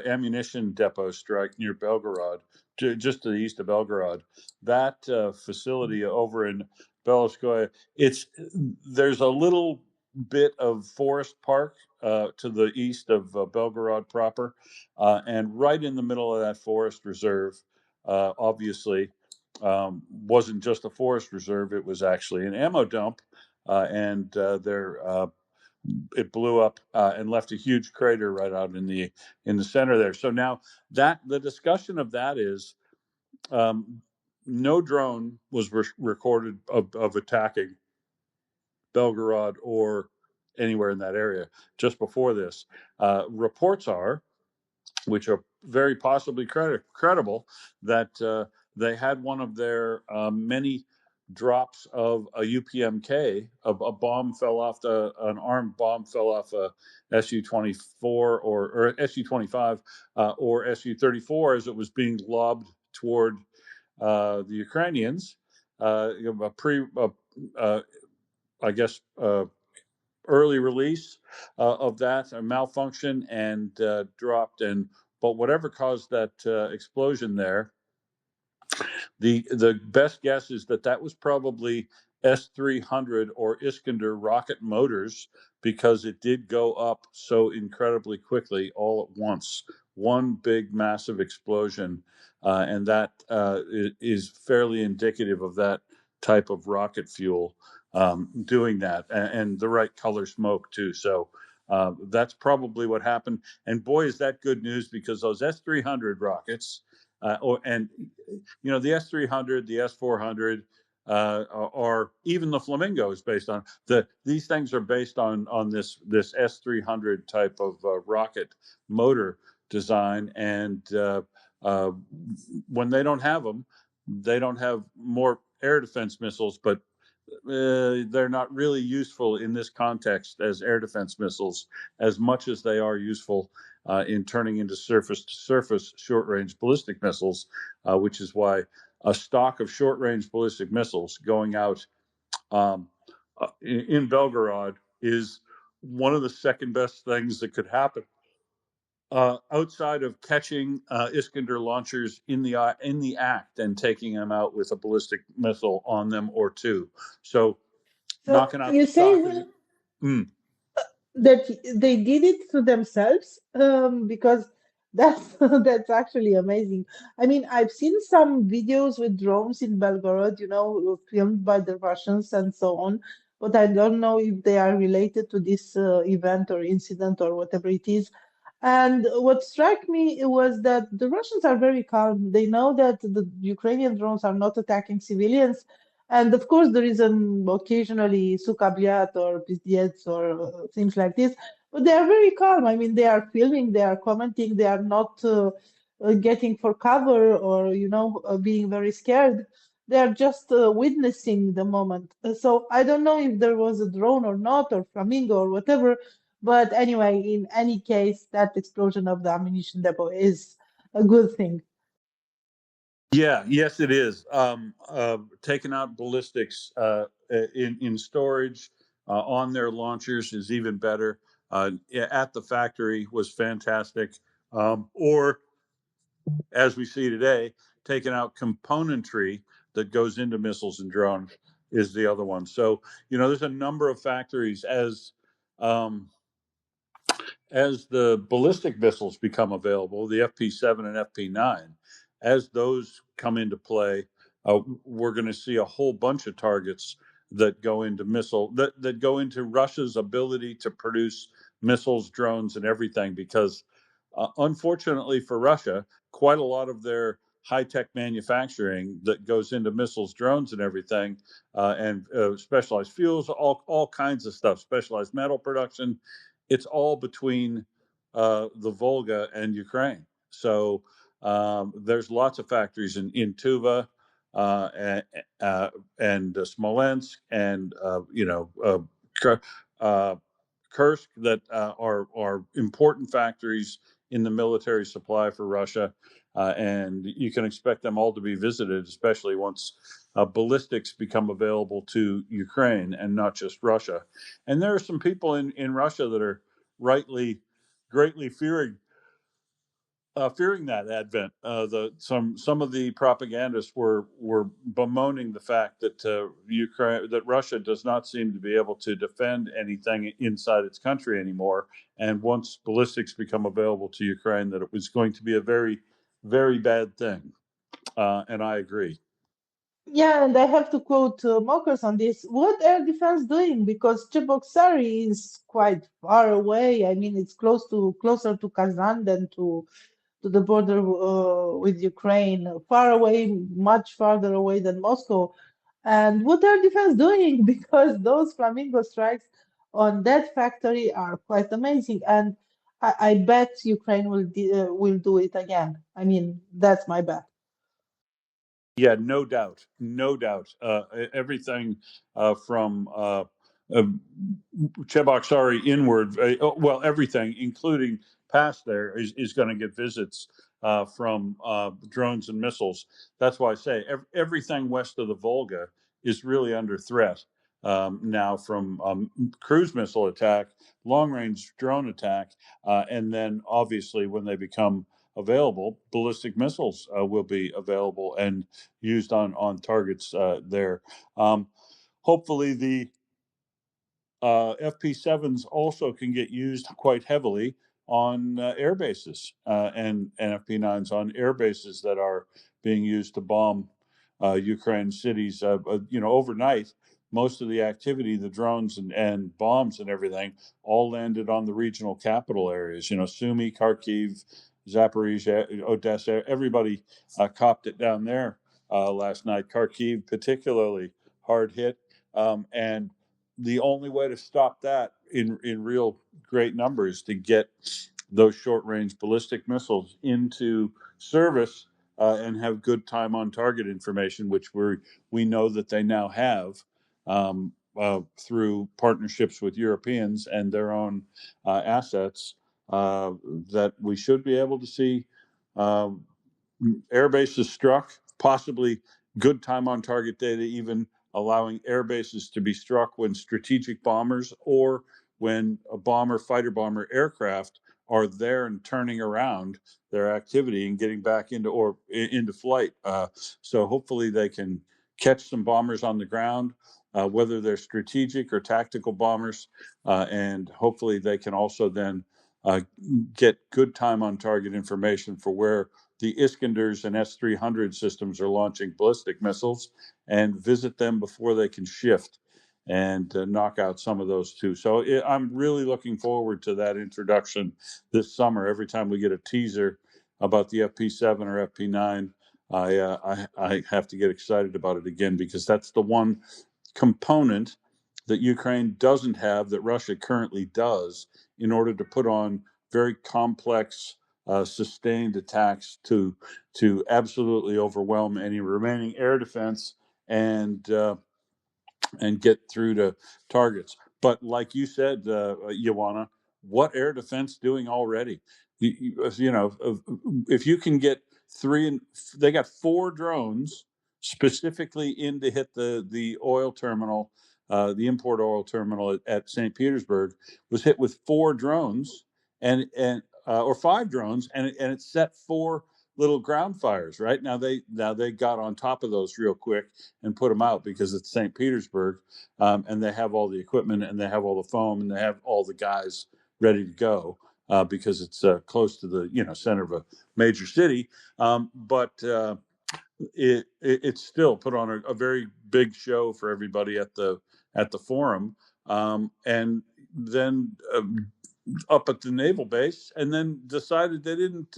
ammunition depot strike near Belgorod, just to the east of Belgorod. That facility over in Beloskoye, there's a little bit of forest park to the east of Belgorod proper, and right in the middle of that forest reserve, obviously, wasn't just a forest reserve; it was actually an ammo dump, and it blew up and left a huge crater right out in the center there. So now that the discussion of that is, no drone was recorded of attacking Belgorod or anywhere in that area just before this. Reports are, which are very possibly credible, that they had one of their many drops of a UPMK, of a bomb fell off an armed bomb fell off a Su-24 or Su-25 or Su-34 as it was being lobbed toward the Ukrainians. I guess early release of that, a malfunction, and dropped. But whatever caused that explosion there, the best guess is that was probably S-300 or Iskander rocket motors, because it did go up so incredibly quickly all at once one big massive explosion, and that is fairly indicative of that type of rocket fuel doing that, and the right color smoke too. So that's probably what happened. And boy, is that good news, because those S-300 rockets, and the S-300, the S-400, or even the Flamingo is based on these things are based on this S-300 type of rocket motor design, and when they don't have them, they don't have more air defense missiles, but they're not really useful in this context as air defense missiles as much as they are useful in turning into surface-to-surface short-range ballistic missiles, which is why a stock of short-range ballistic missiles going out in Belgorod is one of the second best things that could happen. Outside of catching Iskander launchers in the act and taking them out with a ballistic missile on them or two, so knocking out
you
the
say,
stock.
Will, that they did it to themselves, because that's that's actually amazing. I mean, I've seen some videos with drones in Belgorod, filmed by the Russians and so on, but I don't know if they are related to this event or incident or whatever it is. And what struck me was that the Russians are very calm. They know that the Ukrainian drones are not attacking civilians. And of course, there is an occasionally sukabliat or pizdets or things like this, but they are very calm. I mean, they are filming, they are commenting, they are not getting for cover or, being very scared. They are just witnessing the moment. So I don't know if there was a drone or not, or flamingo or whatever, but anyway, in any case, that explosion of the ammunition depot is a good thing.
Yeah, yes, it is. Taking out ballistics in storage on their launchers is even better. At the factory was fantastic. Or, as we see today, taking out componentry that goes into missiles and drones is the other one. So, there's a number of factories as the ballistic missiles become available, the FP-7 and FP-9, as those come into play, we're going to see a whole bunch of targets that go into that go into Russia's ability to produce missiles, drones, and everything. Because, unfortunately for Russia, quite a lot of their high-tech manufacturing that goes into missiles, drones, and everything, and specialized fuels, all kinds of stuff, specialized metal production, it's all between the Volga and Ukraine. So there's lots of factories in Tuva and Smolensk and Kursk that are important factories in the military supply for Russia, and you can expect them all to be visited, especially once ballistics become available to Ukraine and not just Russia. And there are some people in Russia that are greatly fearing that advent. Some of the propagandists were bemoaning the fact that Russia does not seem to be able to defend anything inside its country anymore. And once ballistics become available to Ukraine, that it was going to be a very, very bad thing. And I agree.
Yeah, and I have to quote Mockers on this. What air defense doing? Because Cheboksary is quite far away. I mean, it's closer to Kazan than to the border with Ukraine, far away, much farther away than Moscow. And what are defense doing? Because those Flamingo strikes on that factory are quite amazing, and I bet Ukraine will do it again. I mean, that's my bet.
Yeah, no doubt, no doubt. Everything from Cheboksary inward, everything, including past there, is going to get visits from drones and missiles. That's why I say everything west of the Volga is really under threat now from cruise missile attack, long range drone attack, and then obviously when they become available, ballistic missiles will be available and used on targets there. Hopefully, the FP7s also can get used quite heavily on air bases and FP9s on air bases that are being used to bomb Ukraine cities. Overnight, most of the activity, the drones and bombs and everything, all landed on the regional capital areas. Sumy, Kharkiv, Zaporizhia, Odessa, everybody copped it down there last night. Kharkiv particularly hard hit, and the only way to stop that in real great numbers to get those short-range ballistic missiles into service and have good time on target information, which we know that they now have through partnerships with Europeans and their own assets, that we should be able to see air bases struck, possibly good time on target data, even allowing air bases to be struck when strategic bombers or when a fighter bomber aircraft are there and turning around their activity and getting back into flight. So hopefully they can catch some bombers on the ground, whether they're strategic or tactical bombers, and hopefully they can also then get good time on target information for where the Iskanders and S-300 systems are launching ballistic missiles, and visit them before they can shift and knock out some of those too. So I'm really looking forward to that introduction this summer. Every time we get a teaser about the FP7 or FP9, I have to get excited about it again, because that's the one component that Ukraine doesn't have that Russia currently does in order to put on very complex sustained attacks to absolutely overwhelm any remaining air defense and get through to targets. But like you said, Ioana, what air defense doing already? If you can get they got 4 drones specifically in to hit the oil terminal, the import oil terminal at St. Petersburg was hit with 4 drones and or 5 drones, and it set 4 little ground fires. Right now they got on top of those real quick and put them out because it's St. Petersburg, and they have all the equipment and they have all the foam and they have all the guys ready to go because it's close to the center of a major city. But it's still put on a very big show for everybody at the forum, and then up at the naval base, and then decided they didn't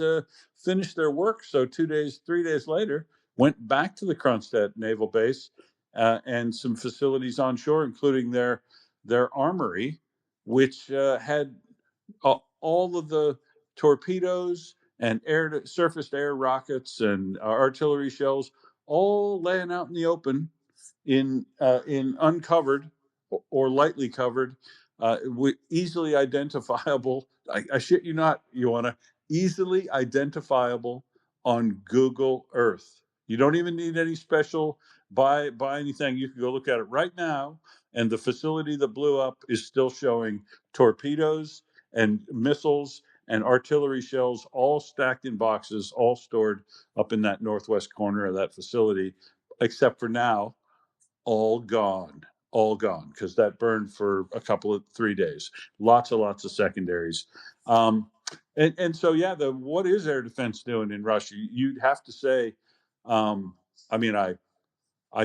finish their work. So 3 days later, went back to the Kronstadt naval base and some facilities on shore, including their armory, which had all of the torpedoes and surface to air rockets and artillery shells all laying out in the open in uncovered or lightly covered, easily identifiable. I shit you not, Ioana, easily identifiable on Google Earth. You don't even need any special buy anything. You can go look at it right now, and the facility that blew up is still showing torpedoes and missiles and artillery shells all stacked in boxes, all stored up in that northwest corner of that facility, except for now, all gone, because that burned for 3 days. Lots of secondaries. And so, yeah, what is air defense doing in Russia? You'd have to say, I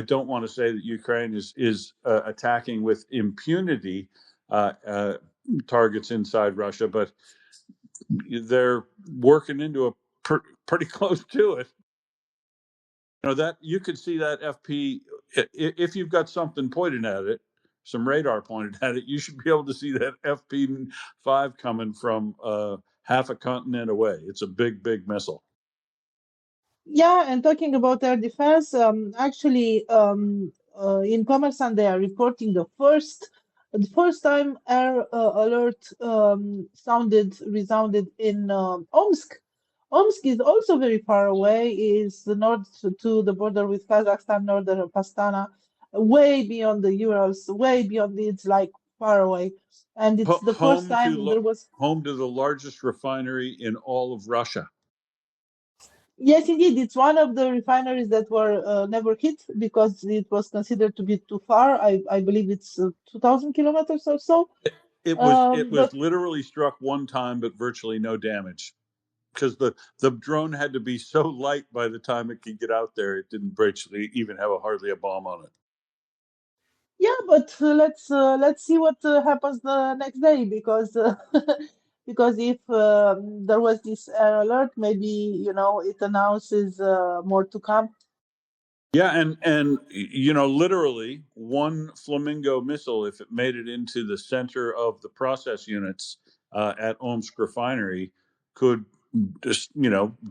don't want to say that Ukraine is attacking with impunity targets inside Russia, but they're working into a pretty close to it. That you could see that FP, if you've got something pointed at it, some radar pointed at it, you should be able to see that FP-5 coming from half a continent away. It's a big missile.
Yeah, and talking about air defense, actually, in Commerson they are reporting the first time air alert resounded in Omsk. Omsk is also very far away, is the north to the border with Kazakhstan, northern of Astana, way beyond the Urals, way beyond, it's like far away. And it's the first time there was...
Home to the largest refinery in all of Russia.
Yes, indeed. It's one of the refineries that were never hit because it was considered to be too far. I believe it's 2,000 kilometers or so.
It was
But
literally struck one time, but virtually no damage because the drone had to be so light by the time it could get out there. It didn't virtually even have hardly a bomb on it.
yeah, but let's see what happens the next day because because if there was this alert, maybe it announces more to come.
Yeah, and literally one Flamingo missile, if it made it into the center of the process units at Omsk refinery, could just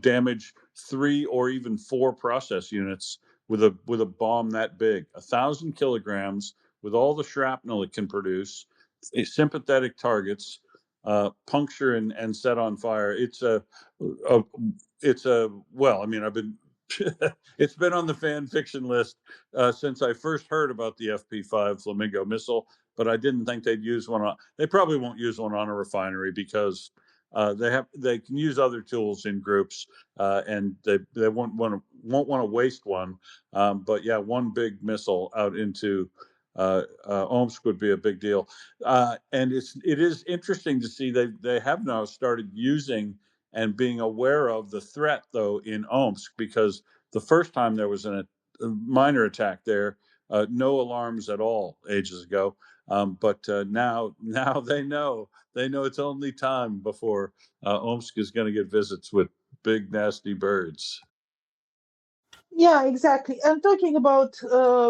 damage 3 or even 4 process units with a bomb that big. 1,000 kilograms with all the shrapnel it can produce, sympathetic targets, puncture and set on fire. A it's a well. I mean, I've been it's been on the fan fiction list since I first heard about the FP-5 Flamingo missile, but I didn't think they'd use one on. They probably won't use one on a refinery because they can use other tools in groups, and they won't want to waste one. But yeah, one big missile out into Omsk would be a big deal, and it is interesting to see they have now started using and being aware of the threat, though, in Omsk, because the first time there was a minor attack there, no alarms at all ages ago. But now they know it's only time before Omsk is going to get visits with big nasty birds.
Yeah, exactly. And talking about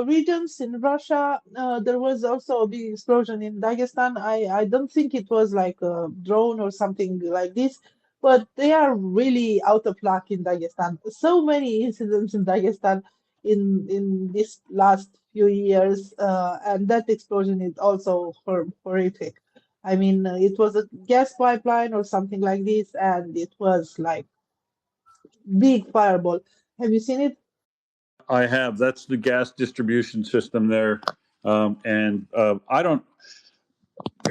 regions in Russia, there was also a big explosion in Dagestan. I don't think it was like a drone or something like this, but they are really out of luck in Dagestan. So many incidents in Dagestan in this last few years, and that explosion is also horrific. I mean, it was a gas pipeline or something like this, and it was like big fireball. Have you seen it?
I have. That's the gas distribution system there, and I don't.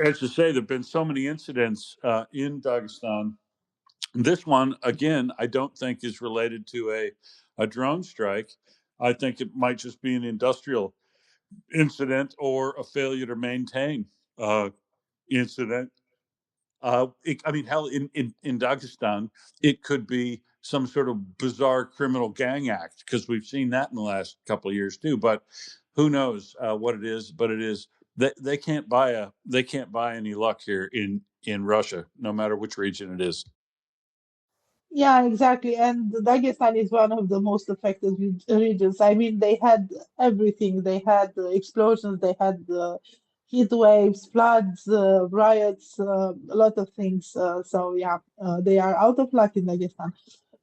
As to say, there've been so many incidents in Dagestan. This one, again, I don't think is related to a drone strike. I think it might just be an industrial incident or a failure to maintain uh, incident. I mean, hell, in Dagestan, it could be some sort of bizarre criminal gang act because we've seen that in the last couple of years too. But who knows what it is? But it is they can't buy any luck here in Russia, no matter which region it is.
Yeah, exactly. And Dagestan is one of the most affected regions. I mean, they had everything. They had explosions, they had heat waves, floods, riots, a lot of things. So yeah, they are out of luck in Dagestan.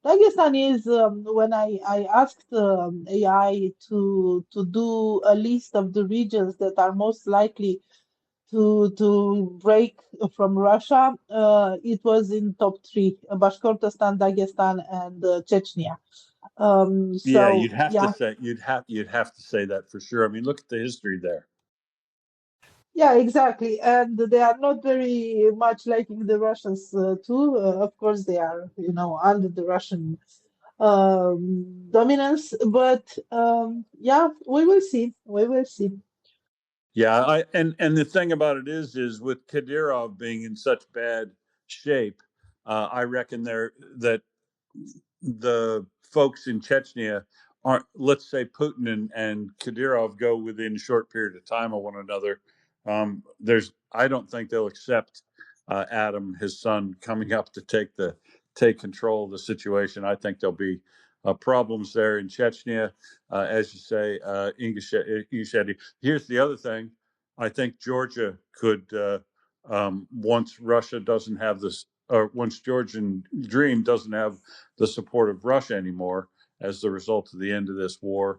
Dagestan is when I asked AI to do a list of the regions that are most likely to break from Russia, it was in top 3: Bashkortostan, Dagestan, and Chechnya.
Yeah,
So yeah,
you'd have to say that for sure. I mean, look at the history there.
yeah, exactly. And they are not very much liking the Russians too. Of course, they are, under the Russian dominance. But yeah, we will see. We will see.
Yeah, and the thing about it is with Kadyrov being in such bad shape, I reckon that the folks in Chechnya aren't. Let's say Putin and Kadyrov go within a short period of time of one another. I don't think they'll accept Adam, his son, coming up to take control of the situation. I think there'll be problems there in Chechnya, as you say, Ingushetti. Here's the other thing. I think Georgia could, once Russia doesn't have this, or once Georgian Dream doesn't have the support of Russia anymore as the result of the end of this war,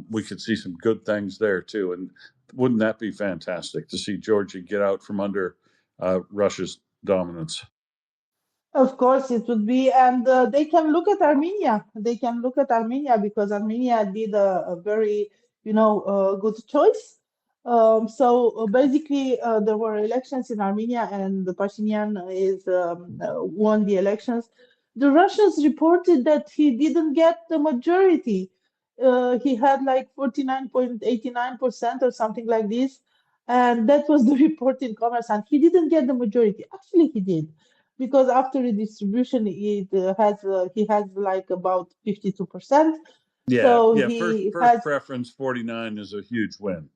we could see some good things there too. And wouldn't that be fantastic to see Georgia get out from under Russia's dominance?
Of course, it would be, and they can look at Armenia. They can look at Armenia because Armenia did a very, good choice. So basically, there were elections in Armenia, and the Pashinyan is won the elections. The Russians reported that he didn't get the majority. He had like 49.89% or something like this. And that was the report in Commerce, and he didn't get the majority. Actually, he did, because after redistribution, he has like about 52%.
Yeah,
So
yeah.
he
First
has.
preference 49 is a huge win.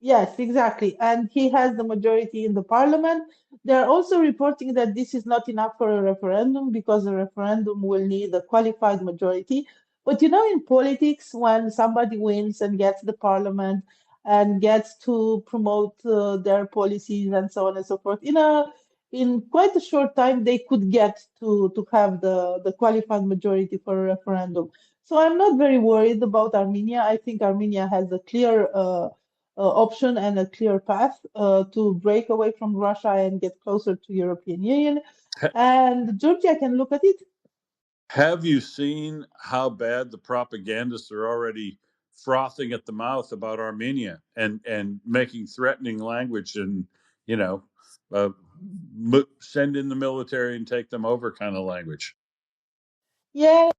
Yes, exactly. And he has the majority in the parliament. They're also reporting that this is not enough for a referendum because a referendum will need a qualified majority. But in politics, when somebody wins and gets the parliament and gets to promote their policies and so on and so forth, in quite a short time, they could get to have the qualified majority for a referendum. So I'm not very worried about Armenia. I think Armenia has a clear option and a clear path to break away from Russia and get closer to European Union. And Georgia can look at it.
Have you seen how bad the propagandists are already frothing at the mouth about Armenia and making threatening language and, uh, send in the military and take them over kind of language?
Yeah,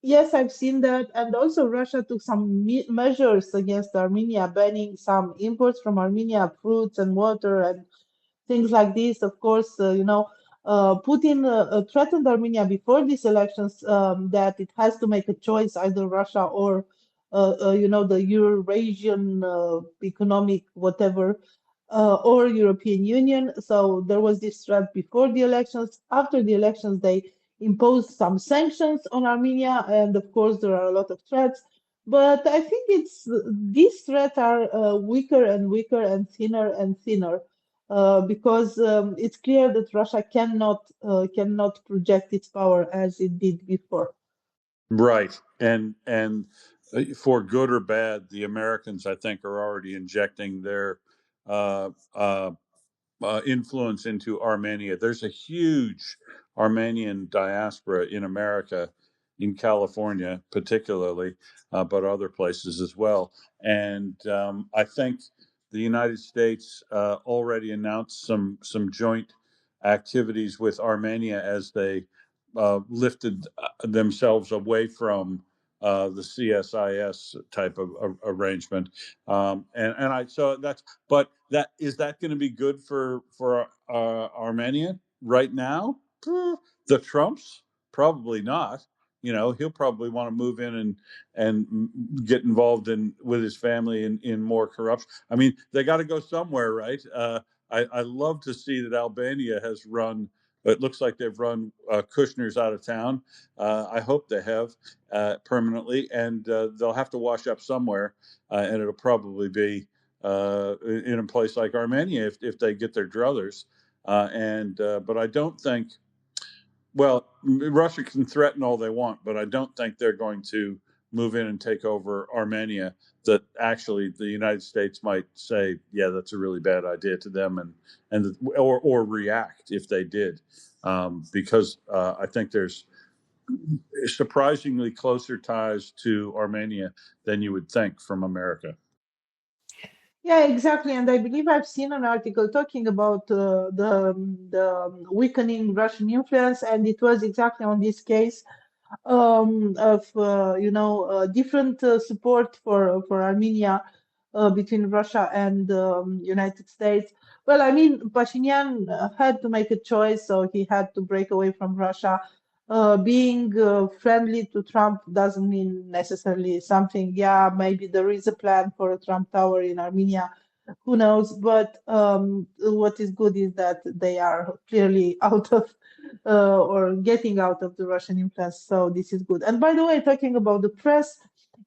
yes, I've seen that. And also, Russia took some measures against Armenia, banning some imports from Armenia, fruits and water and things like this. Of course, Putin threatened Armenia before these elections that it has to make a choice, either Russia or, the Eurasian economic whatever, or European Union. So there was this threat before the elections. After the elections, they imposed some sanctions on Armenia, and of course, there are a lot of threats. But I think these threats are weaker and weaker and thinner because it's clear that Russia cannot project its power as it did before.
Right. And for good or bad, the Americans, I think, are already injecting their uh, uh, influence into Armenia. There's a huge Armenian diaspora in America, in California particularly, but other places as well. And I think the United States already announced some joint activities with Armenia as they lifted themselves away from the CSIS type of arrangement, and I so that's but that is that going to be good for Armenia right now? The Trumps probably not. He'll probably want to move in and get involved in with his family in more corruption. I mean, they got to go somewhere, right? I love to see that Albania has run. It looks like they've run Kushner's out of town. I hope they have permanently, and they'll have to wash up somewhere, and it'll probably be in a place like Armenia if they get their druthers. But I don't think. Well, Russia can threaten all they want, but I don't think they're going to move in and take over Armenia. That actually the United States might say, yeah, that's a really bad idea to them, or react if they did, because I think there's surprisingly closer ties to Armenia than you would think from America.
Yeah, exactly. And I believe I've seen an article talking about the weakening Russian influence, and it was exactly on this case of different support for Armenia between Russia and United States. Well, I mean, Pashinyan had to make a choice, so he had to break away from Russia. Being friendly to Trump doesn't mean necessarily something. Yeah, maybe there is a plan for a Trump Tower in Armenia. Who knows? But what is good is that they are clearly out of or getting out of the Russian influence. So this is good. And by the way, talking about the press,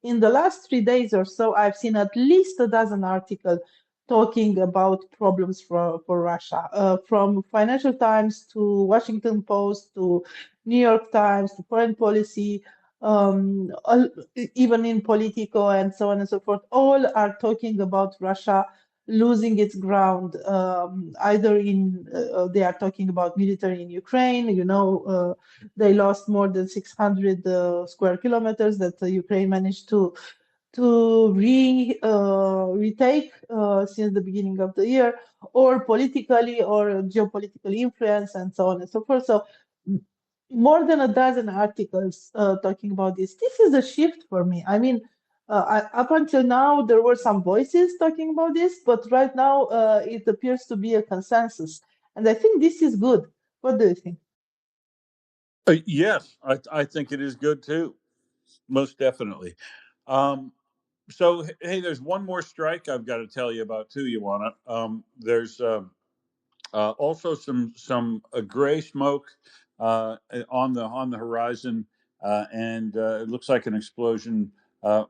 in the last 3 days or so, I've seen at least a dozen articles talking about problems for Russia, from Financial Times to Washington Post to New York Times to Foreign Policy, even in Politico and so on and so forth. All are talking about Russia losing its ground. Either they are talking about military in Ukraine. They lost more than 600 square kilometers that Ukraine managed to retake since the beginning of the year, or politically or geopolitical influence and so on and so forth. So more than a dozen articles talking about this. This is a shift for me. I mean, Up until now, there were some voices talking about this, but right now it appears to be a consensus. And I think this is good. What do you think?
Yes, I think it is good too, most definitely. So, hey, there's one more strike I've got to tell you about too, Ioana. There's also some gray smoke on the horizon, and it looks like an explosion, uh,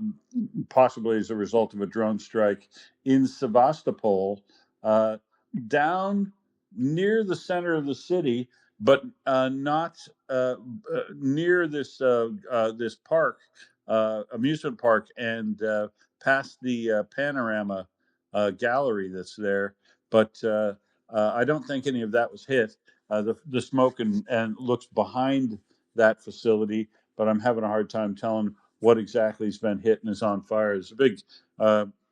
possibly as a result of a drone strike in Sevastopol, uh, down near the center of the city, but not near this park, amusement park, and past the panorama gallery that's there, but. I don't think any of that was hit. The smoke and looks behind that facility, but I'm having a hard time telling what exactly has been hit and is on fire. There's a big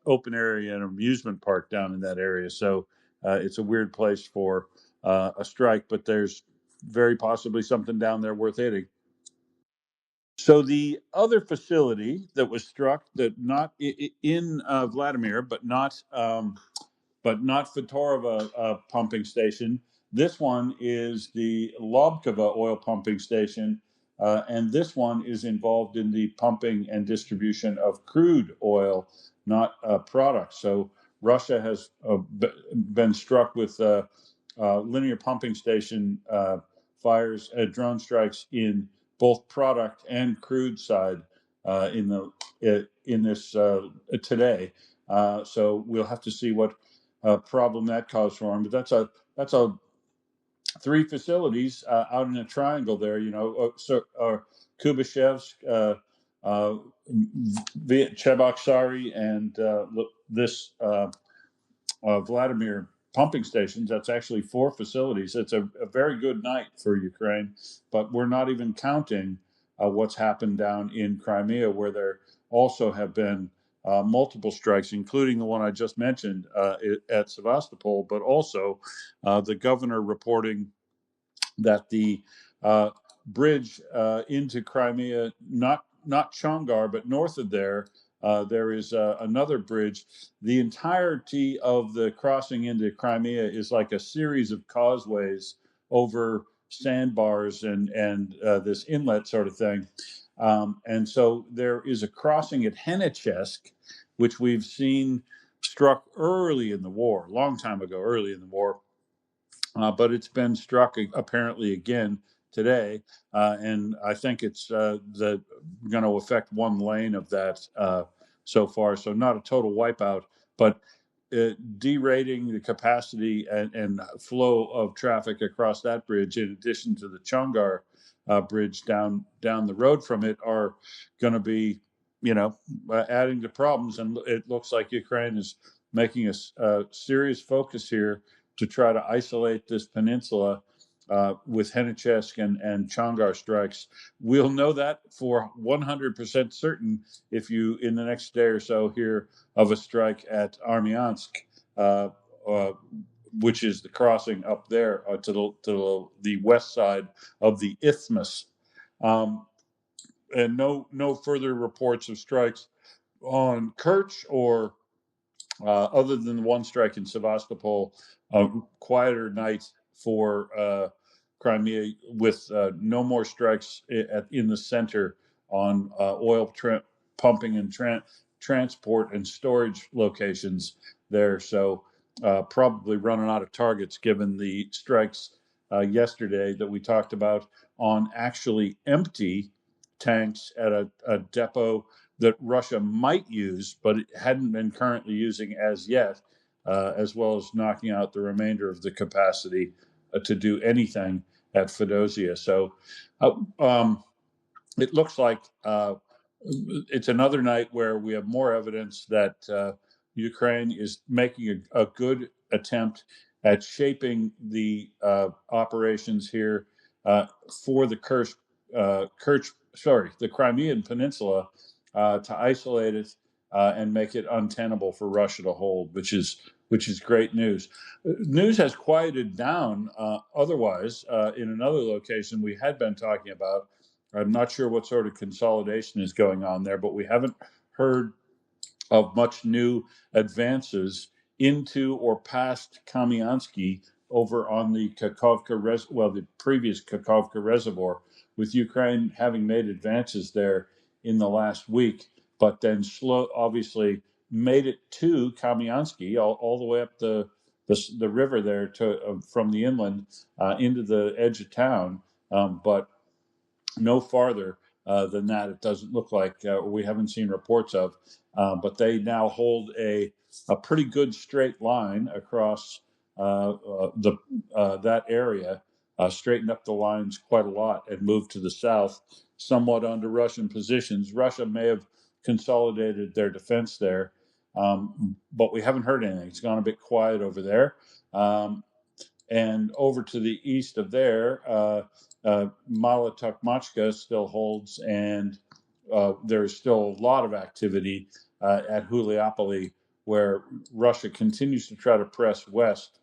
open area and amusement park down in that area, so it's a weird place for a strike, but there's very possibly something down there worth hitting. So the other facility that was struck, that not in Vladimir, but not Fetorova pumping station. This one is the Lobkova oil pumping station, and this one is involved in the pumping and distribution of crude oil, not products. So Russia has been struck with linear pumping station fires, drone strikes in both product and crude side in this today. So we'll have to see what problem that caused for him. But that's a three facilities out in a triangle there. Kubashevsk, Cheboksary, and this Vladimir pumping stations. That's actually four facilities. It's a very good night for Ukraine, but we're not even counting what's happened down in Crimea, where there also have been multiple strikes, including the one I just mentioned at Sevastopol, but also the governor reporting that the bridge into Crimea, not Chongar, but north of there, there is another bridge. The entirety of the crossing into Crimea is like a series of causeways over sandbars and this inlet sort of thing. And so there is a crossing at Henichesk, which we've seen struck early in the war, a long time ago, early in the war. But it's been struck apparently again today, and I think it's going to affect one lane of that so far. So not a total wipeout, but derating the capacity and flow of traffic across that bridge, in addition to the Chongar bridge down the road from it, are going to be, adding to problems. And it looks like Ukraine is making a serious focus here to try to isolate this peninsula with Henichesk and Chongar strikes. We'll know that for 100% certain if you, in the next day or so, hear of a strike at Armyansk, which is the crossing up there to the west side of the isthmus. And no further reports of strikes on Kerch or other than the one strike in Sevastopol. Quieter night for Crimea, with no more strikes in the center on oil pumping and transport and storage locations there. So probably running out of targets, given the strikes yesterday that we talked about on actually empty tanks at a depot that Russia might use, but it hadn't been currently using as yet, as well as knocking out the remainder of the capacity to do anything at Fedosia. So it looks like it's another night where we have more evidence that Ukraine is making a good attempt at shaping the operations here for the the Crimean Peninsula, to isolate it and make it untenable for Russia to hold, which is great news. News has quieted down otherwise in another location we had been talking about. I'm not sure what sort of consolidation is going on there, but we haven't heard of much new advances into or past Kamiansky over on the the previous Kakovka Reservoir, with Ukraine having made advances there in the last week, but then obviously made it to Kamiansky all the way up the river there from the inland into the edge of town, but no farther than that. It doesn't look like we haven't seen reports of, but they now hold a pretty good straight line across that area, straightened up the lines quite a lot and moved to the south, somewhat onto Russian positions. Russia may have consolidated their defense there, but we haven't heard anything. It's gone a bit quiet over there. And over to the east of there, Mala Tokmachka still holds, and there's still a lot of activity at Huliopoli, where Russia continues to try to press west,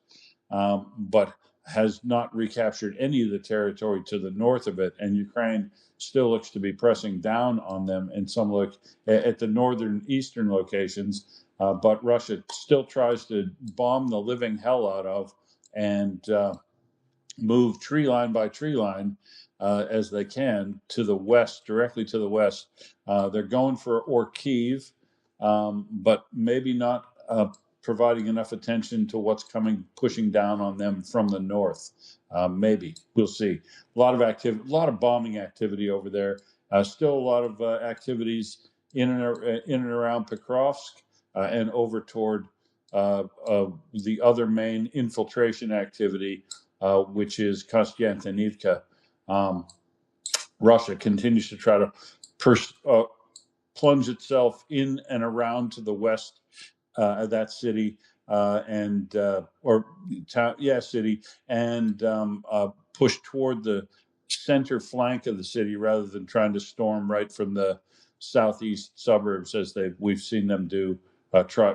but has not recaptured any of the territory to the north of it, and Ukraine still looks to be pressing down on them in some at the northern eastern locations, but Russia still tries to bomb the living hell out of and move tree line by tree line as they can to the west, directly to the west. They're going for Orkiv, but maybe not providing enough attention to what's pushing down on them from the north. Maybe we'll see. A lot of activity, a lot of bombing activity over there. Still a lot of activities in and around Pokrovsk and over toward the other main infiltration activity, which is Kostiantynivka. Russia continues to try to plunge itself in and around to the west of that city city, and push toward the center flank of the city rather than trying to storm right from the southeast suburbs as we've seen them do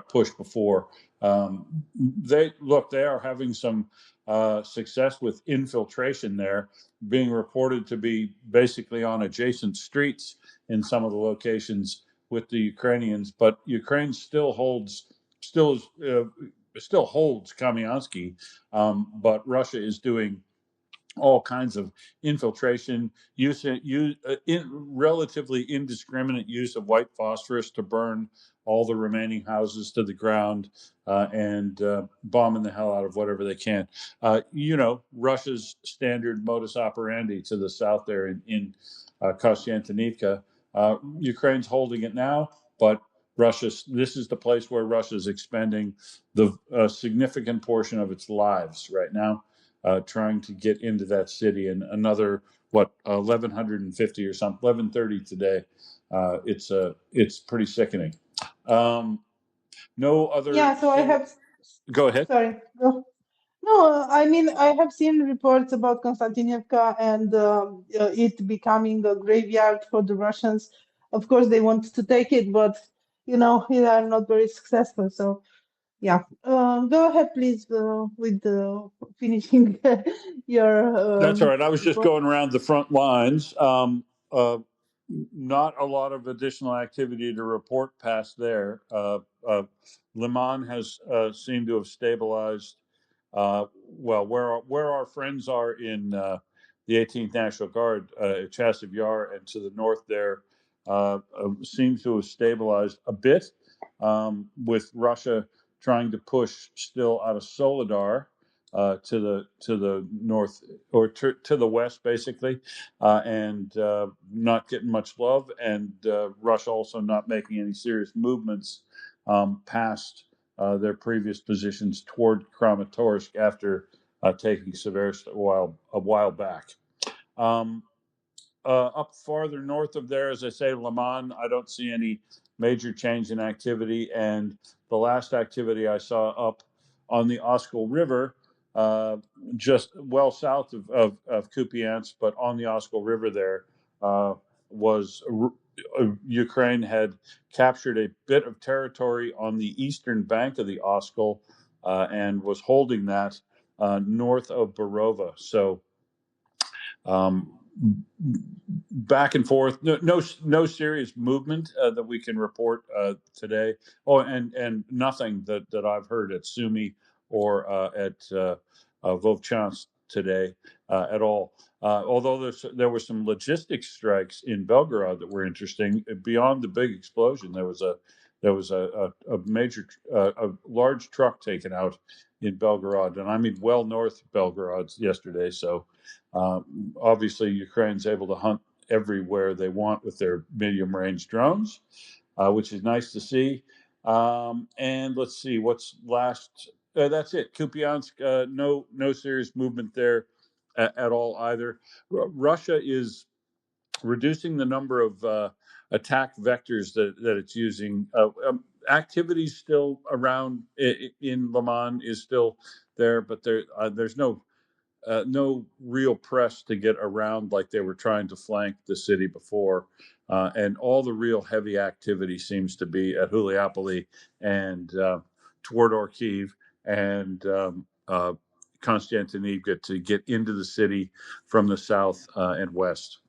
push before. They are having some success with infiltration there, being reported to be basically on adjacent streets in some of the locations with the Ukrainians, but Ukraine still holds Kamiansky, but Russia is doing all kinds of infiltration, relatively indiscriminate use of white phosphorus to burn all the remaining houses to the ground, and bombing the hell out of whatever they can. Russia's standard modus operandi to the south there in Kostiantynivka. Ukraine's holding it now, but this is the place where Russia's expending the significant portion of its lives right now, trying to get into that city. And another 1150 or something, 1130 today. It's pretty sickening. No other.
Yeah, so I have.
Go ahead.
Sorry. No, I mean, I have seen reports about Konstantinivka and it becoming a graveyard for the Russians. Of course, they want to take it, but they are not very successful. So, yeah. Go ahead, please, with finishing your.
That's all right. I was just
report.
going around the front lines. Not a lot of additional activity to report past there. Liman has seemed to have stabilized. Where our friends are in the 18th National Guard, Chasiv Yar, and to the north there, seems to have stabilized a bit, with Russia trying to push still out of Soledar to the north, or to the west, basically, and not getting much love, and Russia also not making any serious movements past their previous positions toward Kramatorsk after taking Seversk a while back. Up farther north of there, as I say, Liman, I don't see any major change in activity. And the last activity I saw up on the Oskol River, just well south of Kupiansk, but on the Oskol River there, was Ukraine had captured a bit of territory on the eastern bank of the Oskol, and was holding that north of Borova. So back and forth. No serious movement that we can report today. Oh, and nothing that I've heard at Sumy or at Vovchansk today at all. Although there were some logistics strikes in Belgorod that were interesting. Beyond the big explosion, there was a major a large truck taken out in Belgorod, and I mean well north of Belgorod yesterday. So obviously, Ukraine's able to hunt everywhere they want with their medium range drones, which is nice to see. And let's see what's last. That's it. Kupiansk, no serious movement there at all either. Russia is reducing the number of attack vectors that it's using. Activities still around in Liman is still there, but there's no real press to get around like they were trying to flank the city before. And all the real heavy activity seems to be at Huliapoli and toward Orkiv and Konstantinivka to get into the city from the south and west.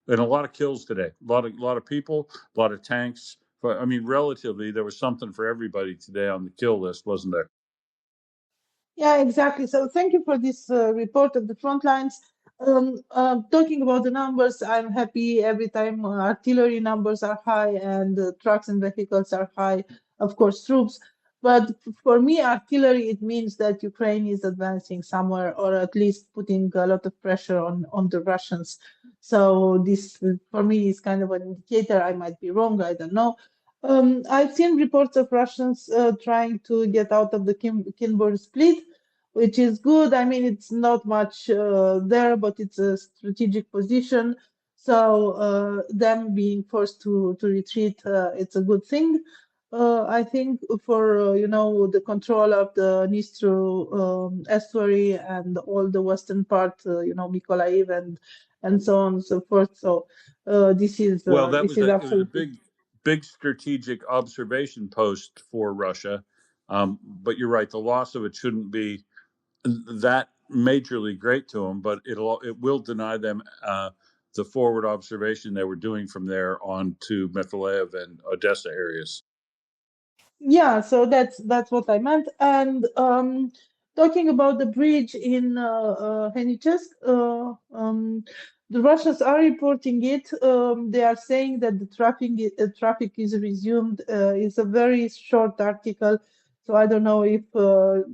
And a lot of kills today. A lot of people, a lot of tanks. But I mean, relatively, there was something for everybody today on the kill list, wasn't there?
Yeah, exactly. So thank you for this report of the front lines. Talking about the numbers, I'm happy every time artillery numbers are high and trucks and vehicles are high, of course, troops. But for me, artillery, it means that Ukraine is advancing somewhere or at least putting a lot of pressure on the Russians. So this, for me, is kind of an indicator. I might be wrong, I don't know. I've seen reports of Russians trying to get out of the Kinburn split, which is good. I mean, it's not much there, but it's a strategic position. So them being forced to retreat, it's a good thing. I think for the control of the Dnistru estuary and all the western part, Mykolaiv and so on and so forth. So this is
Well,
this is
it was a
absolutely.
big strategic observation post for Russia. But you're right, the loss of it shouldn't be that majorly great to them, but it will deny them the forward observation they were doing from there on to Mykolaiv and Odessa areas.
Yeah, so that's what I meant. And talking about the bridge in Henichesk, the Russians are reporting it. They are saying that the traffic is resumed. It's a very short article, so I don't know if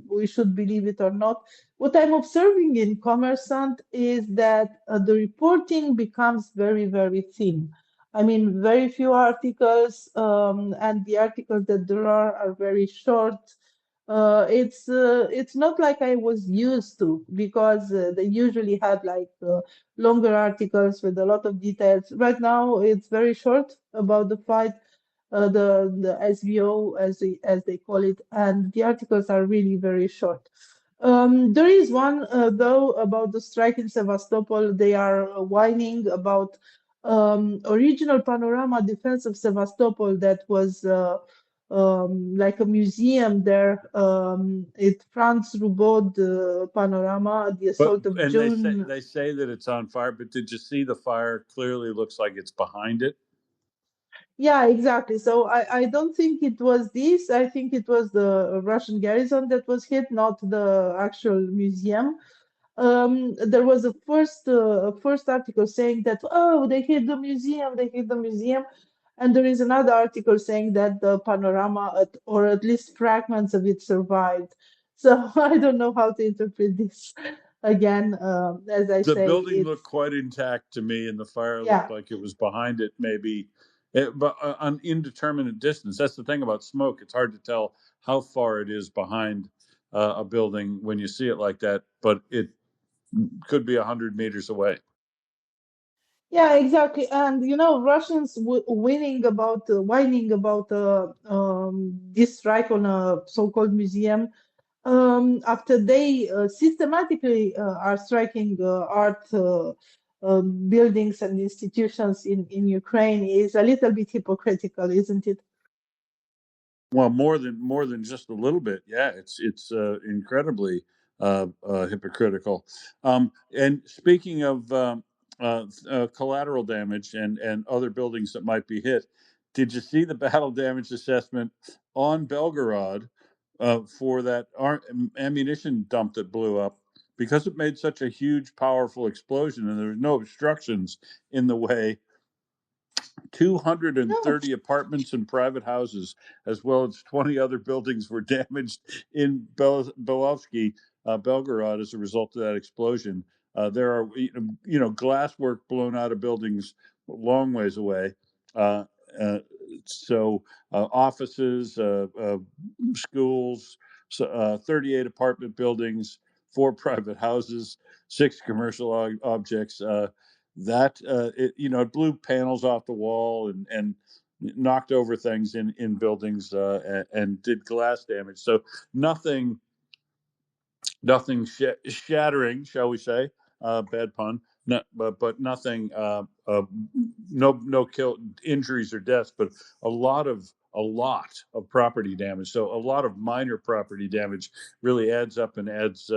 we should believe it or not. What I'm observing in Kommersant is that the reporting becomes very, very thin. I mean, very few articles, and the articles that there are very short. It's not like I was used to, because they usually had like longer articles with a lot of details. Right now, it's very short about the fight, the SVO as they call it, and the articles are really very short. There is one, though, about the strike in Sevastopol. They are whining about original panorama defense of Sevastopol that was like a museum there. It Franz Rubod panorama, the assault of
And
June.
they say that it's on fire, but did you see the fire? Clearly looks like it's behind it.
Yeah, exactly. So I don't think it was this. I think it was the Russian garrison that was hit, not the actual museum. There was a first article saying that, oh, they hit the museum, and there is another article saying that the panorama or at least fragments of it survived. So I don't know how to interpret this. Again, as I
The
say,
building looked
it's
quite intact to me, and the fire looked
yeah.
like it was behind it, maybe, but an indeterminate distance. That's the thing about smoke; it's hard to tell how far it is behind a building when you see it like that. But it could be 100 meters away.
Yeah, exactly. And Russians whining about this strike on a so-called museum, after they systematically are striking art buildings and institutions in Ukraine, is a little bit hypocritical, isn't it?
Well, more than just a little bit. Yeah, it's incredibly hypocritical. And speaking of collateral damage and other buildings that might be hit, did you see the battle damage assessment on Belgorod for that ammunition dump that blew up? Because it made such a huge, powerful explosion and there were no obstructions in the way, 230 apartments and private houses, as well as 20 other buildings, were damaged in Belovsky, Belgorod, as a result of that explosion. There are, glasswork blown out of buildings long ways away. So offices, schools, 38 apartment buildings, 4 private houses, 6 commercial objects. It blew panels off the wall and knocked over things in buildings and did glass damage. So nothing shattering, shall we say? Bad pun. But nothing. No kill injuries or deaths, but a lot of property damage. So a lot of minor property damage really adds up and adds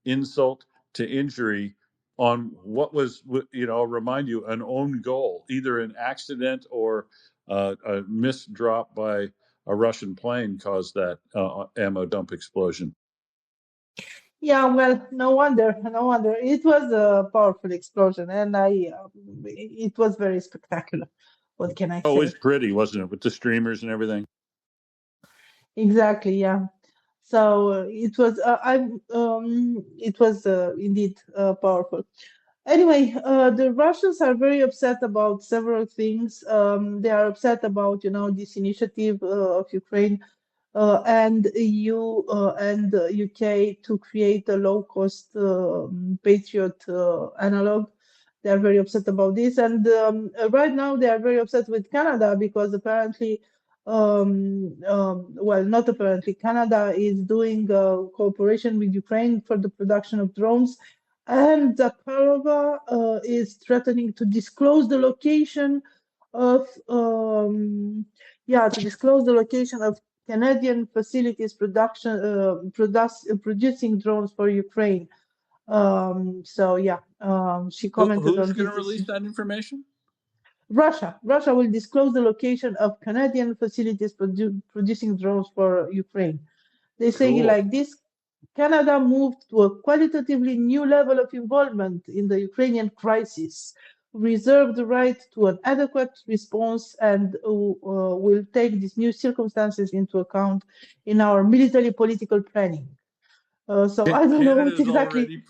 insult to injury on what was, I'll remind you, an own goal, either an accident or a missed drop by a Russian plane caused that ammo dump explosion.
Yeah, well, no wonder. It was a powerful explosion, and it was very spectacular. What can I say?
Oh, it's pretty, wasn't it, with the streamers and everything?
Exactly, yeah. So it was, indeed powerful. Anyway, the Russians are very upset about several things. They are upset about, this initiative of Ukraine and EU and UK to create a low-cost Patriot analog. They are very upset about this, and right now they are very upset with Canada because apparently, not apparently, Canada is doing cooperation with Ukraine for the production of drones, and Zakharova is threatening to disclose the location of Canadian facilities producing drones for Ukraine. She commented on
who's
this.
going to release that information?
Russia will disclose the location of Canadian facilities producing drones for Ukraine. They say
Cool.
like this, Canada moved to a qualitatively new level of involvement in the Ukrainian crisis, reserve the right to an adequate response, and will take these new circumstances into account in our military political planning. So I don't know what exactly.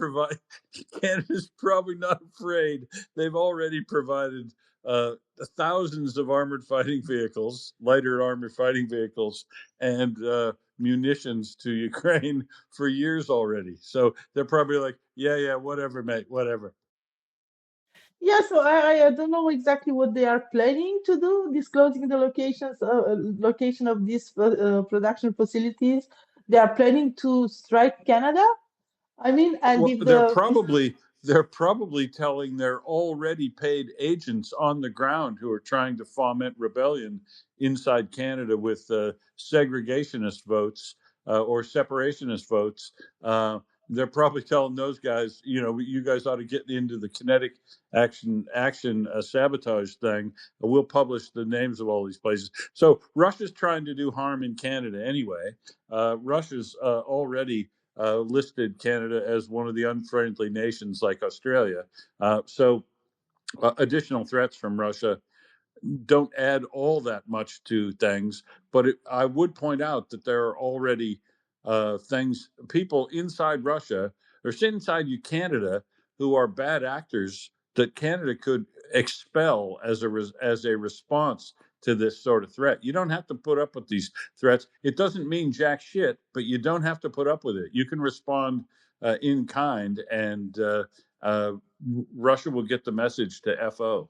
Canada's probably not afraid. They've already provided thousands of armored fighting vehicles, lighter armored fighting vehicles, and munitions to Ukraine for years already. So they're probably like, yeah, whatever, mate, whatever.
Yeah, so I don't know exactly what they are planning to do, disclosing the location of these production facilities. They are planning to strike Canada. I mean, and if
they're probably telling their already paid agents on the ground who are trying to foment rebellion inside Canada with segregationist votes or separationist votes. They're probably telling those guys, you guys ought to get into the kinetic action sabotage thing. We'll publish the names of all these places. So Russia's trying to do harm in Canada anyway. Russia's already listed Canada as one of the unfriendly nations like Australia. So additional threats from Russia don't add all that much to things. But I would point out that there are already people inside Russia or inside Canada who are bad actors that Canada could expel as a response to this sort of threat. You don't have to put up with these threats. It doesn't mean jack shit, but you don't have to put up with it. You can respond in kind, and Russia will get the message to FO.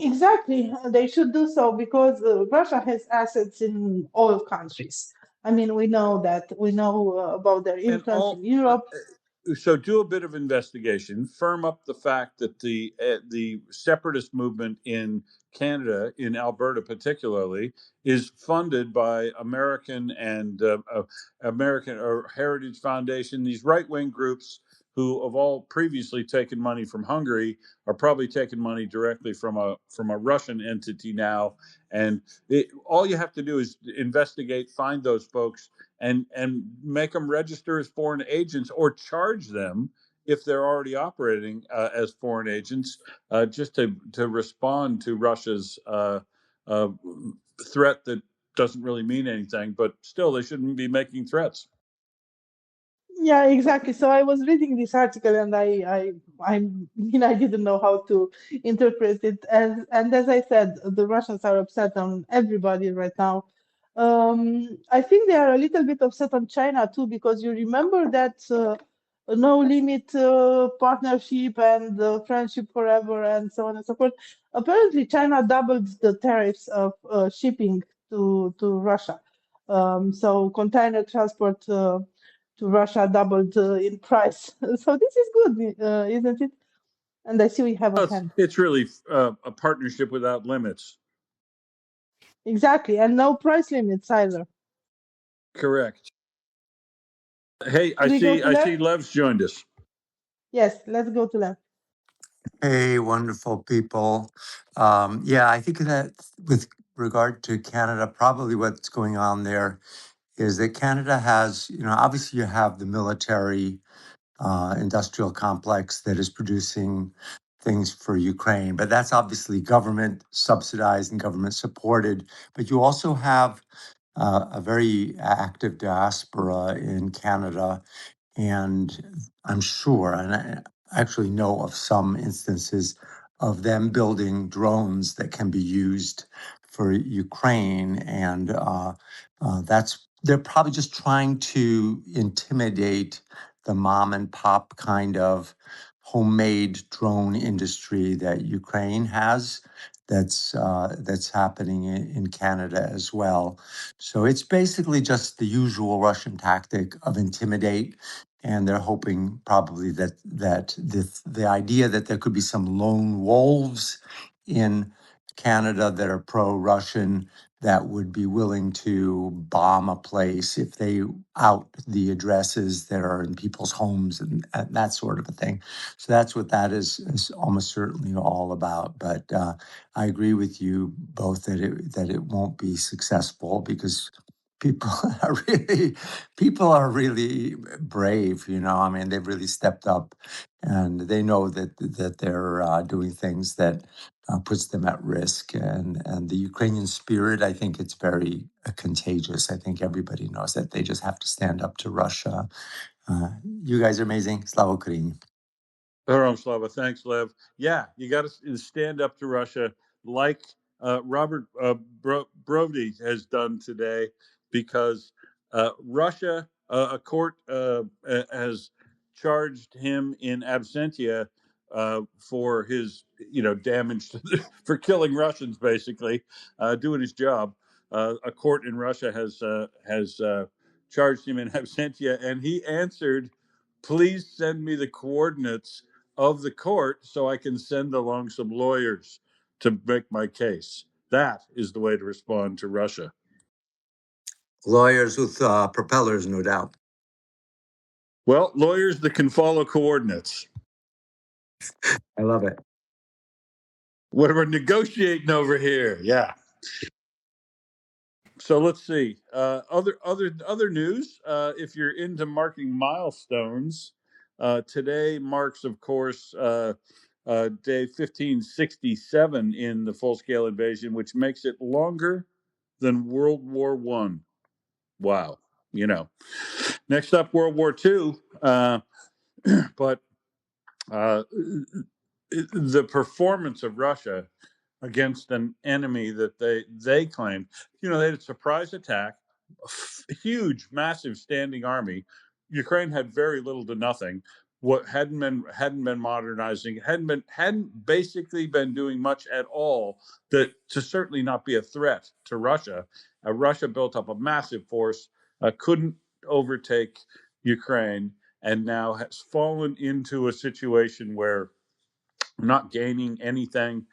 Exactly, they should do so because Russia has assets in all countries. I mean, we know that. We know about their influence in Europe.
So do a bit of investigation, firm up the fact that the separatist movement in Canada, in Alberta particularly, is funded by American and American or Heritage Foundation. These right wing groups who have all previously taken money from Hungary are probably taking money directly from a Russian entity now. And all you have to do is investigate, find those folks, and make them register as foreign agents or charge them if they're already operating as foreign agents, just to respond to Russia's threat that doesn't really mean anything, but still they shouldn't be making threats.
Yeah, exactly. So I was reading this article and I didn't know how to interpret it. And as I said, the Russians are upset on everybody right now. I think they are a little bit upset on China too, because you remember that no limit partnership and friendship forever and so on and so forth. Apparently, China doubled the tariffs of shipping to Russia. So container transport to Russia doubled in price. So this is good, isn't it? And I see we have a hand.
It's really a partnership without limits.
Exactly, and no price limits either.
Correct. Hey, I see Lev's joined us.
Yes, let's go to Lev.
Hey, wonderful people. Yeah, I think that with regard to Canada, probably what's going on there is that Canada has, obviously you have the military industrial complex that is producing things for Ukraine, but that's obviously government subsidized and government supported. But you also have a very active diaspora in Canada, and I'm sure, and I actually know of some instances of them building drones that can be used for Ukraine. And they're probably just trying to intimidate the mom and pop kind of homemade drone industry that Ukraine has. That's happening in Canada as well. So it's basically just the usual Russian tactic of intimidate, and they're hoping probably that the idea that there could be some lone wolves in Canada that are pro-Russian that would be willing to bomb a place if they out the addresses that are in people's homes and that sort of a thing. So that's what that is almost certainly all about. But I agree with you both that it won't be successful because people are really brave. I mean, they've really stepped up, and they know that they're doing things that puts them at risk. And the Ukrainian spirit, I think it's very contagious. I think everybody knows that they just have to stand up to Russia. You guys are amazing. Slava Ukraini.
Slava. Thanks, Lev. Yeah, you got to stand up to Russia like Robert Brody has done today, because Russia, a court has charged him in absentia for his, damage for killing Russians, basically, doing his job. A court in Russia has charged him in absentia, and he answered, "Please send me the coordinates of the court so I can send along some lawyers to make my case." That is the way to respond to Russia.
Lawyers with propellers, no doubt.
Well, lawyers that can follow coordinates.
I love it.
What we're negotiating over here, yeah. So let's see. Other news. If you're into marking milestones, today marks, of course, day 1567 in the full-scale invasion, which makes it longer than World War I. Wow. Next up, World War II. But the performance of Russia against an enemy that they claimed, they had a surprise attack, huge, massive standing army. Ukraine had very little to nothing. What hadn't been modernizing, hadn't basically been doing much at all to certainly not be a threat to Russia. Russia built up a massive force, couldn't overtake Ukraine, and now has fallen into a situation where not gaining anything.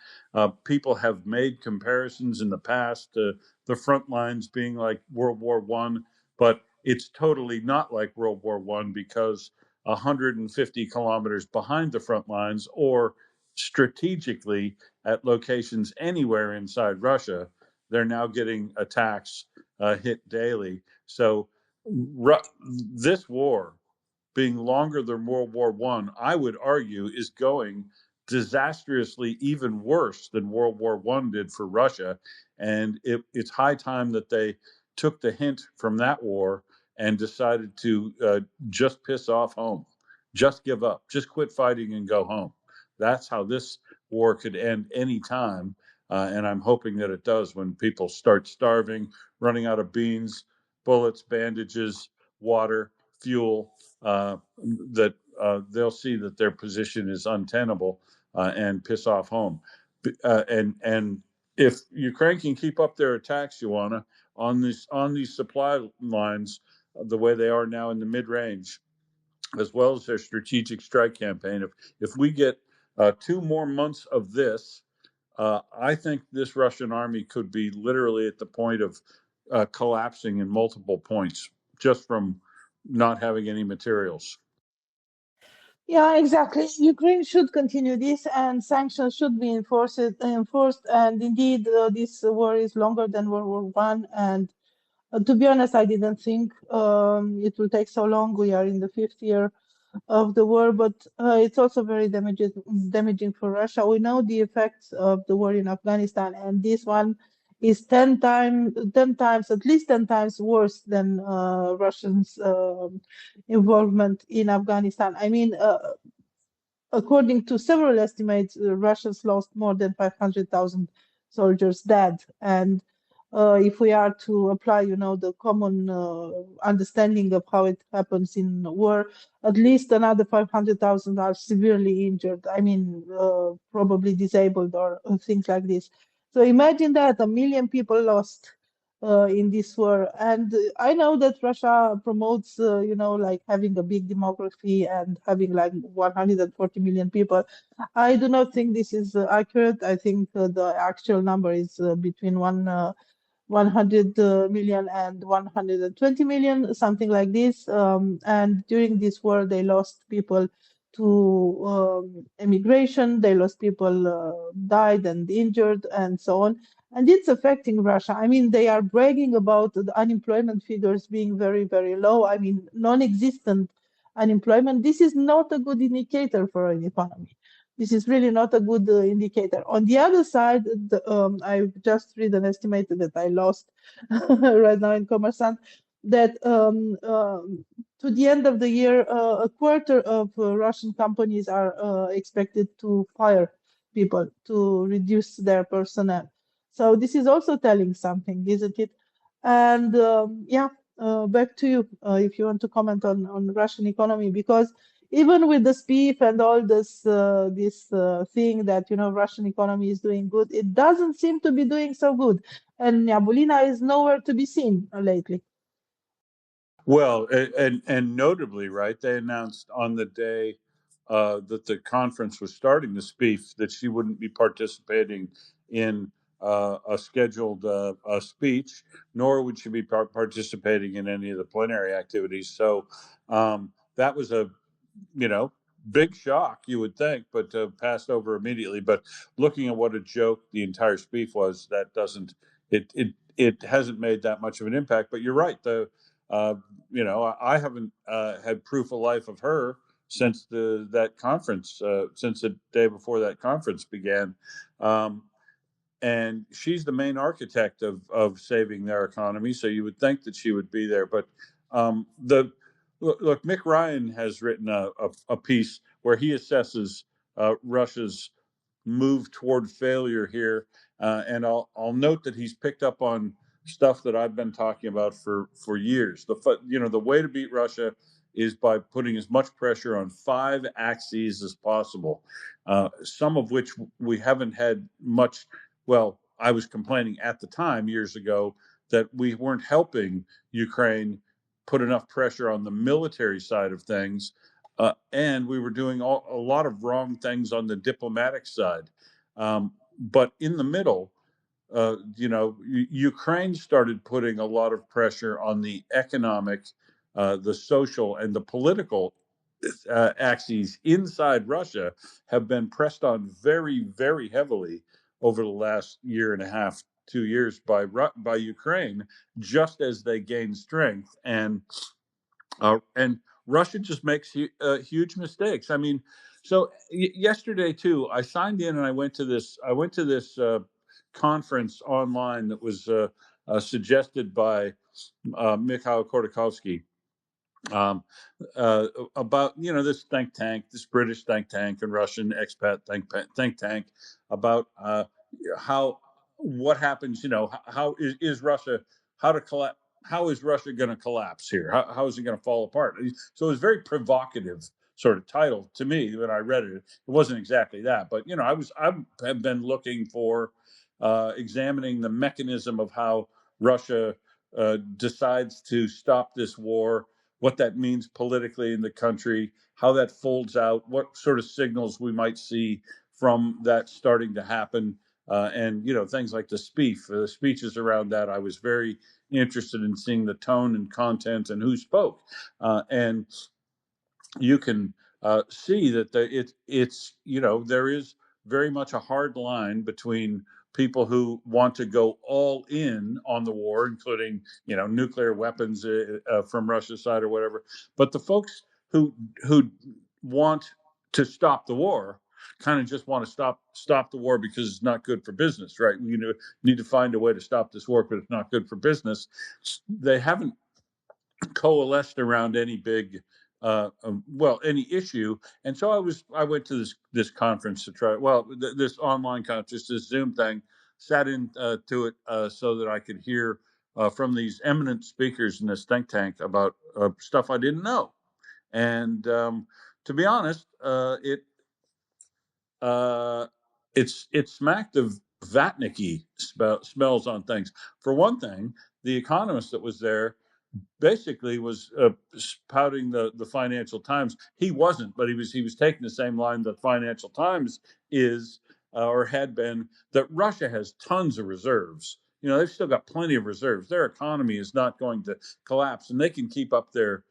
People have made comparisons in the past to the front lines being like World War One, but it's totally not like World War One because 150 kilometers behind the front lines or strategically at locations anywhere inside Russia, they're now getting attacks hit daily. So this war being longer than World War One, I would argue, is going disastrously even worse than World War One did for Russia, and it's high time that they took the hint from that war and decided to just piss off home, just give up, just quit fighting and go home. That's how this war could end any time, and I'm hoping that it does when people start starving, running out of beans, bullets, bandages, water, fuel. That they'll see that their position is untenable and piss off home. And if Ukraine can keep up their attacks, Ioana, on these supply lines the way they are now in the mid range, as well as their strategic strike campaign, if we get 2 more months of this, I think this Russian army could be literally at the point of collapsing in multiple points just from not having any materials.
Yeah, exactly. Ukraine should continue this, and sanctions should be enforced. And indeed, this war is longer than World War One. And to be honest, I didn't think it will take so long. We are in the 5th year of the war, but it's also very damaging for Russia. We know the effects of the war in Afghanistan, and this one is 10 times, at least 10 times worse than Russians' involvement in Afghanistan. I mean, according to several estimates, Russians lost more than 500,000 soldiers dead. And if we are to apply, the common understanding of how it happens in war, at least another 500,000 are severely injured. I mean, probably disabled or things like this. So imagine that 1 million people lost in this war. And I know that Russia promotes, like having a big demography and having like 140 million people. I do not think this is accurate. I think the actual number is between 100 million and 120 million, something like this. And during this war, they lost people to emigration. They lost people died and injured and so on. And it's affecting Russia. I mean, they are bragging about the unemployment figures being very, very low. I mean, non-existent unemployment. This is not a good indicator for an economy. This is really not a good indicator. On the other side, I just read an estimate that I lost right now in Commerzant, that to the end of the year, a quarter of Russian companies are expected to fire people, to reduce their personnel. So this is also telling something, isn't it? And back to you if you want to comment on Russian economy, because even with the SPIF and all this thing that Russian economy is doing good, it doesn't seem to be doing so good, and Nyabulina is nowhere to be seen lately.
Well, and notably, right, they announced on the day that the conference was starting to speak that she wouldn't be participating in a scheduled speech, nor would she be participating in any of the plenary activities. So that was a big shock, you would think, but passed over immediately. But looking at what a joke the entire speech was, that doesn't it hasn't made that much of an impact. But you're right. I haven't had proof of life of her since that conference, since the day before that conference began. And she's the main architect of saving their economy. So you would think that she would be there. But look, Mick Ryan has written a piece where he assesses Russia's move toward failure here, and I'll note that he's picked up on stuff that I've been talking about for years. The way to beat Russia is by putting as much pressure on 5 axes as possible, some of which we haven't had much. Well, I was complaining at the time years ago that we weren't helping Ukraine put enough pressure on the military side of things, and we were doing a lot of wrong things on the diplomatic side. But in the middle, Ukraine started putting a lot of pressure on the economic, the social, and the political axes inside Russia have been pressed on very, very heavily over the last year and a half, 2 years by Ukraine, just as they gain strength, and Russia just makes huge mistakes. I mean, so yesterday too, I signed in and I went to this conference online that was suggested by Mikhail Khodorkovsky, um, about this this British think tank and Russian expat think tank about what happens. How is Russia, how to collapse? How is Russia going to collapse here? How is it going to fall apart? So it was very provocative sort of title to me when I read it. It wasn't exactly that, but I have been looking for examining the mechanism of how Russia decides to stop this war, what that means politically in the country, how that folds out, what sort of signals we might see from that starting to happen, and things like the speeches around that. I was very interested in seeing the tone and content and who spoke, and you can see that it's there is very much a hard line between people who want to go all in on the war, including nuclear weapons from Russia's side or whatever, but the folks who want to stop the war kind of just want to stop the war because it's not good for business, right? Need to find a way to stop this war, but it's not good for business. They haven't coalesced around any big any issue, and so I went to this conference to try this online conference, this Zoom thing, sat in to it so that I could hear from these eminent speakers in this think tank about stuff I didn't know. And to be honest, it smacked of Vatnicky smells on things. For one thing, the economist that was there basically was spouting the Financial Times. He wasn't, but he was taking the same line that Financial Times is or had been, that Russia has tons of reserves. They've still got plenty of reserves. Their economy is not going to collapse, and they can keep up their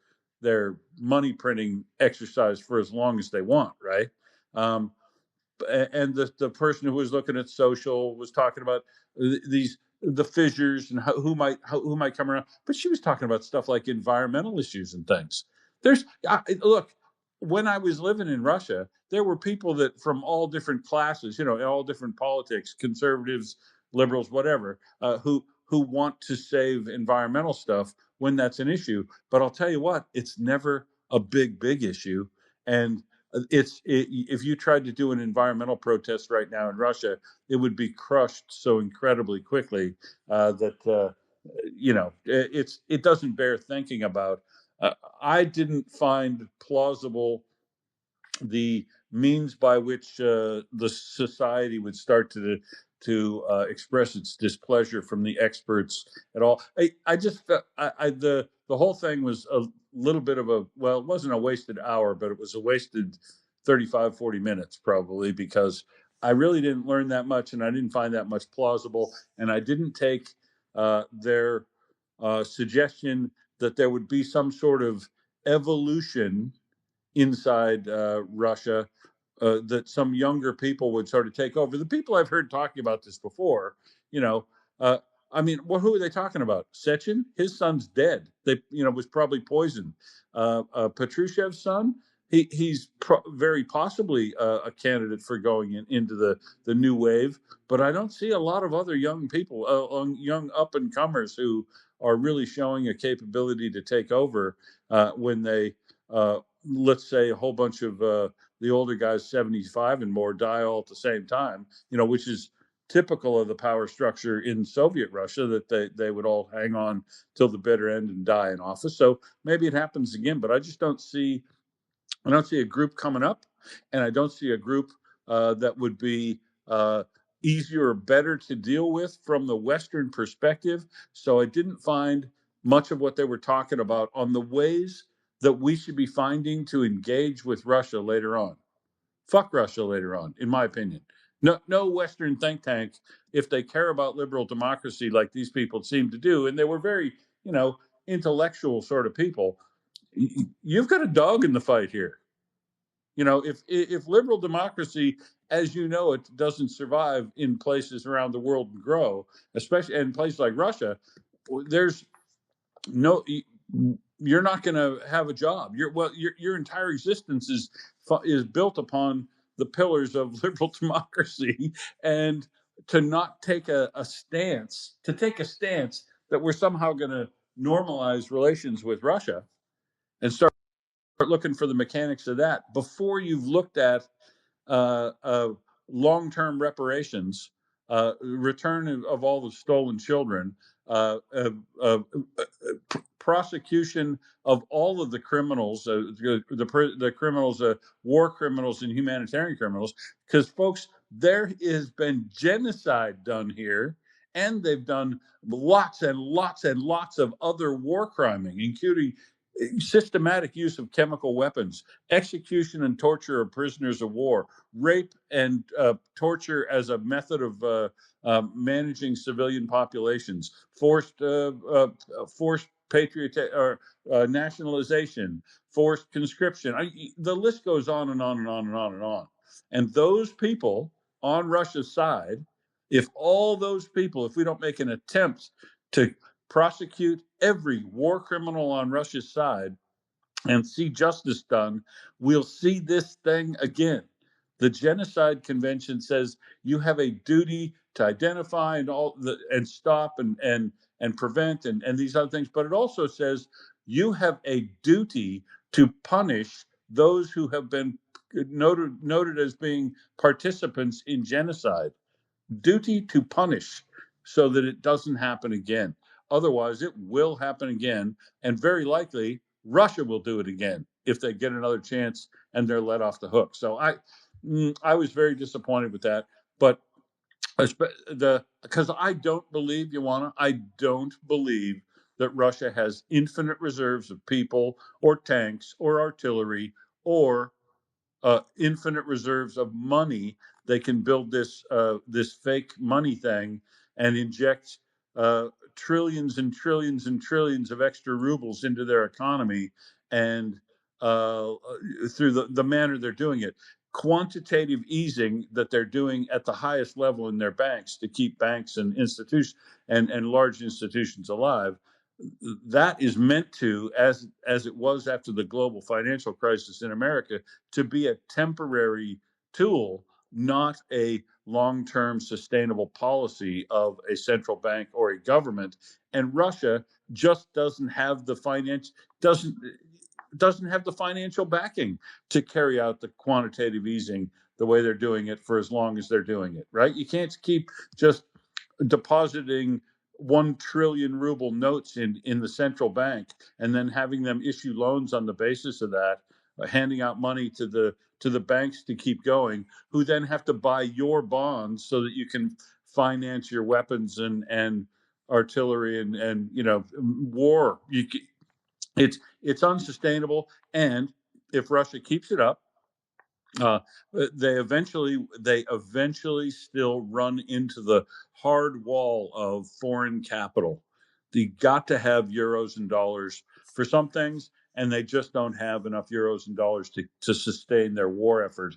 money printing exercise for as long as they want, right? And the person who was looking at social was talking about the fissures and who might come around, but she was talking about stuff like environmental issues and things. Look, when I was living in Russia, there were people that from all different classes, all different politics, conservatives, liberals, whatever, who want to save environmental stuff when that's an issue. But I'll tell you what, it's never a big issue. And if you tried to do an environmental protest right now in Russia, it would be crushed so incredibly quickly that it doesn't bear thinking about. I didn't find plausible the means by which the society would start to express its displeasure from the experts at all. I just the whole thing was a little bit of it wasn't a wasted hour, but it was a wasted 35-40 minutes probably, because I really didn't learn that much, and I didn't find that much plausible, and I didn't take their suggestion that there would be some sort of evolution inside Russia, that some younger people would sort of take over. The people I've heard talking about this before, who are they talking about? Sechin, his son's dead. They, was probably poisoned. Patrushev's son, he's very possibly a candidate for going into the new wave. But I don't see a lot of other young people, young up and comers who are really showing a capability to take over when they, let's say, a whole bunch of the older guys, 75 and more, die all at the same time. Which is typical of the power structure in Soviet Russia, that they would all hang on till the bitter end and die in office. So maybe it happens again, but I just don't see a group coming up, and I don't see a group that would be easier or better to deal with from the Western perspective. So I didn't find much of what they were talking about on the ways that we should be finding to engage with Russia later on. Fuck Russia later on, in my opinion. No Western think tank, if they care about liberal democracy like these people seem to do, and they were very, intellectual sort of people. You've got a dog in the fight here. If liberal democracy, as you know it, doesn't survive in places around the world and grow, especially in places like Russia, there's no, you're not going to have a job. Your entire existence is built upon the pillars of liberal democracy, and to not take a stance that we're somehow going to normalize relations with Russia and start looking for the mechanics of that before you've looked at long-term reparations, return of all the stolen children, prosecution of all of the criminals, the criminals, war criminals and humanitarian criminals, because folks, there has been genocide done here, and they've done lots and lots and lots of other war criming, including systematic use of chemical weapons, execution and torture of prisoners of war, rape and torture as a method of managing civilian populations, forced nationalization, forced conscription. The list goes on and on and on and on and on. And those people on Russia's side, if we don't make an attempt to prosecute every war criminal on Russia's side and see justice done, we'll see this thing again. The Genocide Convention says you have a duty to identify and stop and prevent and these other things, but it also says you have a duty to punish those who have been noted as being participants in genocide. Duty to punish so that it doesn't happen again. Otherwise, it will happen again, and very likely Russia will do it again if they get another chance and they're let off the hook. So I was very disappointed with that, but because I don't believe, Ioana, I don't believe that Russia has infinite reserves of people or tanks or artillery or infinite reserves of money. They can build this fake money thing and inject trillions and trillions and trillions of extra rubles into their economy, and through the manner they're doing it. Quantitative easing that they're doing at the highest level in their banks to keep banks and institutions and large institutions alive. That is meant to, as it was after the global financial crisis in America, to be a temporary tool, not a long-term sustainable policy of a central bank or a government. And Russia just doesn't have the financial backing to carry out the quantitative easing the way they're doing it for as long as they're doing it, right? You can't keep just depositing 1 trillion ruble notes in the central bank and then having them issue loans on the basis of that, handing out money to the banks to keep going, who then have to buy your bonds so that you can finance your weapons and artillery and war. It's unsustainable, and if Russia keeps it up, they eventually still run into the hard wall of foreign capital. You got to have euros and dollars for some things, and they just don't have enough euros and dollars to sustain their war effort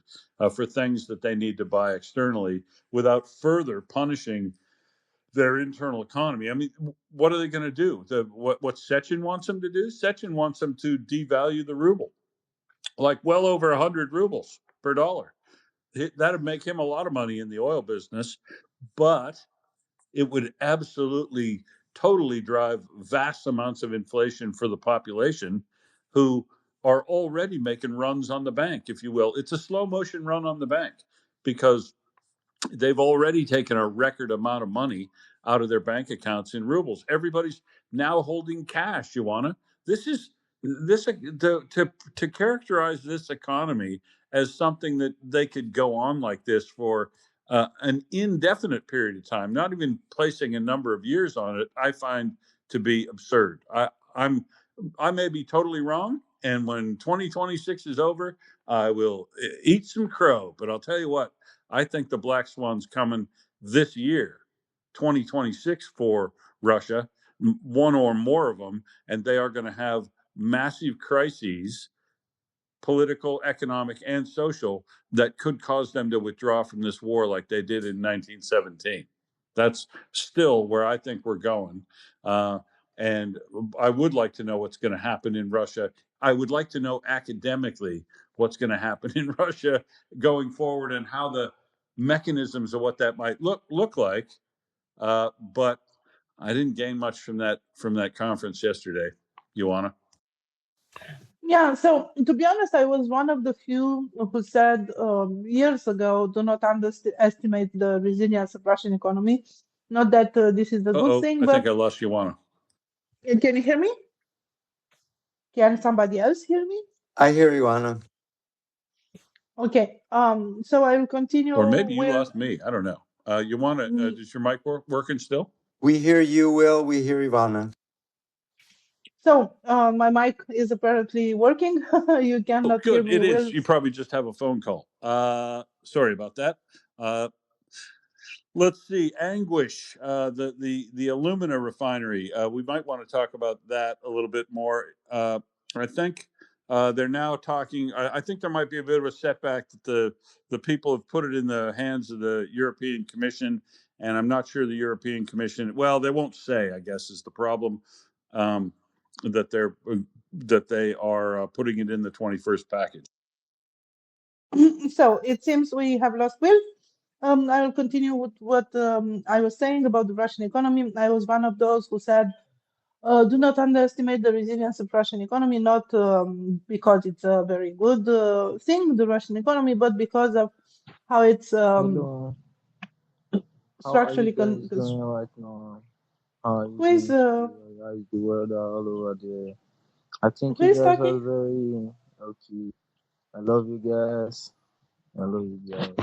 for things that they need to buy externally without further punishing their internal economy. I mean, what are they going to do? What Sechin wants them to do? Sechin wants them to devalue the ruble, like well over 100 rubles per dollar. That would make him a lot of money in the oil business, but it would absolutely, totally drive vast amounts of inflation for the population who are already making runs on the bank, if you will. It's a slow motion run on the bank because they've already taken a record amount of money out of their bank accounts in rubles. Everybody's now holding cash, Ioana. To characterize this economy as something that they could go on like this for an indefinite period of time, not even placing a number of years on it, I find to be absurd. I may be totally wrong, and when 2026 is over, I will eat some crow. But I'll tell you what, I think the black swan's coming this year, 2026, for Russia, one or more of them, and they are going to have massive crises, political, economic, and social, that could cause them to withdraw from this war like they did in 1917. That's still where I think we're going. And I would like to know what's going to happen in Russia. I would like to know academically what's going to happen in Russia going forward and how the mechanisms of what that might look like. But I didn't gain much from that conference yesterday, Ioana.
Yeah, so to be honest, I was one of the few who said years ago, do not underestimate the resilience of Russian economy. Not that this is a good thing,
I
but
think I lost Ioana.
Can you hear me? Can somebody else hear me?
I hear you, Anna.
Okay. So I will continue
Or maybe you
with.
lost me. I don't know. Ioana, is your mic working still?
We hear you, Will. We hear Ivana.
So my mic is apparently working. You cannot hear
Good.
me
It
well.
is. You probably just have a phone call. Sorry about that. Let's see, Anguish, the alumina refinery. We might want to talk about that a little bit more. I think they're now talking. I think there might be a bit of a setback that the people have put it in the hands of the European Commission, and I'm not sure the European Commission. Well, they won't say, I guess, is the problem, that they are putting it in the 21st package.
So it seems we have lost Will. I will continue with what I was saying about the Russian economy. I was one of those who said, do not underestimate the resilience of Russian economy, not because it's a very good thing, the Russian economy, but because of how it's
Hello, how are you
structurally.
guys doing right now? How are you
Who is
doing today, guys? The world all over there. I think
who
you
is
guys are
talking?
very okay. I love you guys. I love you guys.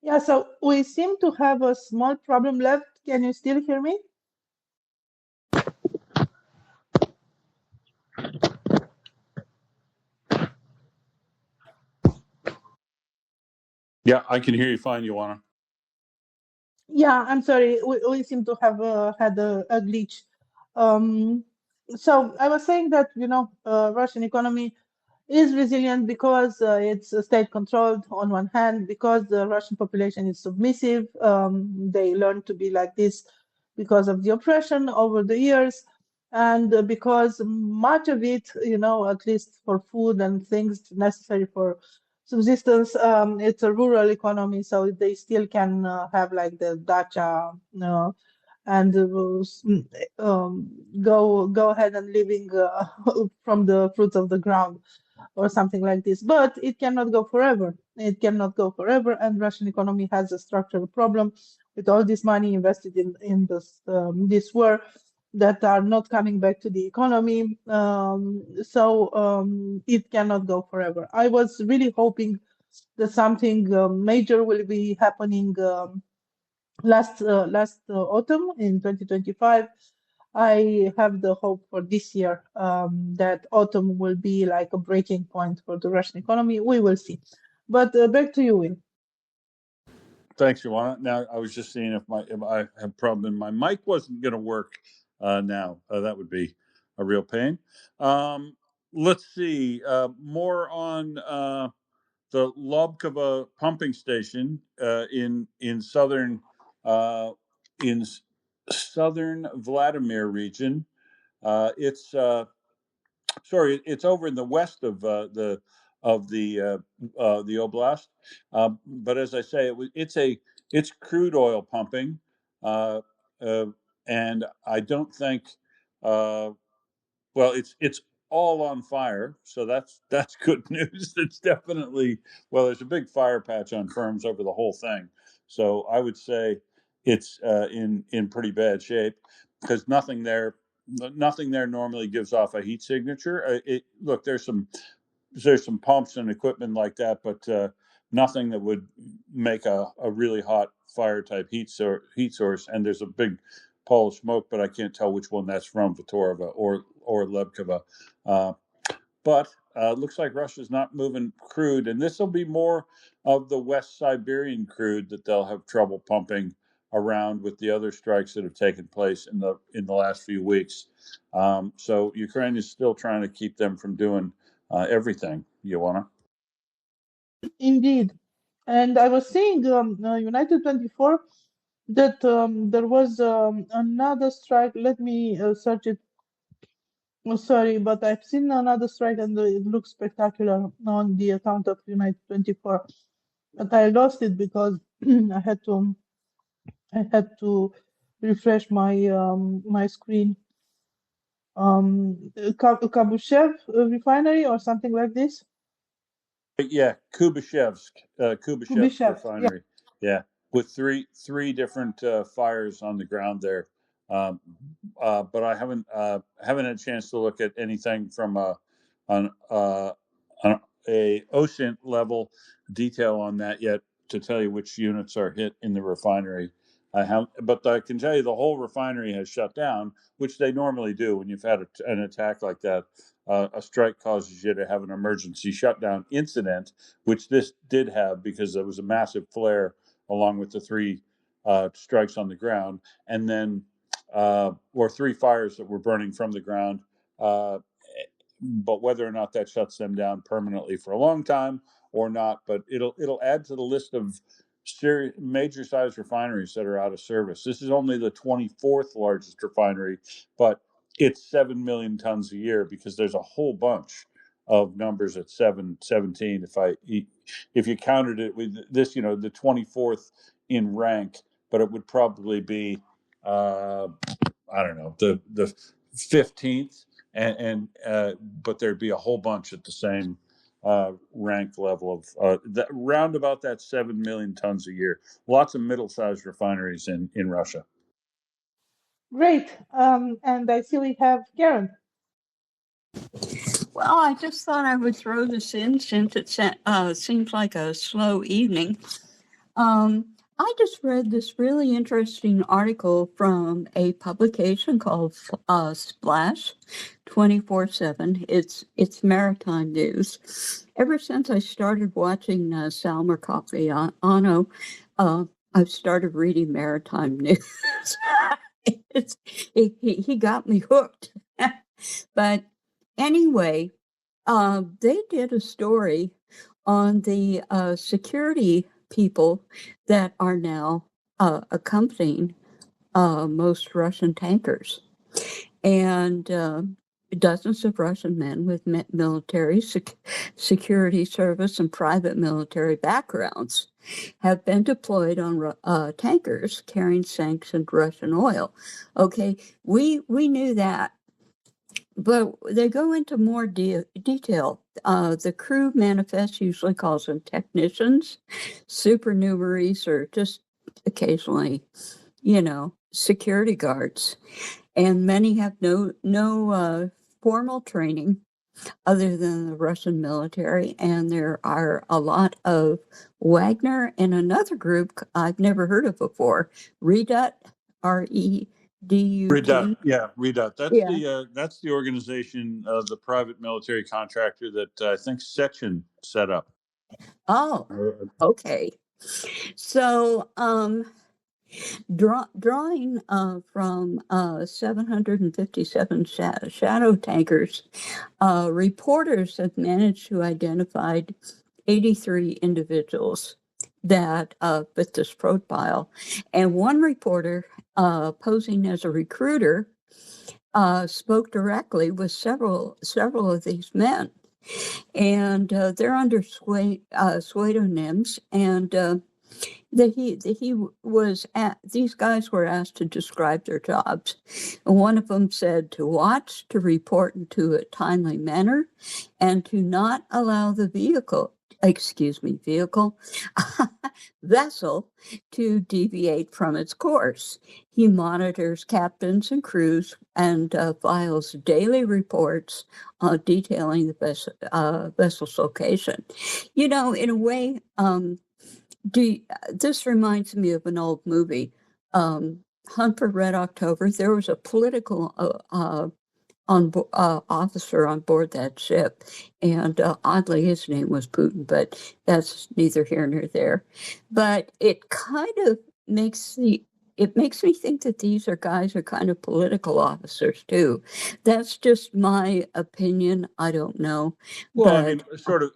Yeah, so we seem to have a small problem left. Can you still hear me?
Yeah, I can hear you fine, Ioana.
Yeah, I'm sorry. We seem to have had a glitch. So I was saying that, Russian economy is resilient because it's state controlled on one hand, because the Russian population is submissive. They learn to be like this because of the oppression over the years, and because much of it, at least for food and things necessary for subsistence, it's a rural economy, so they still can have like the dacha, and go ahead and living from the fruits of the ground or something like this. But it cannot go forever. It cannot go forever, and Russian economy has a structural problem with all this money invested in this war that are not coming back to the economy. So it cannot go forever. I was really hoping that something major will be happening last autumn in 2025. I have the hope for this year that autumn will be like a breaking point for the Russian economy. We will see. But back to you, Will.
Thanks, Ioana. Now, I was just seeing if I have a problem. My mic wasn't going to work now. That would be a real pain. Let's see. More on the Lobkova pumping station in southern Vladimir region. It's over in the west of the oblast. But as I say, it's crude oil pumping, uh, and I don't think. Well, it's all on fire, so that's good news. It's definitely, there's a big fire patch on firms over the whole thing, so I would say it's in pretty bad shape, because nothing there normally gives off a heat signature. Look, there's some pumps and equipment like that, but nothing that would make a really hot fire type heat source. And there's a big pall of smoke, but I can't tell which one that's from, Vitorova or Lebkova. But looks like Russia's not moving crude, and this will be more of the West Siberian crude that they'll have trouble pumping around with the other strikes that have taken place in the last few weeks. So Ukraine is still trying to keep them from doing everything. Ioana?
Indeed. And I was seeing United 24 that there was another strike. Let me search it. Oh, sorry, but I've seen another strike and it looks spectacular on the account of United 24. But I lost it because I had to refresh my screen. Kabushev refinery or something like this.
Yeah, Kubishevsk refinery. Yeah, with three different fires on the ground there. But I haven't had a chance to look at anything from an ocean level detail on that yet to tell you which units are hit in the refinery. But I can tell you the whole refinery has shut down, which they normally do when you've had an attack like that. A strike causes you to have an emergency shutdown incident, which this did have because there was a massive flare along with the three strikes on the ground, and then or three fires that were burning from the ground. But whether or not that shuts them down permanently for a long time or not, but it'll add to the list of major size refineries that are out of service. This is only the 24th largest refinery, but it's 7 million tons a year because there's a whole bunch of numbers at 17. If you counted it with this, the 24th in rank, but it would probably be I don't know, the 15th, and but there'd be a whole bunch at the same rank level of that, round about that 7 million tons a year. Lots of middle-sized refineries in Russia.
Great. And I see we have Karen.
Well, I just thought I would throw this in since it seems like a slow evening. I just read this really interesting article from a publication called Splash 24/7. It's maritime news. Ever since I started watching Salmer Kafiano, I've started reading maritime news. He got me hooked. But anyway, they did a story on the security people that are now accompanying most Russian tankers. And dozens of Russian men with military security service and private military backgrounds have been deployed on tankers carrying sanctioned Russian oil. Okay, we knew that. But they go into more detail. The crew manifest usually calls them technicians, supernumeraries, or just occasionally, security guards. And many have no formal training other than the Russian military. And there are a lot of Wagner and another group I've never heard of before, REDUT, REDUT.
REDUT, yeah, REDUT. That's the organization, the private military contractor that I think Sechin set up.
Oh, okay. So, drawing from 757 shadow tankers, reporters have managed to identify 83 individuals that fit this profile. And one reporter, posing as a recruiter, spoke directly with several of these men. And they're under pseudonyms, and these guys were asked to describe their jobs. And one of them said to watch, to report into a timely manner, and to not allow the vehicle vehicle, vessel to deviate from its course. He monitors captains and crews and files daily reports detailing the vessel's location. You know, in a way, this reminds me of an old movie, Hunt for Red October. There was a political officer on board that ship, and oddly his name was Putin, but that's neither here nor there. But it kind of makes me think that these guys are kind of political officers too. That's just my opinion. I don't know.
Well,
But
I mean,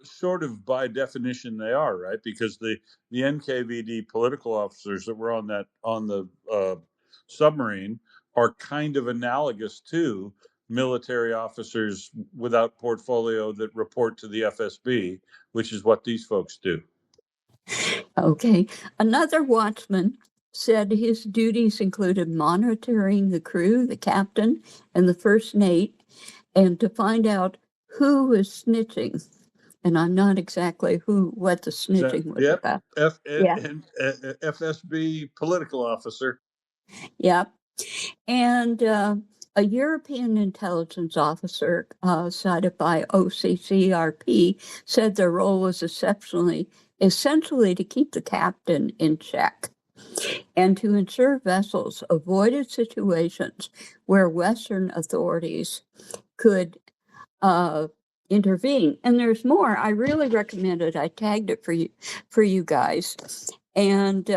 sort of by definition, they are, right, because the NKVD political officers that were on the submarine are kind of analogous to military officers without portfolio that report to the FSB, which is what these folks do.
Okay. Another watchman said his duties included monitoring the crew, the captain, and the first mate, and to find out who was snitching. And I'm not exactly what the snitching was about. Yeah.
FSB political officer.
Yep. And a European intelligence officer cited by OCCRP said their role was essentially to keep the captain in check and to ensure vessels avoided situations where Western authorities could intervene. And there's more. I really recommend it. I tagged it for you guys, and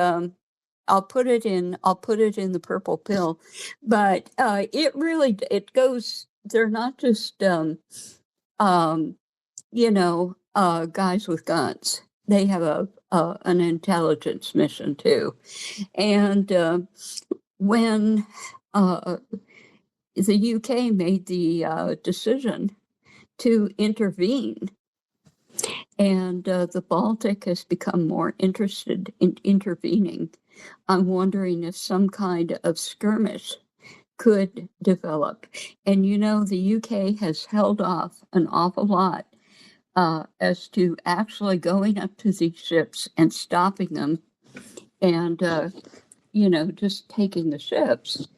I'll put it in the purple pill. But it goes. They're not just guys with guns. They have an intelligence mission too. And when the UK made the decision to intervene, and the Baltic has become more interested in intervening, I'm wondering if some kind of skirmish could develop. And you know, the UK has held off an awful lot as to actually going up to these ships and stopping them and, just taking the ships.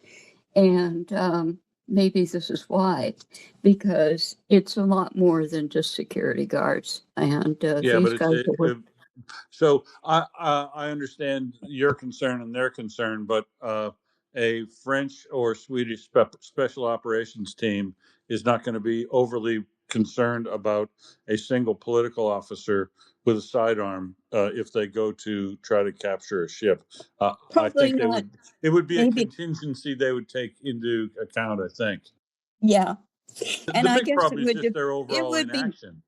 And maybe this is why, because it's a lot more than just security guards. And these guys
so I understand your concern and their concern, but a French or Swedish special operations team is not going to be overly concerned about a single political officer with a sidearm if they go to try to capture a ship. I think it would be a contingency they would take into account, I think.
Yeah. And
the big problem is just their overall inaction.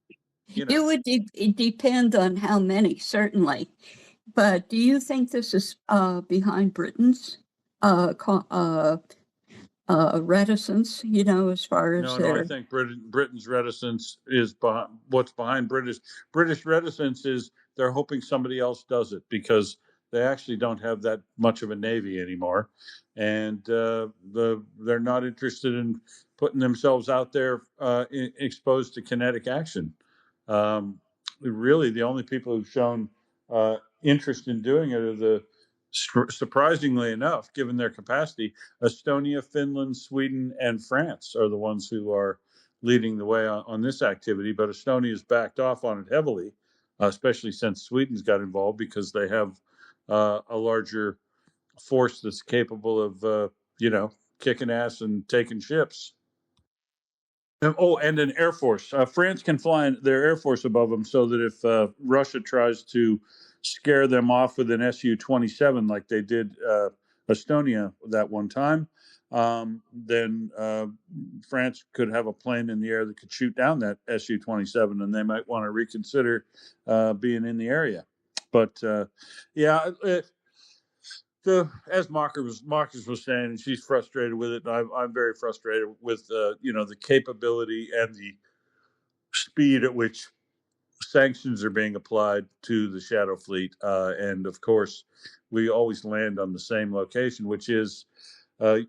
It would depend on how many, certainly. But do you think this is behind Britain's reticence, as far as
No, I think Britain's reticence is what's behind British reticence is they're hoping somebody else does it because they actually don't have that much of a navy anymore, and they're not interested in putting themselves out there exposed to kinetic action. Really, the only people who've shown interest in doing it are surprisingly enough, given their capacity, Estonia, Finland, Sweden, and France are the ones who are leading the way on this activity. But Estonia has backed off on it heavily, especially since Sweden's got involved because they have a larger force that's capable of, kicking ass and taking ships. And an air force. France can fly their air force above them so that if Russia tries to scare them off with an Su-27 like they did Estonia that one time, then France could have a plane in the air that could shoot down that Su-27, and they might want to reconsider being in the area. But as Marcus was saying, and she's frustrated with it, and I'm very frustrated with the capability and the speed at which sanctions are being applied to the Shadow Fleet, and of course, we always land on the same location, which is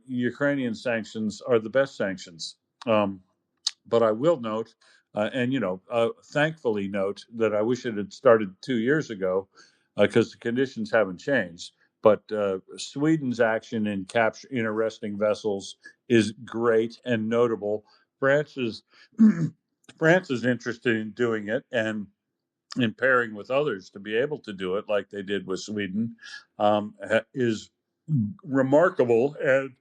Ukrainian sanctions are the best sanctions. But I will note And thankfully, note that I wish it had started 2 years ago, because the conditions haven't changed. But Sweden's action in capturing arresting vessels is great and notable. France is France is interested in doing it and in pairing with others to be able to do it, like they did with Sweden, is remarkable and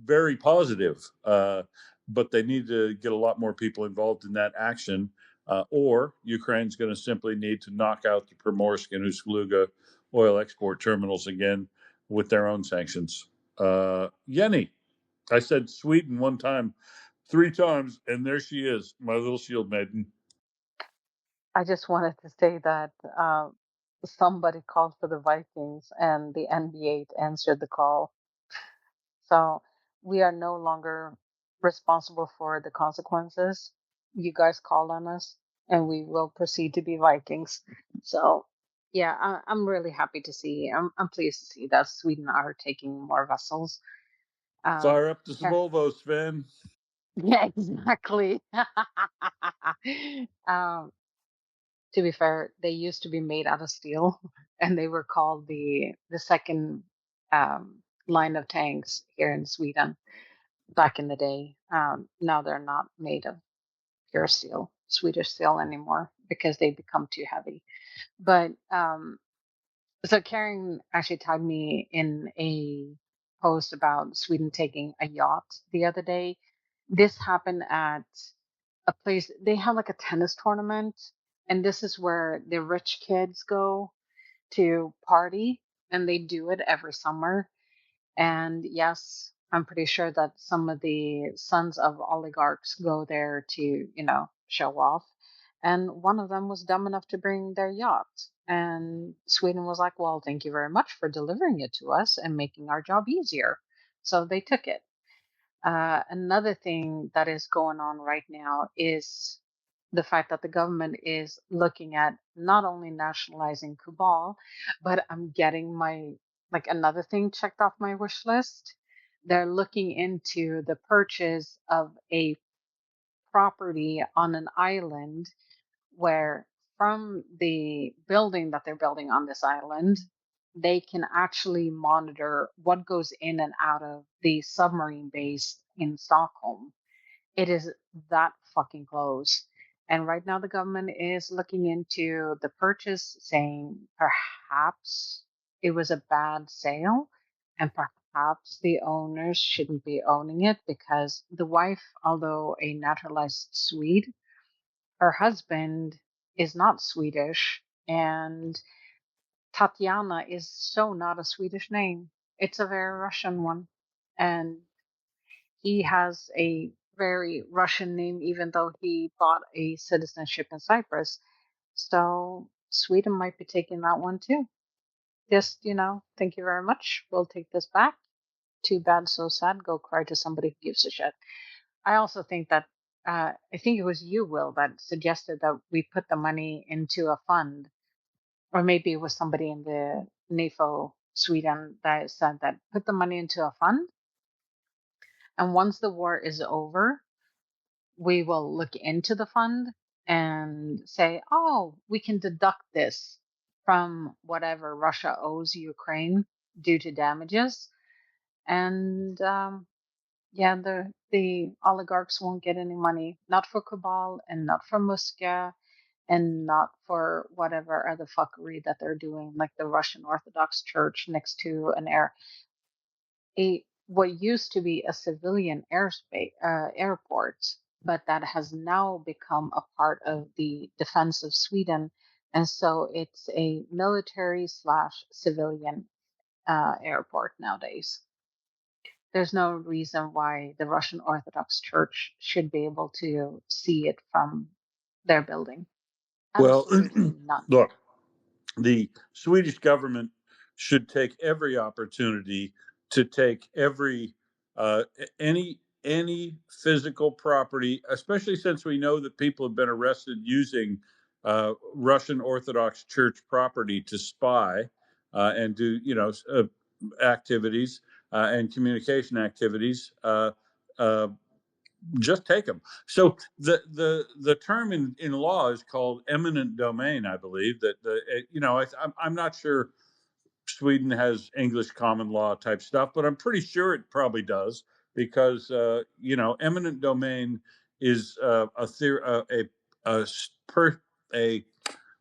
very positive. But they need to get a lot more people involved in that action, or Ukraine's going to simply need to knock out the Primorsk and Ust-Luga oil export terminals again with their own sanctions. Yenny, I said Sweden one time, 3 times, and there she is, my little shield maiden.
I just wanted to say that somebody called for the Vikings and the NBA answered the call. So we are no longer responsible for the consequences. You guys called on us, and we will proceed to be Vikings. So, yeah, I'm really happy to see. I'm pleased to see that Sweden are taking more vessels.
Fire up the
Yeah,
Volvo, Sven.
yeah, exactly. To be fair, they used to be made out of steel, and they were called the second line of tanks here in Sweden back in the day. Now they're not made of pure steel, Swedish steel anymore because they become too heavy. But so Karen actually tagged me in a post about Sweden taking a yacht the other day. This happened at a place, they have like a tennis tournament, and this is where the rich kids go to party, and they do it every summer. And yes, I'm pretty sure that some of the sons of oligarchs go there to, show off. And one of them was dumb enough to bring their yacht. And Sweden was like, well, thank you very much for delivering it to us and making our job easier. So they took it. Another thing that is going on right now is the fact that the government is looking at not only nationalizing Kubal, but I'm getting like another thing checked off my wish list. They're looking into the purchase of a property on an island where from the building that they're building on this island, they can actually monitor what goes in and out of the submarine base in Stockholm. It is that fucking close. And right now, the government is looking into the purchase, saying perhaps it was a bad sale and perhaps the owners shouldn't be owning it because the wife, although a naturalized Swede, her husband is not Swedish, and Tatiana is so not a Swedish name. It's a very Russian one. And he has a very Russian name, even though he bought a citizenship in Cyprus. So Sweden might be taking that one too. Just, thank you very much. We'll take this back. Too bad, so sad. Go cry to somebody who gives a shit. I also think that I think it was you, Will, that suggested that we put the money into a fund, or maybe it was somebody in the NAFO Sweden that said that put the money into a fund, and once the war is over, we will look into the fund and say, oh, we can deduct this from whatever Russia owes Ukraine due to damages, and yeah, the oligarchs won't get any money, not for Cabal and not for Muska and not for whatever other fuckery that they're doing, like the Russian Orthodox Church next to what used to be a civilian airport, but that has now become a part of the defense of Sweden, and so it's a military / civilian airport nowadays. There's no reason why the Russian Orthodox Church should be able to see it from their building.
Well,
Absolutely none.
look, the Swedish government should take every opportunity to take every any physical property, especially since we know that people have been arrested using Russian Orthodox Church property to spy and do activities and communication activities. just take them. So the term in law is called eminent domain, I believe. I'm not sure Sweden has English common law type stuff, but I'm pretty sure it probably does because eminent domain is a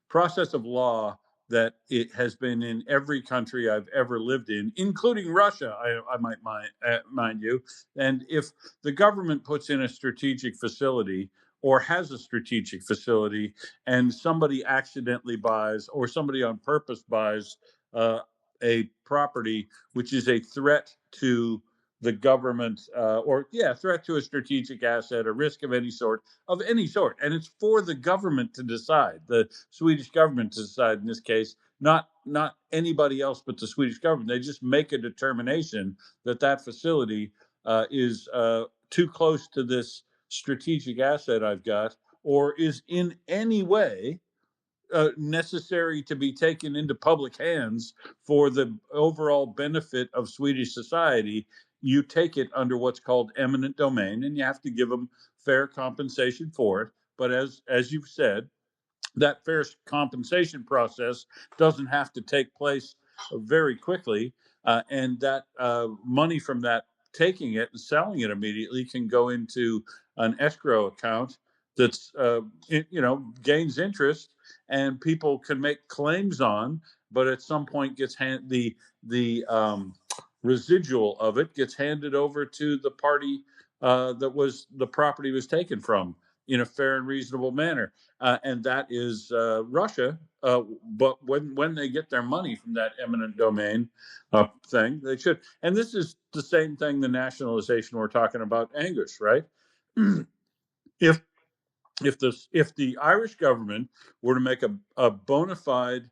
process of law that it has been in every country I've ever lived in, including Russia, I might mind you. And if the government puts in a strategic facility or has a strategic facility and somebody accidentally buys or somebody on purpose buys a property which is a threat to the government threat to a strategic asset, a risk of any sort, and it's for the government to decide, the Swedish government to decide in this case, not anybody else but the Swedish government. They just make a determination that that facility is too close to this strategic asset I've got, or is in any way necessary to be taken into public hands for the overall benefit of Swedish society. You take it under what's called eminent domain, and you have to give them fair compensation for it. But as you've said, that fair compensation process doesn't have to take place very quickly, and that money from that, taking it and selling it immediately, can go into an escrow account that's gains interest, and people can make claims on, but at some point gets the residual of it gets handed over to the party that was the property was taken from in a fair and reasonable manner, and that is Russia. But when they get their money from that eminent domain thing, they should. And this is the same thing, the nationalization we're talking about, Angus, right? if if the Irish government were to make a bona fide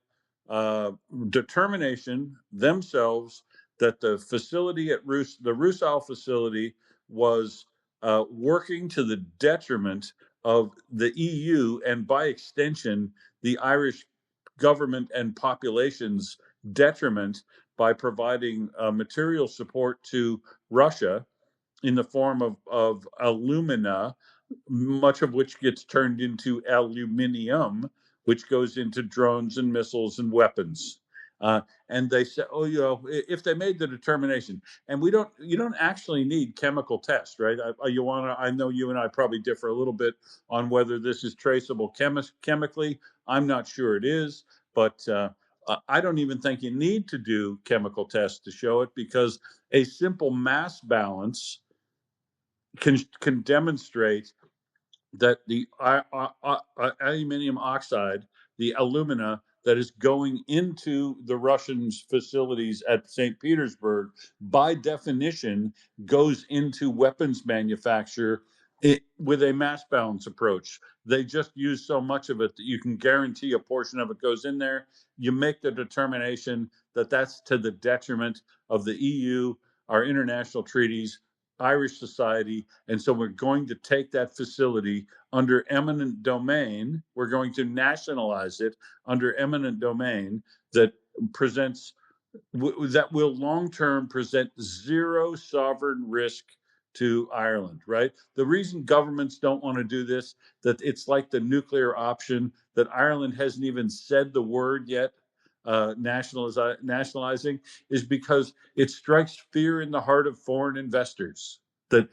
determination themselves that the facility at the Rusal facility was working to the detriment of the EU and by extension the Irish government and population's detriment by providing material support to Russia in the form of alumina, much of which gets turned into aluminium, which goes into drones and missiles and weapons. And they say, if they made the determination, and you don't actually need chemical tests, right? Ioana, I know you and I probably differ a little bit on whether this is traceable chemically. I'm not sure it is, but I don't even think you need to do chemical tests to show it, because a simple mass balance can demonstrate that the aluminum oxide, the alumina that is going into the Russian facilities at St. Petersburg, by definition, goes into weapons manufacture with a mass balance approach. They just use so much of it that you can guarantee a portion of it goes in there. You make the determination that that's to the detriment of the EU, our international treaties, Irish society, and so we're going to take that facility under eminent domain. We're going to nationalize it under eminent domain that presents that will long-term present zero sovereign risk to Ireland, right? The reason governments don't want to do this, that it's like the nuclear option, that Ireland hasn't even said the word yet, nationalizing, is because it strikes fear in the heart of foreign investors that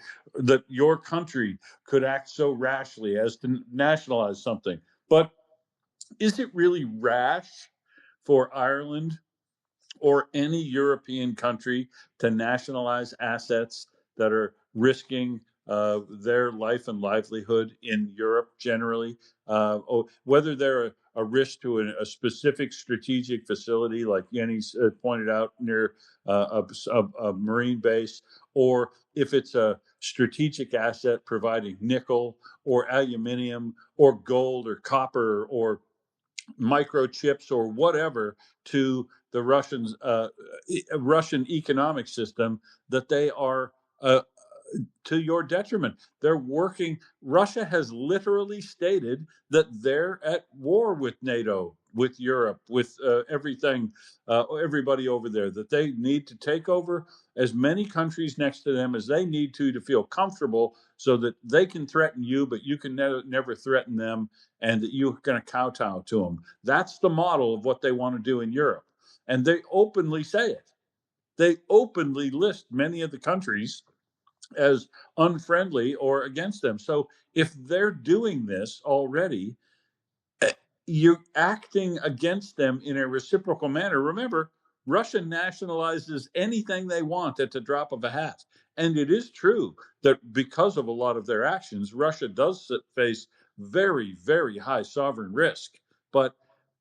your country could act so rashly as to nationalize something. But is it really rash for Ireland or any European country to nationalize assets that are risking their life and livelihood in Europe generally, whether they're a risk to a specific strategic facility, like Yenny's pointed out, near a marine base, or if it's a strategic asset providing nickel or aluminium or gold or copper or microchips or whatever to the Russian economic system, that they are to your detriment. They're working. Russia has literally stated that they're at war with NATO, with Europe, with everything, everybody over there, that they need to take over as many countries next to them as they need to feel comfortable so that they can threaten you, but you can never threaten them, and that you're going to kowtow to them. That's the model of what they want to do in Europe. And they openly say it. They openly list many of the countries as unfriendly or against them. So if they're doing this already, you're acting against them in a reciprocal manner. Remember, Russia nationalizes anything they want at the drop of a hat. And it is true that because of a lot of their actions, Russia does face very, very high sovereign risk. But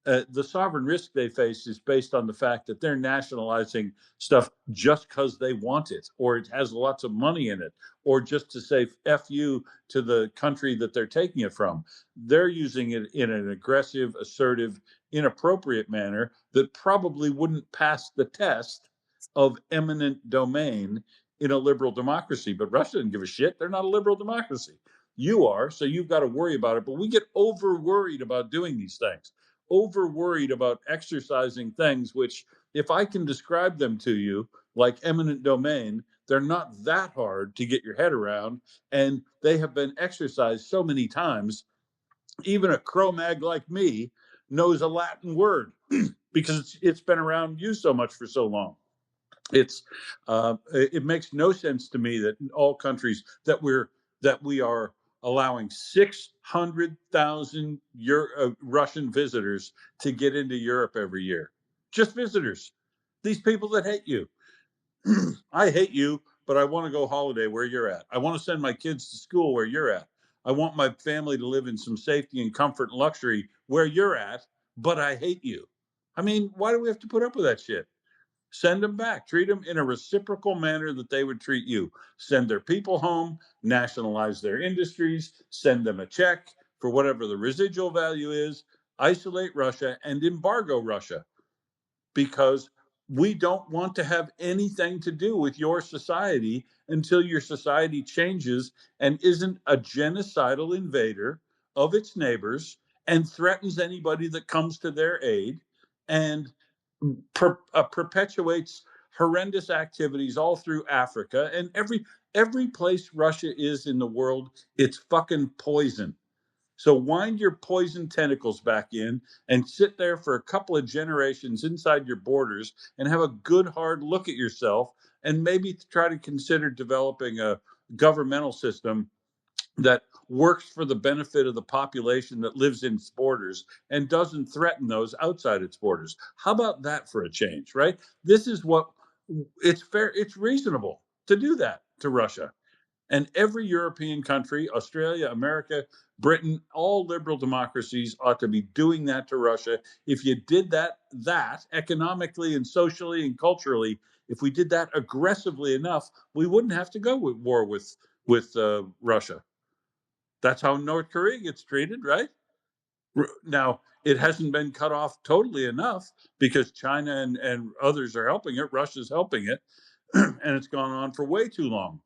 the sovereign risk they face is based on the fact that they're nationalizing stuff just because they want it, or it has lots of money in it, or just to say F you to the country that they're taking it from. They're using it in an aggressive, assertive, inappropriate manner that probably wouldn't pass the test of eminent domain in a liberal democracy. But Russia doesn't give a shit. They're not a liberal democracy. You are, so you've got to worry about it. But we get over worried about doing these things, over worried about exercising things which, if I can describe them to you like eminent domain, they're not that hard to get your head around, and they have been exercised so many times. Even a Cro-Mag like me knows a Latin word because it's been around used so much for so long. It makes no sense to me that in all countries that we are allowing 600,000 Russian visitors to get into Europe every year. Just visitors. These people that hate you. I hate you, but I want to go holiday where you're at. I want to send my kids to school where you're at. I want my family to live in some safety and comfort and luxury where you're at, but I hate you. I mean, why do we have to put up with that shit? Send them back. Treat them in a reciprocal manner that they would treat you. Send their people home, nationalize their industries, send them a check for whatever the residual value is, isolate Russia and embargo Russia, because we don't want to have anything to do with your society until your society changes and isn't a genocidal invader of its neighbors and threatens anybody that comes to their aid and perpetuates horrendous activities all through Africa and every place Russia is in the world. It's fucking poison. So wind your poison tentacles back in and sit there for a couple of generations inside your borders and have a good hard look at yourself, and maybe try to consider developing a governmental system that works for the benefit of the population that lives in its borders and doesn't threaten those outside its borders. How about that for a change, right? This is what it's fair, it's reasonable to do that to Russia. And every European country, Australia, America, Britain, all liberal democracies ought to be doing that to Russia. If you did that economically and socially and culturally, if we did that aggressively enough, we wouldn't have to go with war with Russia. That's how North Korea gets treated, right? Now, it hasn't been cut off totally enough because China and others are helping it. Russia's helping it, and it's gone on for way too long.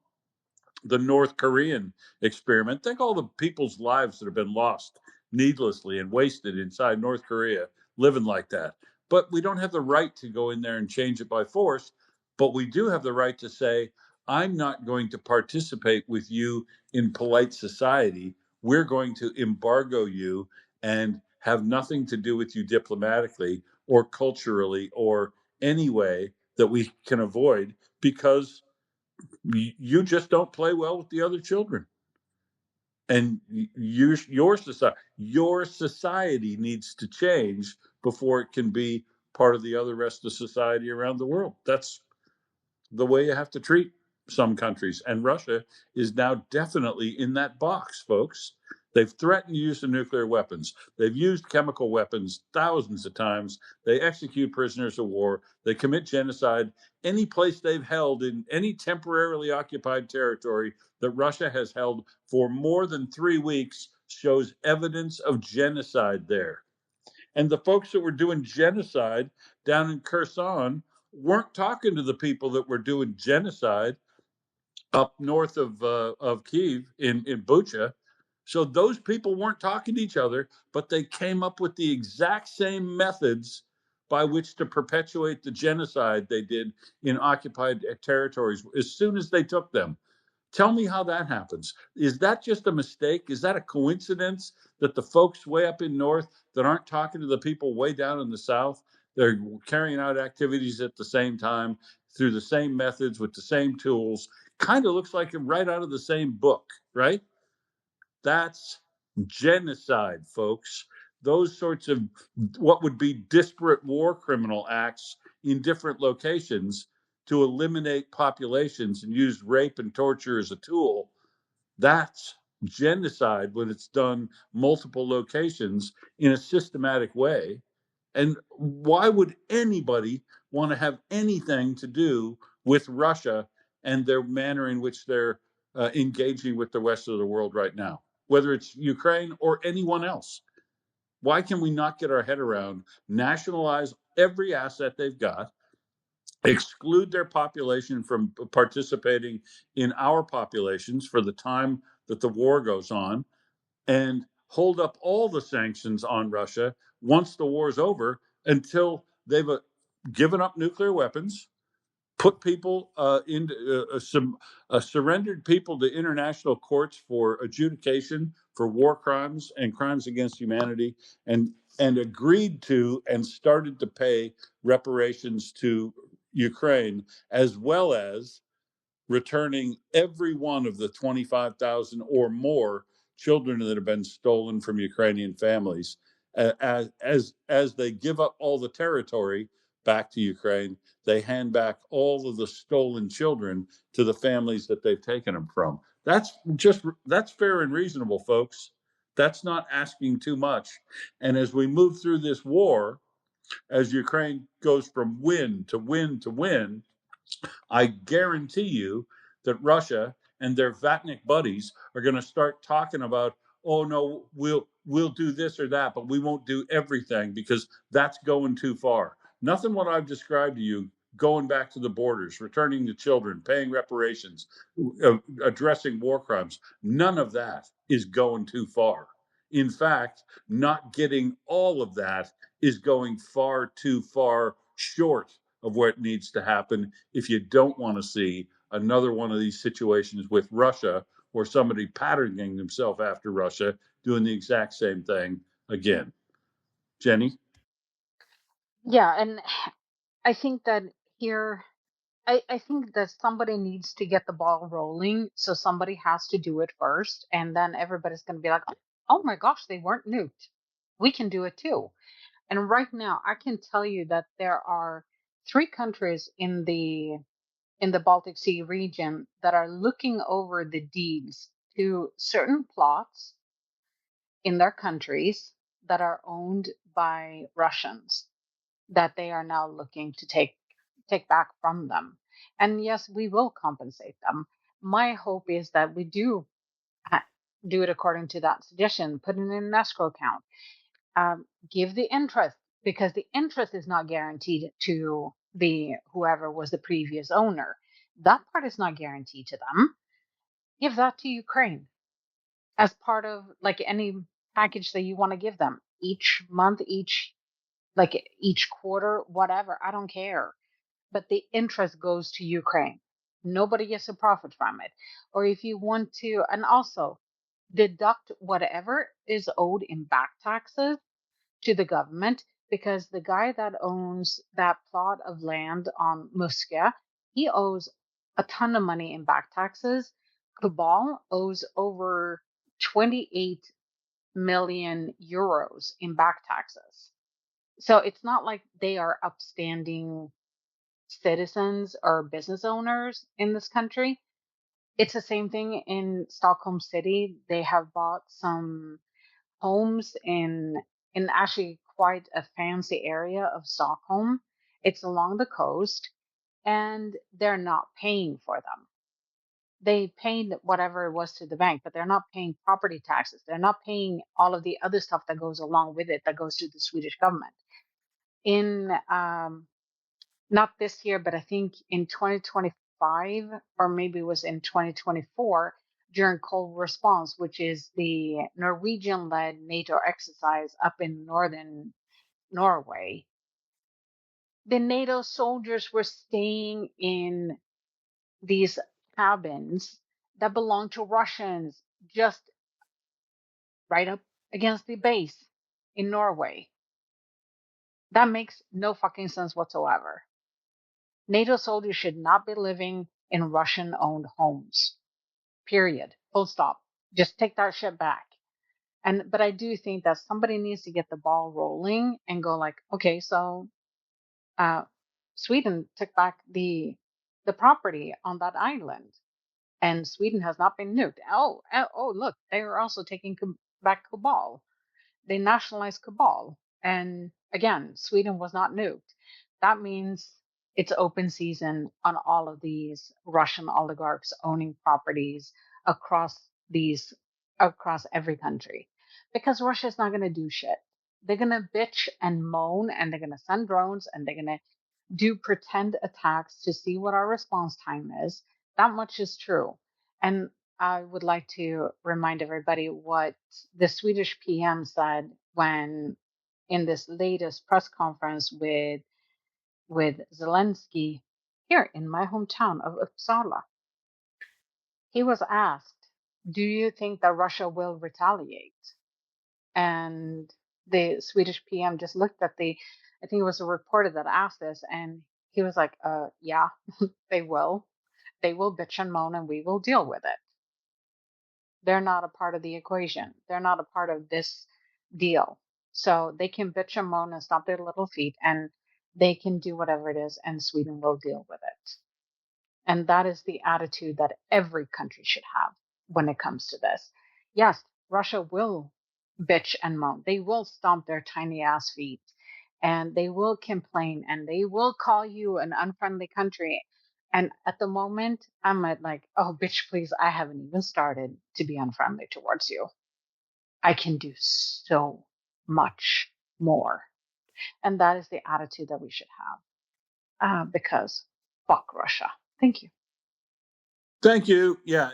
The North Korean experiment. Think all the people's lives that have been lost needlessly and wasted inside North Korea living like that. But we don't have the right to go in there and change it by force. But we do have the right to say, I'm not going to participate with you in polite society. We're going to embargo you and have nothing to do with you diplomatically or culturally or any way that we can avoid, because you just don't play well with the other children. And your society needs to change before it can be part of the other rest of society around the world. That's the way you have to treat some countries. And Russia is now definitely in that box, folks. They've threatened the use of nuclear weapons. They've used chemical weapons thousands of times. They execute prisoners of war. They commit genocide. Any place they've held in any temporarily occupied territory that Russia has held for more than 3 weeks shows evidence of genocide there. And the folks that were doing genocide down in Kherson weren't talking to the people that were doing genocide up north of Kyiv in Bucha. So those people weren't talking to each other, but they came up with the exact same methods by which to perpetuate the genocide they did in occupied territories as soon as they took them. Tell me how that happens. Is that just a mistake? Is that a coincidence that the folks way up in north that aren't talking to the people way down in the south, they're carrying out activities at the same time through the same methods with the same tools? Kind of looks like right out of the same book, right? That's genocide, folks. Those sorts of what would be disparate war criminal acts in different locations to eliminate populations and use rape and torture as a tool. That's genocide when it's done multiple locations in a systematic way. And why would anybody want to have anything to do with Russia and their manner in which they're engaging with the rest of the world right now, whether it's Ukraine or anyone else? Why can we not get our head around, nationalize every asset they've got, exclude their population from participating in our populations for the time that the war goes on, and hold up all the sanctions on Russia once the war is over until they've given up nuclear weapons, put people surrendered people to international courts for adjudication for war crimes and crimes against humanity, and agreed to and started to pay reparations to Ukraine, as well as returning every one of the 25,000 or more children that have been stolen from Ukrainian families. As they give up all the territory back to Ukraine, they hand back all of the stolen children to the families that they've taken them from. That's fair and reasonable, folks. That's not asking too much. And as we move through this war, as Ukraine goes from win to win to win, I guarantee you that Russia and their Vatnik buddies are going to start talking about, oh no, we'll do this or that, but we won't do everything because that's going too far. Nothing what I've described to you, going back to the borders, returning the children, paying reparations, addressing war crimes, none of that is going too far. In fact, not getting all of that is going far too far short of where it needs to happen if you don't want to see another one of these situations with Russia or somebody patterning themselves after Russia doing the exact same thing again. Jenny?
Yeah, and I think that here, I think that somebody needs to get the ball rolling. So somebody has to do it first, and then everybody's going to be like, oh my gosh, they weren't nuked. We can do it too. And right now, I can tell you that there are 3 countries in the Baltic Sea region that are looking over the deeds to certain plots in their countries that are owned by Russians that they are now looking to take back from them. And yes, we will compensate them. My hope is that we do do it according to that suggestion, put it in an escrow account, give the interest, because the interest is not guaranteed to the whoever was the previous owner. That part is not guaranteed to them. Give that to Ukraine as part of like any package that you want to give them each month, each quarter, whatever. I don't care. But the interest goes to Ukraine. Nobody gets a profit from it. Or if you want to, and also deduct whatever is owed in back taxes to the government, because the guy that owns that plot of land on Muskia, he owes a ton of money in back taxes. Cabal owes over 28 million euros in back taxes. So it's not like they are upstanding citizens or business owners in this country. It's the same thing in Stockholm City. They have bought some homes in actually quite a fancy area of Stockholm. It's along the coast, and they're not paying for them. They paid whatever it was to the bank, but they're not paying property taxes. They're not paying all of the other stuff that goes along with it, that goes to the Swedish government. In not this year, but I think in 2020, 2025, or maybe it was in 2024, during Cold Response, which is the Norwegian-led NATO exercise up in northern Norway. The NATO soldiers were staying in these cabins that belonged to Russians, just right up against the base in Norway. That makes no fucking sense whatsoever. NATO soldiers should not be living in Russian-owned homes. Period. Full stop. Just take that shit back. But I do think that somebody needs to get the ball rolling and go like, okay, so Sweden took back the property on that island, and Sweden has not been nuked. Oh, look, they are also taking back Kabul. They nationalized Kabul, and again, Sweden was not nuked. That means it's open season on all of these Russian oligarchs owning properties across every country, because Russia's not going to do shit. They're going to bitch and moan, and they're going to send drones, and they're going to do pretend attacks to see what our response time is. That much is true. And I would like to remind everybody what the Swedish PM said when in this latest press conference with Zelensky here in my hometown of Uppsala. He was asked, "Do you think that Russia will retaliate?" And the Swedish PM just looked at I think it was a reporter that asked this, and he was like, yeah, they will. They will bitch and moan, and we will deal with it. They're not a part of the equation. They're not a part of this deal. So they can bitch and moan and stomp their little feet, and they can do whatever it is, and Sweden will deal with it. And that is the attitude that every country should have when it comes to this. Yes, Russia will bitch and moan. They will stomp their tiny ass feet, and they will complain, and they will call you an unfriendly country. And at the moment, I'm at like, oh, bitch, please, I haven't even started to be unfriendly towards you. I can do so much more. And that is the attitude that we should have, because fuck Russia. Thank you.
Thank you. Yeah,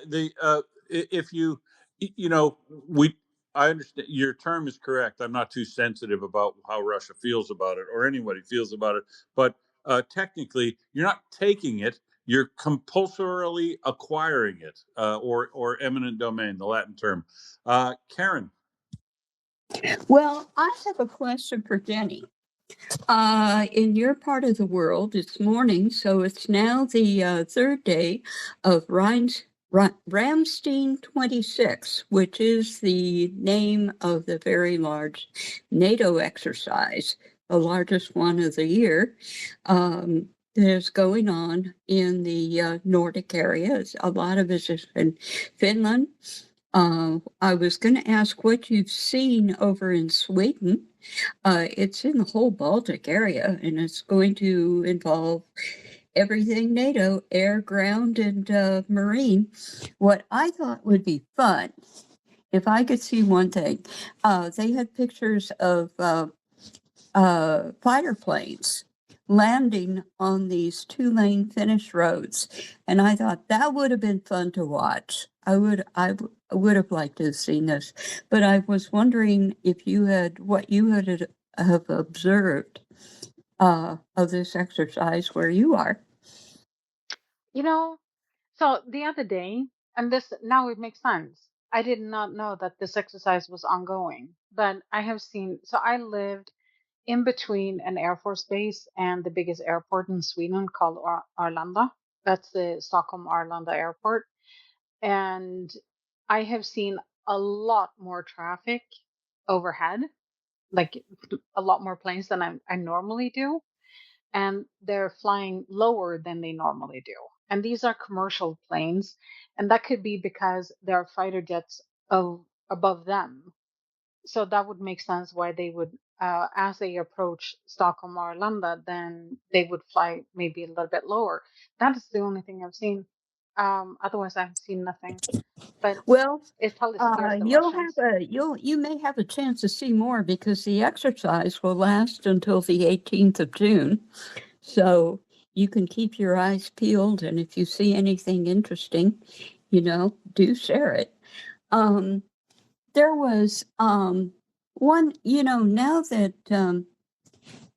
if you I understand your term is correct. I'm not too sensitive about how Russia feels about it or anybody feels about it, but technically, you're not taking it. You're compulsorily acquiring it, or eminent domain, the Latin term. Karen.
Well, I have a question for Jenny. In your part of the world, it's morning, so it's now the third day of Ramstein 26, which is the name of the very large NATO exercise, the largest one of the year. That is going on in the Nordic areas. A lot of it is in Finland. I was going to ask what you've seen over in Sweden. It's in the whole Baltic area, and it's going to involve everything NATO, air, ground, and marine. What I thought would be fun, if I could see one thing, they had pictures of fighter planes landing on these 2-lane Finnish roads, and I thought that would have been fun to watch. I would have liked to have seen this, but I was wondering if you had what you had have observed of this exercise where you are.
So the other day, and this now it makes sense. I did not know that this exercise was ongoing, but I have seen. So I lived in between an Air Force base and the biggest airport in Sweden called Arlanda. That's the Stockholm Arlanda Airport. And I have seen a lot more traffic overhead, like a lot more planes than I normally do. And they're flying lower than they normally do. And these are commercial planes. And that could be because there are fighter jets above them. So that would make sense why they would, as they approach Stockholm or Arlanda, then they would fly maybe a little bit lower. That is the only thing I've seen. Otherwise, I've seen nothing. But
well,
it probably scares the Russians.
You may have a chance to see more because the exercise will last until the 18th of June. So you can keep your eyes peeled, and if you see anything interesting, do share it. There was one, now that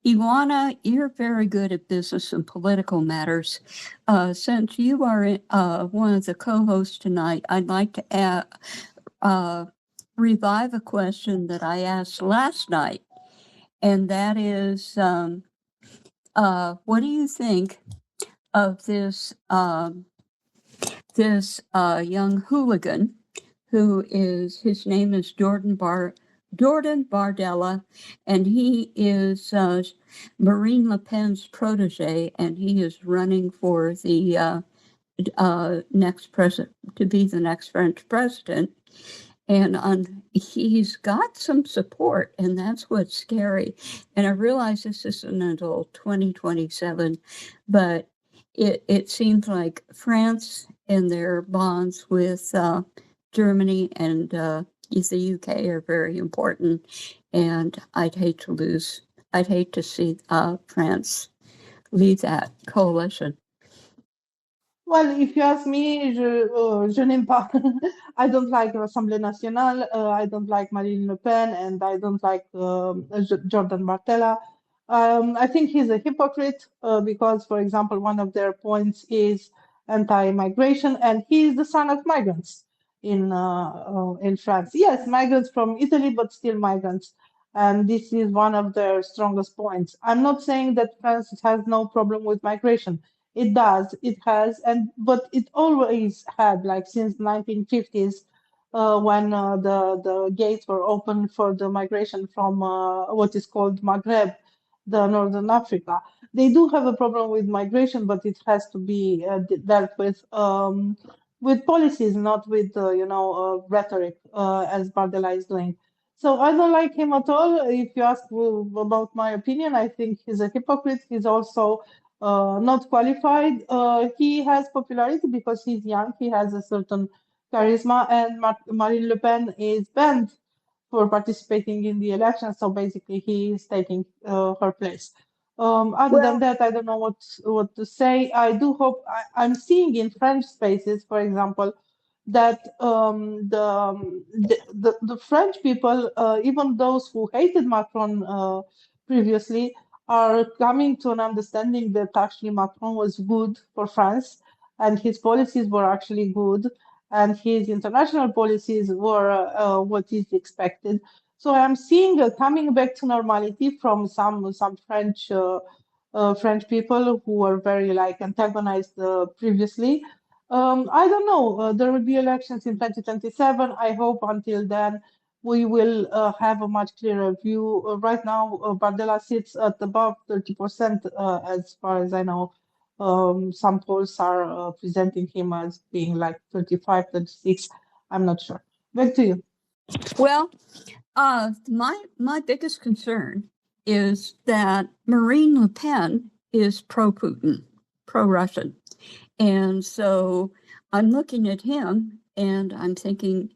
Ioana, you're very good at business and political matters. Since you are one of the co-hosts tonight, I'd like to revive a question that I asked last night, and that is, what do you think of this young hooligan his name is Jordan Bardella, and he is Marine Le Pen's protege, and he is running for the next president, to be the next French president. And he's got some support, and that's what's scary. And I realize this isn't until 2027, but it seems like France and their bonds with Germany and the UK are very important, and I'd hate to see France leave that coalition.
Well, if you ask me, je n'aime pas. I don't like L'Assemblée Nationale, I don't like Marine Le Pen, and I don't like Jordan Bardella. I think he's a hypocrite because, for example, one of their points is anti-migration, and he is the son of migrants in France. Yes, migrants from Italy, but still migrants. And this is one of their strongest points. I'm not saying that France has no problem with migration. It does, it has, but it always had, like since 1950s, when the gates were open for the migration from what is called Maghreb, the Northern Africa. They do have a problem with migration, but it has to be dealt with policies, not with rhetoric, as Bardella is doing. So I don't like him at all. If you ask about my opinion, I think he's a hypocrite. He's also not qualified. He has popularity because he's young. He has a certain charisma, and Marine Le Pen is banned for participating in the election. So basically, he is taking her place. Other than that, I don't know what to say. I do hope I'm seeing in French spaces, for example, that the French people, even those who hated Macron previously, are coming to an understanding that actually Macron was good for France, and his policies were actually good, and his international policies were what is expected. So I'm seeing coming back to normality from some French French people who were very antagonized previously. I don't know. There will be elections in 2027. I hope until then we will have a much clearer view. Right now, Bardella sits at above 30%, as far as I know. Some polls are presenting him as being like 35, 36. I'm not sure. Back to you.
Well, my biggest concern is that Marine Le Pen is pro-Putin, pro-Russian. And so I'm looking at him and I'm thinking,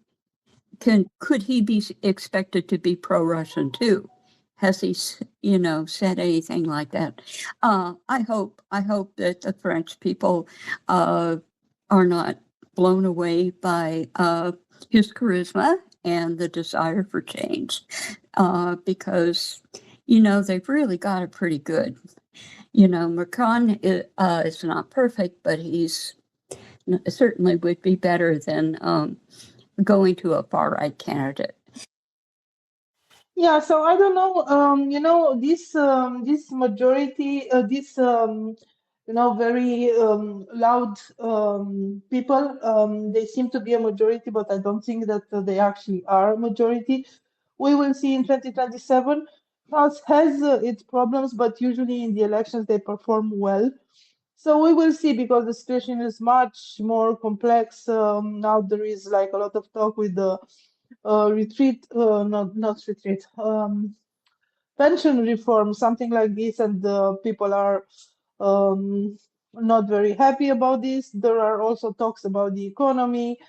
could he be expected to be pro-Russian too? Has he, said anything like that? I hope that the French people are not blown away by his charisma and the desire for change, because they've really got it pretty good. Macron is not perfect, but he's certainly would be better than going to a far-right candidate.
Yeah, so I don't know. This majority, very loud people. They seem to be a majority, but I don't think that they actually are a majority. We will see in 2027. France has its problems, but usually in the elections they perform well. So we will see, because the situation is much more complex. Now there is a lot of talk with the pension reform, something like this, and people are not very happy about this. There are also talks about the economy.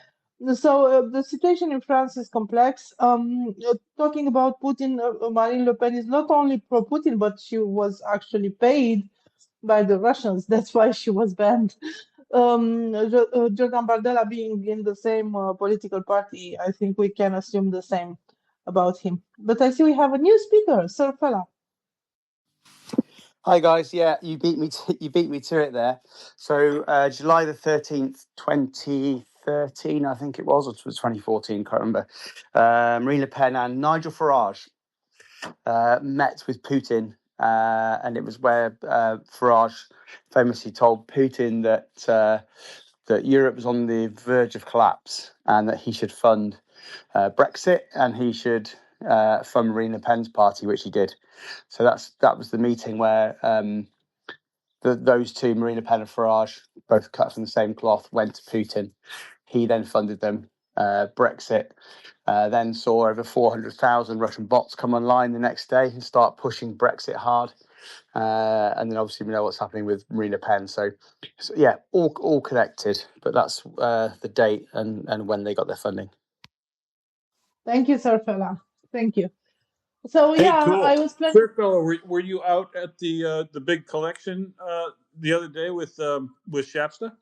So the situation in France is complex. Talking about Putin, Marine Le Pen is not only pro-Putin, but she was actually paid by the Russians. That's why she was banned. Jordan Bardella being in the same political party, I think we can assume the same about him. But I see we have a new speaker, Sir Fella.
Hi guys, yeah, you beat me to it there. So July the 13th, 2013, I think it was, or 2014, can't remember. Marine Le Pen and Nigel Farage met with Putin, and it was where Farage famously told Putin that Europe was on the verge of collapse and that he should fund Brexit and he should fund Marine Le Pen's party, which he did. So that was the meeting where those two, Marine Le Pen and Farage, both cut from the same cloth, went to Putin. He then funded them. Brexit then saw over 400,000 Russian bots come online the next day and start pushing Brexit hard. And then obviously we know what's happening with Marine Le Pen. So yeah, all connected. But that's the date and when they got their funding.
Thank you, Sir Fella. Thank you. So
Hey,
yeah,
cool.
I was planning.
FireFella, were you out at the big collection the other day with Shapsta?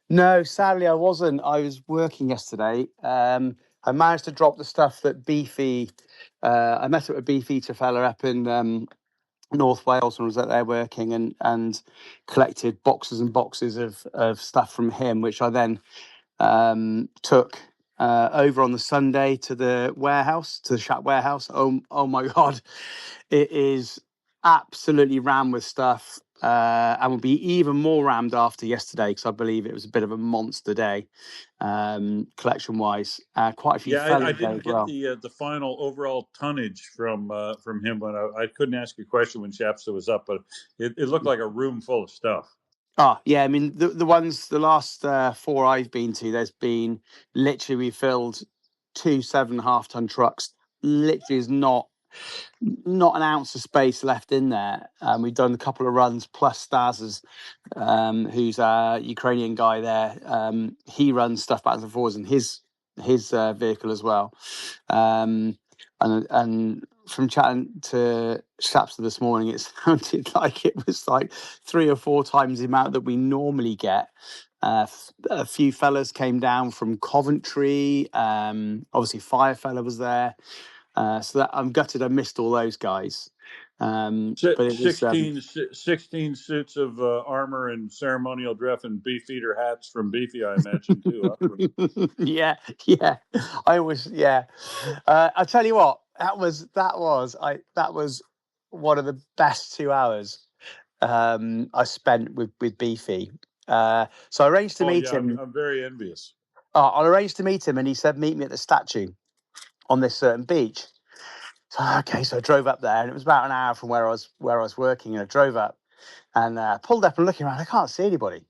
No, sadly I wasn't. I was working yesterday. I managed to drop the stuff that Beefy. I met up with Beefy to fella up in North Wales when I was out there working, and collected boxes and boxes of stuff from him, which I then took over on the Sunday to the warehouse, to the Shap warehouse. Oh my God, it is absolutely rammed with stuff, and will be even more rammed after yesterday because I believe it was a bit of a monster day, collection wise. Quite a few.
Yeah, I
fellas there
didn't
as
get
well.
the final overall tonnage from him, but I couldn't ask you a question when Shapsta was up, but it looked like a room full of stuff.
Oh yeah, I mean the last 4 I've been to, there's been literally we filled 2 7.5 ton trucks. Literally is not an ounce of space left in there. We've done a couple of runs plus Staz's, who's a Ukrainian guy there. He runs stuff backwards and forwards in his vehicle as well. And from chatting to Shapsta this morning, it sounded like it was like 3 or 4 times the amount that we normally get. A few fellas came down from Coventry. Obviously, FireFella was there. So that I'm gutted I missed all those guys. But it was
16 suits of armor and ceremonial dress and Beefeater hats from Beefy, I imagine too.
yeah. I was I'll tell you what, that was one of the best 2 hours I spent with Beefy. So I arranged to meet him.
I'm very envious.
I arranged to meet him, and he said meet me at the statue on this certain beach. So okay, so I drove up there, and it was about an hour from where I was working, and I drove up and pulled up and looking around. I can't see anybody,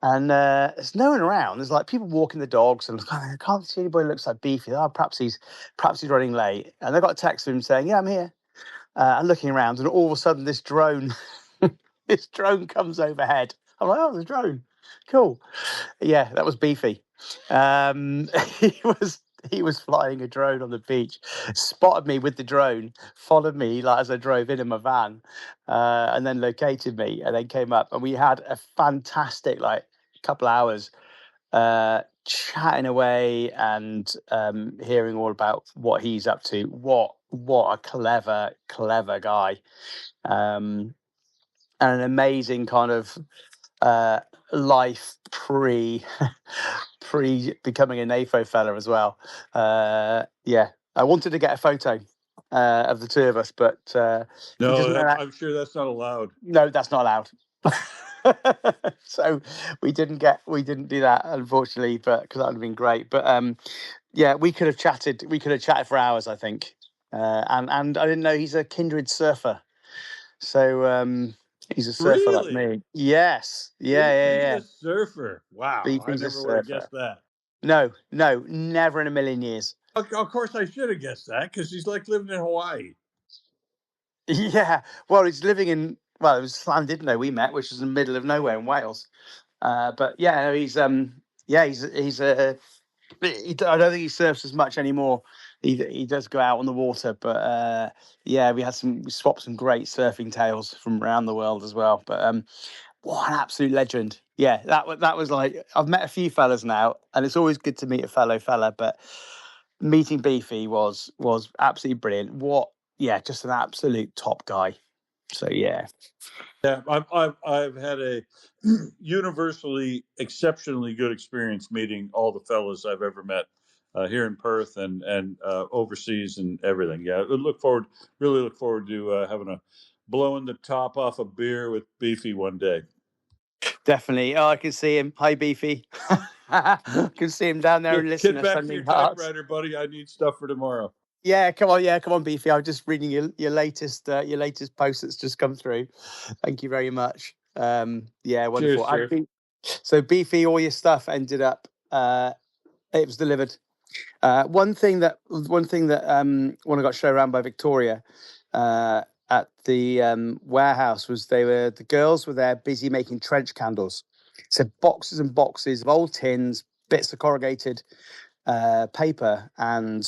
and there's no one around. There's like people walking the dogs, and I can't see anybody. Looks like Beefy. Oh, perhaps he's running late. And I got a text from him saying, "Yeah, I'm here." I'm looking around, and all of a sudden, this drone comes overhead. I'm like, "Oh, the drone, cool." Yeah, that was Beefy. He was flying a drone on the beach, spotted me with the drone, followed me like as I drove in my van, and then located me, and then came up, and we had a fantastic couple hours chatting away and hearing all about what he's up to. What a clever guy, and an amazing kind of life pre becoming a NAFO fella as well. Yeah, I wanted to get a photo of the 2 of us, but
no, I'm sure that's not allowed.
No, that's not allowed. So we didn't do that, unfortunately, but because that would have been great. But yeah, we could have chatted for hours, I think. And I didn't know he's a kindred surfer. So he's a surfer like me. Yes. Yeah.
He's a surfer. Wow. I never would have guessed that.
No, never in a million years.
Of course I should have guessed that because he's like living in Hawaii.
Yeah. Well, he's living in, it was Llandudno we met, which is in the middle of nowhere in Wales. But yeah, he's I don't think he surfs as much anymore. he does go out on the water. But yeah, we swapped some great surfing tales from around the world as well. But what an absolute legend! Yeah, that was like, I've met a few fellas now, and it's always good to meet a fellow fella. But meeting Beefy was absolutely brilliant. Just an absolute top guy. So yeah.
Yeah, I've had a universally exceptionally good experience meeting all the fellas I've ever met here in Perth and overseas and everything. Yeah, really look forward to having a blowing the top off a beer with Beefy one day.
Definitely. Oh, I can see him. Hi, Beefy. I can see him down there and listening
Get
to
back to
sending
your
hearts.
typewriter, buddy. I need stuff for tomorrow.
Yeah, come on, Beefy. I was just reading your latest post that's just come through. Thank you very much. Yeah, wonderful.
Cheers.
So Beefy, all your stuff ended up. It was delivered. One thing that when I got shown around by Victoria at the warehouse was the girls were there busy making trench candles. So boxes and boxes of old tins, bits of corrugated paper, and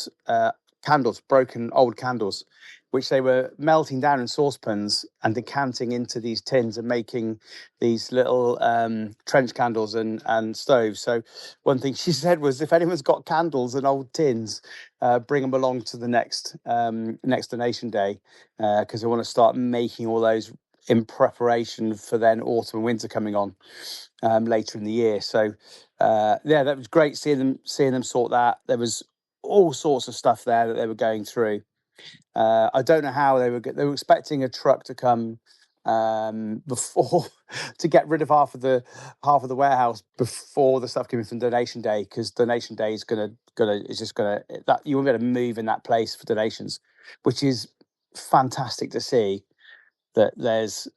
candles, broken old candles, which they were melting down in saucepans and decanting into these tins and making these little trench candles and stoves. So one thing she said was, if anyone's got candles and old tins, bring them along to the next donation day, because I want to start making all those in preparation for then autumn and winter coming on later in the year. So yeah, that was great seeing them sort that. There was all sorts of stuff there that they were going through. I don't know how they were expecting a truck to come before to get rid of half of the warehouse before the stuff came in from donation day, because donation day is gonna that you won't be able to move in that place for donations, which is fantastic to see that there's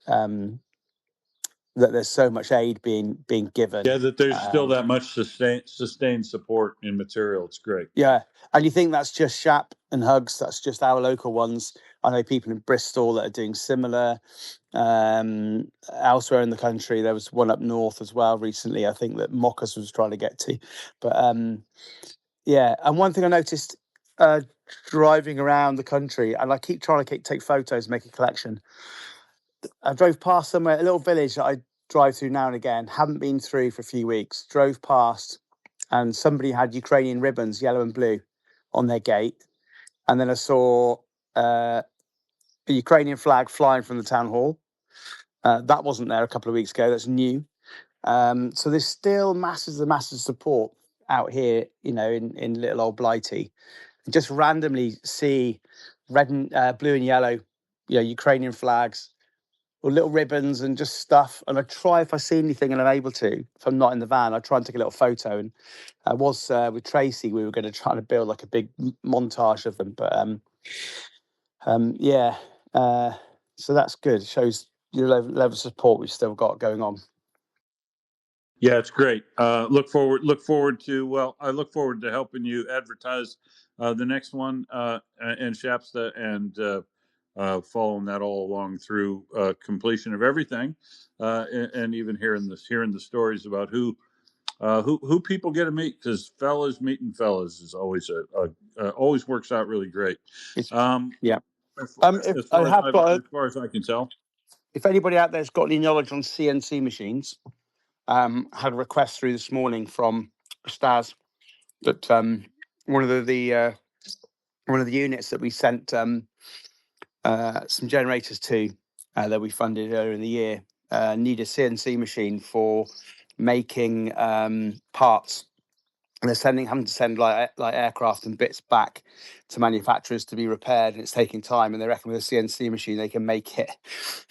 so much aid being given.
Yeah, that there's still that much sustained support in material. It's great.
Yeah, and you think that's just Shap and Hugs? That's just our local ones. I know people in Bristol that are doing similar. Elsewhere in the country, there was one up north as well recently, I think, that Moccas was trying to get to. But yeah, and one thing I noticed driving around the country, and I keep trying to take photos, make a collection. I drove past somewhere, a little village that I drive through now and again, haven't been through for a few weeks, drove past, and somebody had Ukrainian ribbons, yellow and blue, on their gate. And then I saw a Ukrainian flag flying from the town hall. That wasn't there a couple of weeks ago. That's new. So there's still masses of support out here, in little old Blighty. Just randomly see red and blue and yellow, Ukrainian flags, or little ribbons and just stuff. And I try, if I see anything and I'm able to, if I'm not in the van, I try and take a little photo. And I was with Tracy, we were going to try to build like a big montage of them. But yeah, so that's good. It shows the level of support we've still got going on.
Yeah, it's great. Look forward to I look forward to helping you advertise the next one in Shapsta, and following that all along through completion of everything, and even hearing the stories about who people get to meet, because fellas meeting fellas is always always works out really great.
Yeah.
As far as I can tell.
If anybody out there's got any knowledge on CNC machines, had a request through this morning from Stas that one of the units that we sent some generators to that we funded earlier in the year need a CNC machine for making parts. And they're having to send like aircraft and bits back to manufacturers to be repaired, and it's taking time. And they reckon with a CNC machine, they can make it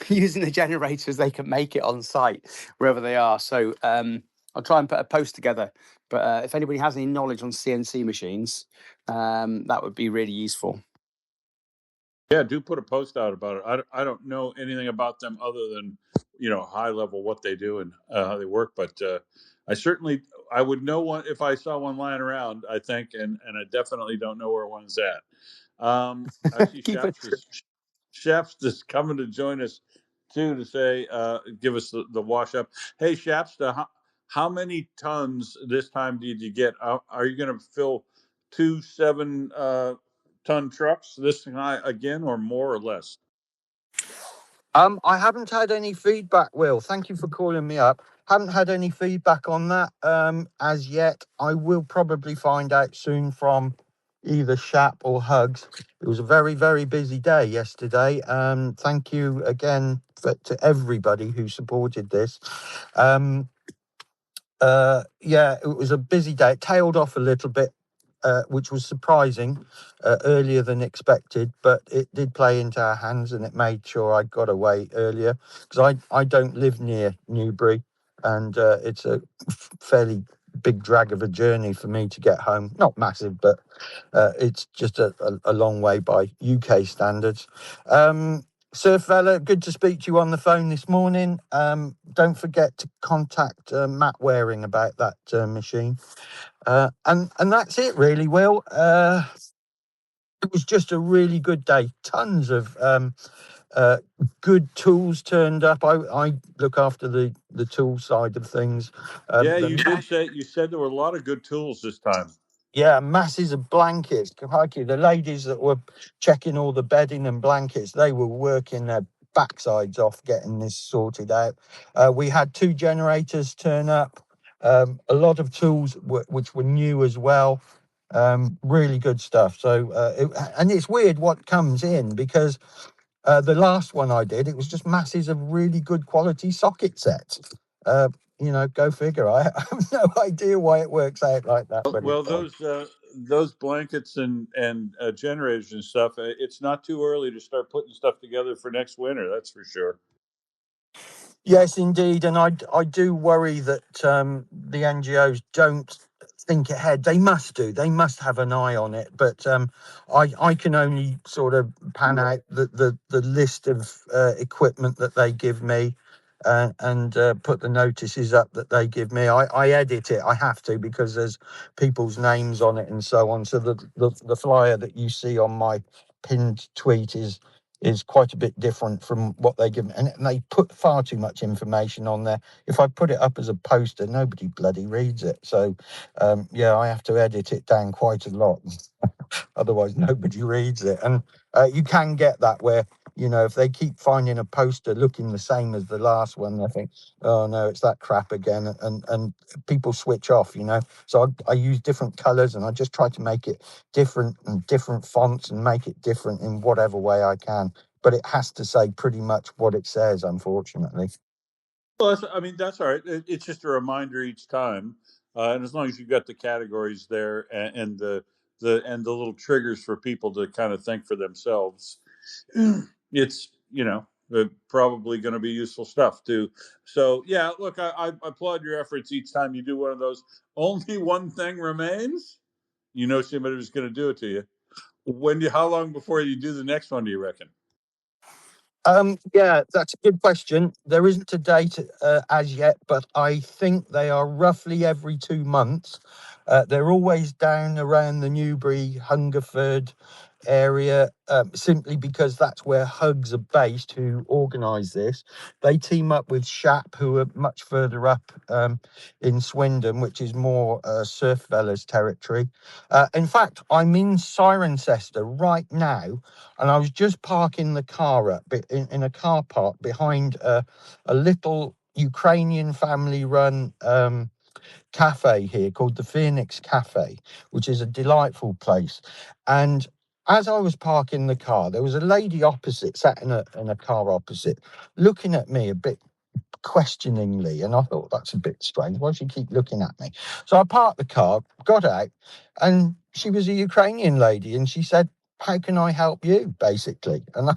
using the generators. They can make it on site wherever they are. So I'll try and put a post together. But if anybody has any knowledge on CNC machines, that would be really useful.
Yeah, do put a post out about it. I don't know anything about them other than, high level what they do and how they work. But I would know one if I saw one lying around, I think, and I definitely don't know where one's at. I see Shapsta is coming to join us too to say, give us the wash up. Hey, Shapsta, how many tons this time did you get? Are you going to fill 2 7 ton trucks this high again, or more or less?
I haven't had any feedback, Will. Thank you for calling me up. Haven't had any feedback on that as yet. I will probably find out soon from either Shap or Hugs. It was a very, very busy day yesterday. Thank you again to everybody who supported this. Yeah, it was a busy day. It tailed off a little bit, which was surprising, earlier than expected, but it did play into our hands, and it made sure I got away earlier, because I don't live near Newbury, and it's a fairly big drag of a journey for me to get home. Not massive, but it's just a long way by UK standards. FireFella, good to speak to you on the phone this morning. Don't forget to contact Matt Waring about that machine. And that's it, really, Will. It was just a really good day. Tons of good tools turned up. I look after the tool side of things.
Yeah, you did say, you said there were a lot of good tools this time.
Yeah, masses of blankets. Crikey, the ladies that were checking all the bedding and blankets, they were working their backsides off getting this sorted out. We had 2 generators turn up, a lot of tools which were new as well. Really good stuff. So, and it's weird what comes in, because the last one I did, it was just masses of really good quality socket sets. Go figure. I have no idea why it works out like that, but
Well,
it does.
those blankets and generators and stuff. It's not too early to start putting stuff together for next winter. That's for sure.
Yes, indeed, and I do worry that the NGOs don't think ahead. They must do. They must have an eye on it. But I can only sort of pan out the list of equipment that they give me, and put the notices up that they give me. I edit it. I have to, because there's people's names on it and so on. So the flyer that you see on my pinned tweet is quite a bit different from what they give me. And they put far too much information on there. If I put it up as a poster, nobody bloody reads it. So, yeah, I have to edit it down quite a lot. Otherwise, nobody reads it. And you can get that where, if they keep finding a poster looking the same as the last one, they think, oh, no, it's that crap again. And people switch off, So I use different colours, and I just try to make it different and different fonts, and make it different in whatever way I can. But it has to say pretty much what it says, unfortunately.
Well, that's all right. It's just a reminder each time, and as long as you've got the categories there and the little triggers for people to kind of think for themselves, it's probably going to be useful stuff too. So yeah, look, I applaud your efforts each time you do one of those. Only one thing remains. Somebody was going to do it to you. How long before you do the next one, do you reckon?
Yeah, that's a good question. There isn't a date as yet, but I think they are roughly every 2 months. They're always down around the Newbury, Hungerford area, simply because that's where Hugs are based, who organise this. They team up with Shap, who are much further up in Swindon, which is more FireFella's territory. In fact, I'm in Cirencester right now, and I was just parking the car up in a car park behind a little Ukrainian family-run cafe here called the Phoenix Cafe, which is a delightful place. And as I was parking the car, there was a lady opposite, sat in a car opposite, looking at me a bit questioningly, and I thought, that's a bit strange. Why does she keep looking at me? So I parked the car, got out, and she was a Ukrainian lady, and she said, how can I help you, basically? And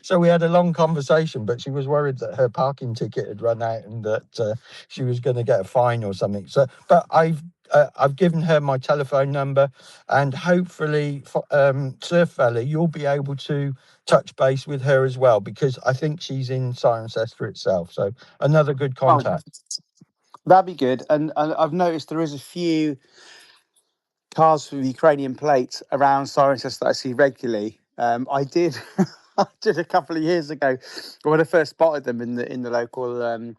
so we had a long conversation, but she was worried that her parking ticket had run out and that she was going to get a fine or something. So, but I've given her my telephone number, and hopefully, FireFella, you'll be able to touch base with her as well, because I think she's in Cirencester itself. So another good contact.
That'd be good. And I've noticed there is a few cars with Ukrainian plates around Cirencester that I see regularly. I did a couple of years ago when I first spotted them in the local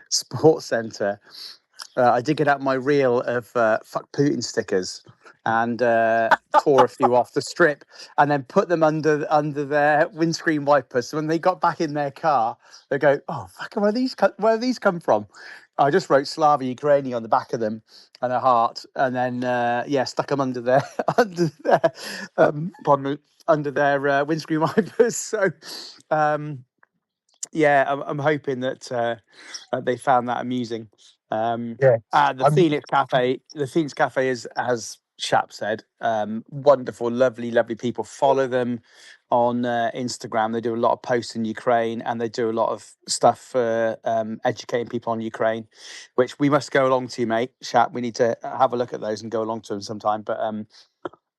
sports centre. I did get out my reel of "fuck Putin" stickers and tore a few off the strip, and then put them under their windscreen wipers. So when they got back in their car, they go, "Oh fuck, where have these come from?" I just wrote Slava Ukraini on the back of them and a heart, and then stuck them under their under their windscreen wipers. So. I'm hoping that they found that amusing.
Yeah,
The
I'm.
Phoenix Cafe is, as Shap said, wonderful, lovely people. Follow them on Instagram. They do a lot of posts in Ukraine, and they do a lot of stuff for educating people on Ukraine, which we must go along to, mate. Shap, we need to have a look at those and go along to them sometime. But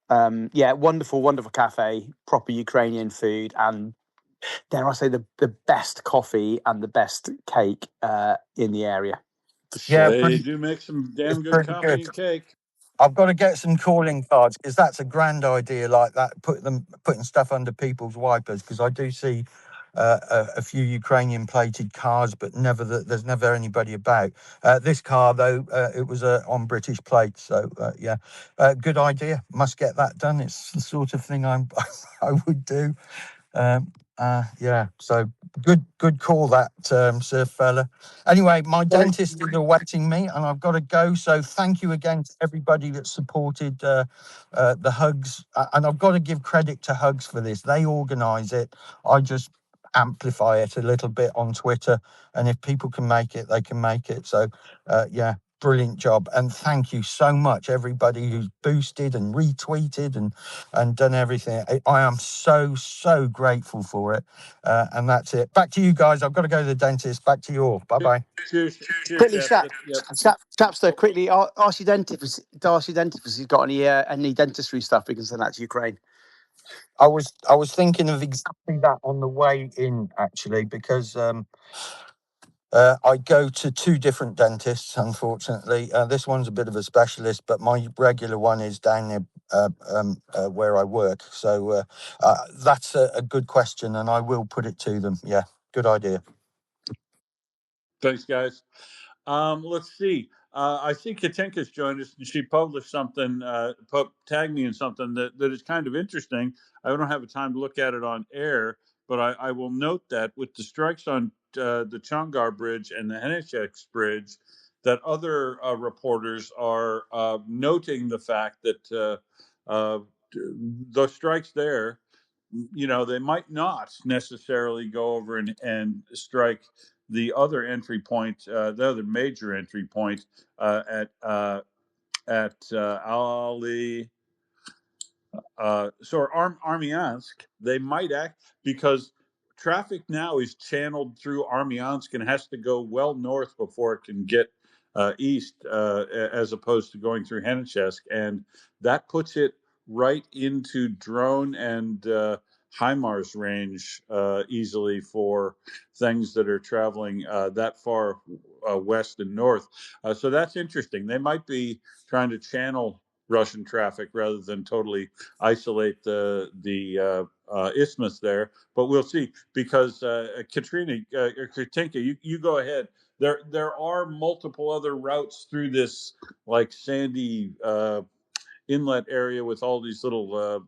wonderful cafe, proper Ukrainian food, and dare I say, the best coffee and the best cake in the area.
Yeah,
They do make some
it's
damn good
pretty
coffee
good.
and cake.
I've got to get some calling cards because that's a grand idea like that. Putting stuff under people's wipers, because I do see a few Ukrainian plated cars, but there's never anybody about. This car though, it was on British plates, so good idea. Must get that done. It's the sort of thing I would do. So good call that, Sir Fella. Anyway, my dentist is awaiting me and I've got to go. So thank you again to everybody that supported the Hugs. And I've got to give credit to Hugs for this. They organise it. I just amplify it a little bit on Twitter. And if people can make it, they can make it. So, brilliant job. And thank you so much, everybody who's boosted and retweeted and done everything. I am so grateful for it. And that's it. Back to you guys. I've got to go to the dentist. Back to you all. Bye-bye.
Cheers,
Quickly,
Shap. Yep.
Chapster, quickly, ask your dentist if he's got any dentistry stuff we can send out to Ukraine.
I was thinking of exactly that on the way in, actually, because I go to two different dentists, unfortunately. This one's a bit of a specialist, but my regular one is down there where I work. So that's a good question, and I will put it to them. Yeah, good idea.
Thanks, guys. Let's see. I see Katinka's joined us, and she published something, tagged me in something that is kind of interesting. I don't have the time to look at it on air, but I will note that with the strikes on the Chongar Bridge and the Henishek Bridge, that other reporters are noting the fact that the strikes there, they might not necessarily go over and strike the other entry point, the other major entry point at Ali. Armyansk, they might act because traffic now is channeled through Armyansk and has to go well north before it can get east, as opposed to going through Henishek, and that puts it right into drone and HIMARS range easily for things that are traveling that far west and north. So that's interesting. They might be trying to channel Russian traffic rather than totally isolate the isthmus there. But we'll see, because Katinka, you go ahead. There are multiple other routes through this like sandy inlet area with all these little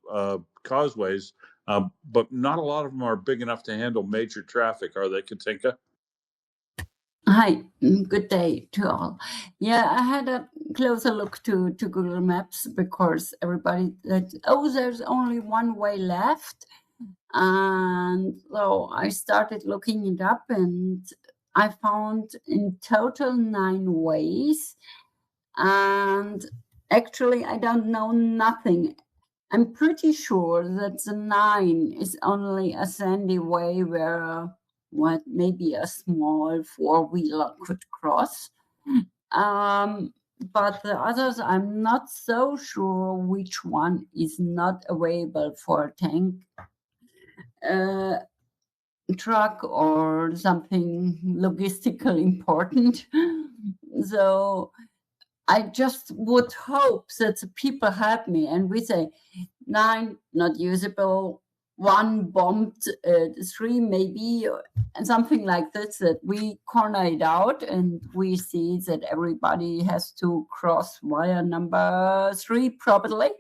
causeways, but not a lot of them are big enough to handle major traffic, are they, Katinka?
Hi, good day to all. Yeah, I had a closer look to Google Maps because everybody said, there's only one way left. And so I started looking it up and I found in total 9 ways. And actually, I don't know nothing. I'm pretty sure that the 9 is only a sandy way where maybe a small 4-wheeler could cross. But the others, I'm not so sure which one is not available for a tank truck or something logistical important. So I just would hope that the people help me and we say 9 not usable, one bombed 3 maybe, and something like this, that we corner it out and we see that everybody has to cross wire number 3 probably.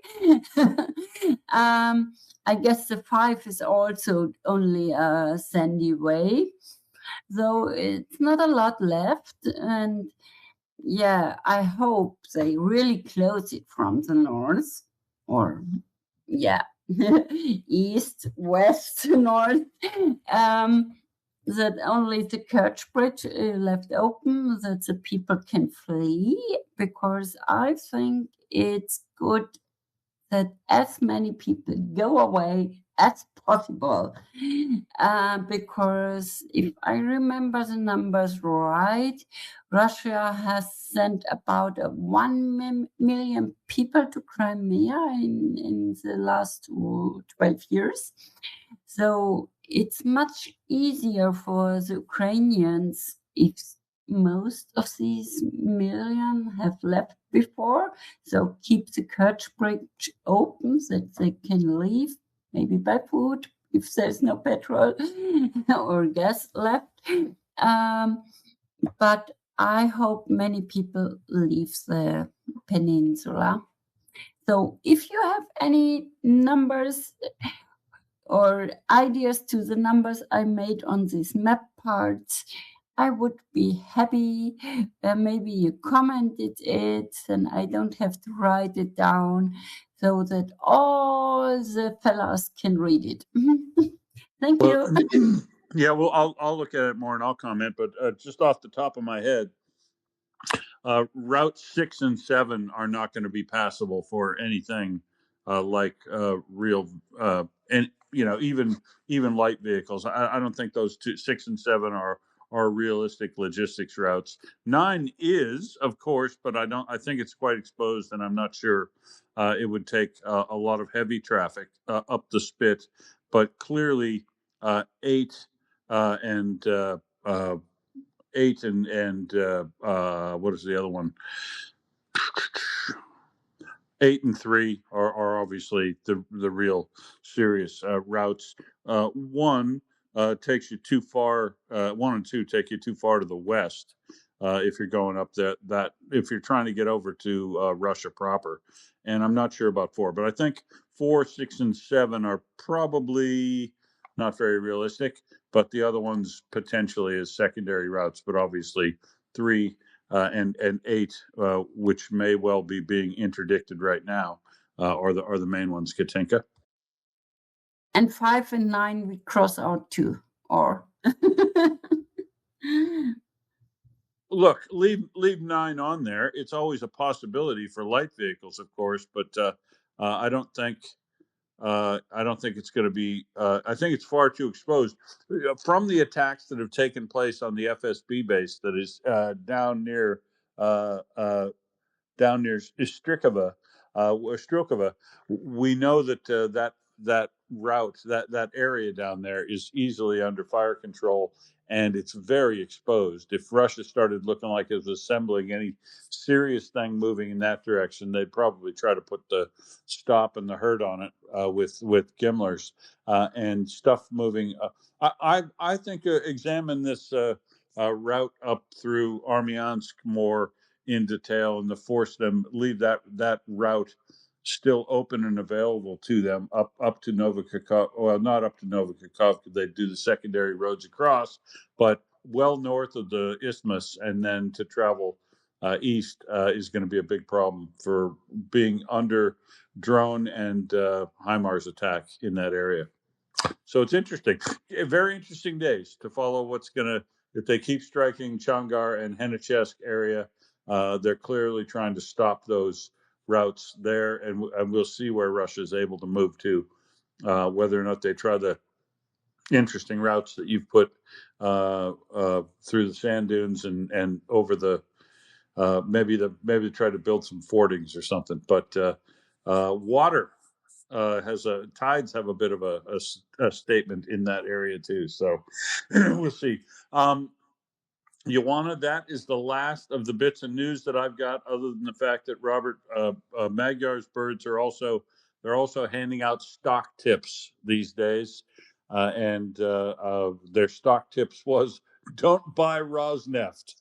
I guess the 5 is also only a sandy way, though it's not a lot left. And yeah, I hope they really close it from the north, or east, west, north, that only the Kerch Bridge left open, that the people can flee, because I think it's good that as many people go away as possible. Because if I remember the numbers right, Russia has sent about 1 million people to Crimea in the last 12 years. So it's much easier for the Ukrainians if most of these million have left before. So keep the Kerch Bridge open that they can leave, maybe by food if there's no petrol or gas left. But I hope many people leave the peninsula. So if you have any numbers or ideas to the numbers I made on these map parts, I would be happy. Maybe you commented it and I don't have to write it down, so that all the fellows can read it. Thank you.
Yeah, well, I'll look at it more and I'll comment, but just off the top of my head, Route 6 and 7 are not going to be passable for anything like real, and even light vehicles. I don't think those 6 and 7 are realistic logistics routes. 9 is, of course, but I think it's quite exposed, and I'm not sure it would take a lot of heavy traffic up the spit. But clearly, 8 and 8 and what is the other one? 8 and 3 are obviously the real serious routes. 1 takes you too far. 1 and 2 take you too far to the west if you're going up that if you're trying to get over to Russia proper. And I'm not sure about 4, but I think 4, 6, and 7 are probably not very realistic. But the other ones potentially as secondary routes, but obviously 3 and 8, which may well be being interdicted right now, are the main ones. Katinka.
And 5 and 9 we cross out too, or
look, leave 9 on there. It's always a possibility for light vehicles, of course, but I don't think it's going to be. I think it's far too exposed from the attacks that have taken place on the FSB base that is down near Strikova. We know that that route, that area down there, is easily under fire control, and it's very exposed. If Russia started looking like it was assembling any serious thing moving in that direction, they'd probably try to put the stop and the hurt on it with Gimlers and stuff moving. I think examine this route up through Armyansk more in detail, and to force them leave that route still open and available to them up to Novokakov. Well, not up to Novokakov because they do the secondary roads across, but well north of the isthmus, and then to travel east is going to be a big problem for being under drone and HIMARS attack in that area. So it's interesting, very interesting days to follow what's going to, if they keep striking Changar and Henichesk area. They're clearly trying to stop those routes there, and we'll see where Russia is able to move to, whether or not they try the interesting routes that you've put through the sand dunes and over the maybe try to build some fordings or something. But water tides have a bit of a statement in that area too. So we'll see. Ioana, that is the last of the bits of news that I've got, other than the fact that Robert Magyar's birds are also They're also handing out stock tips these days, and their stock tips was don't buy Rosneft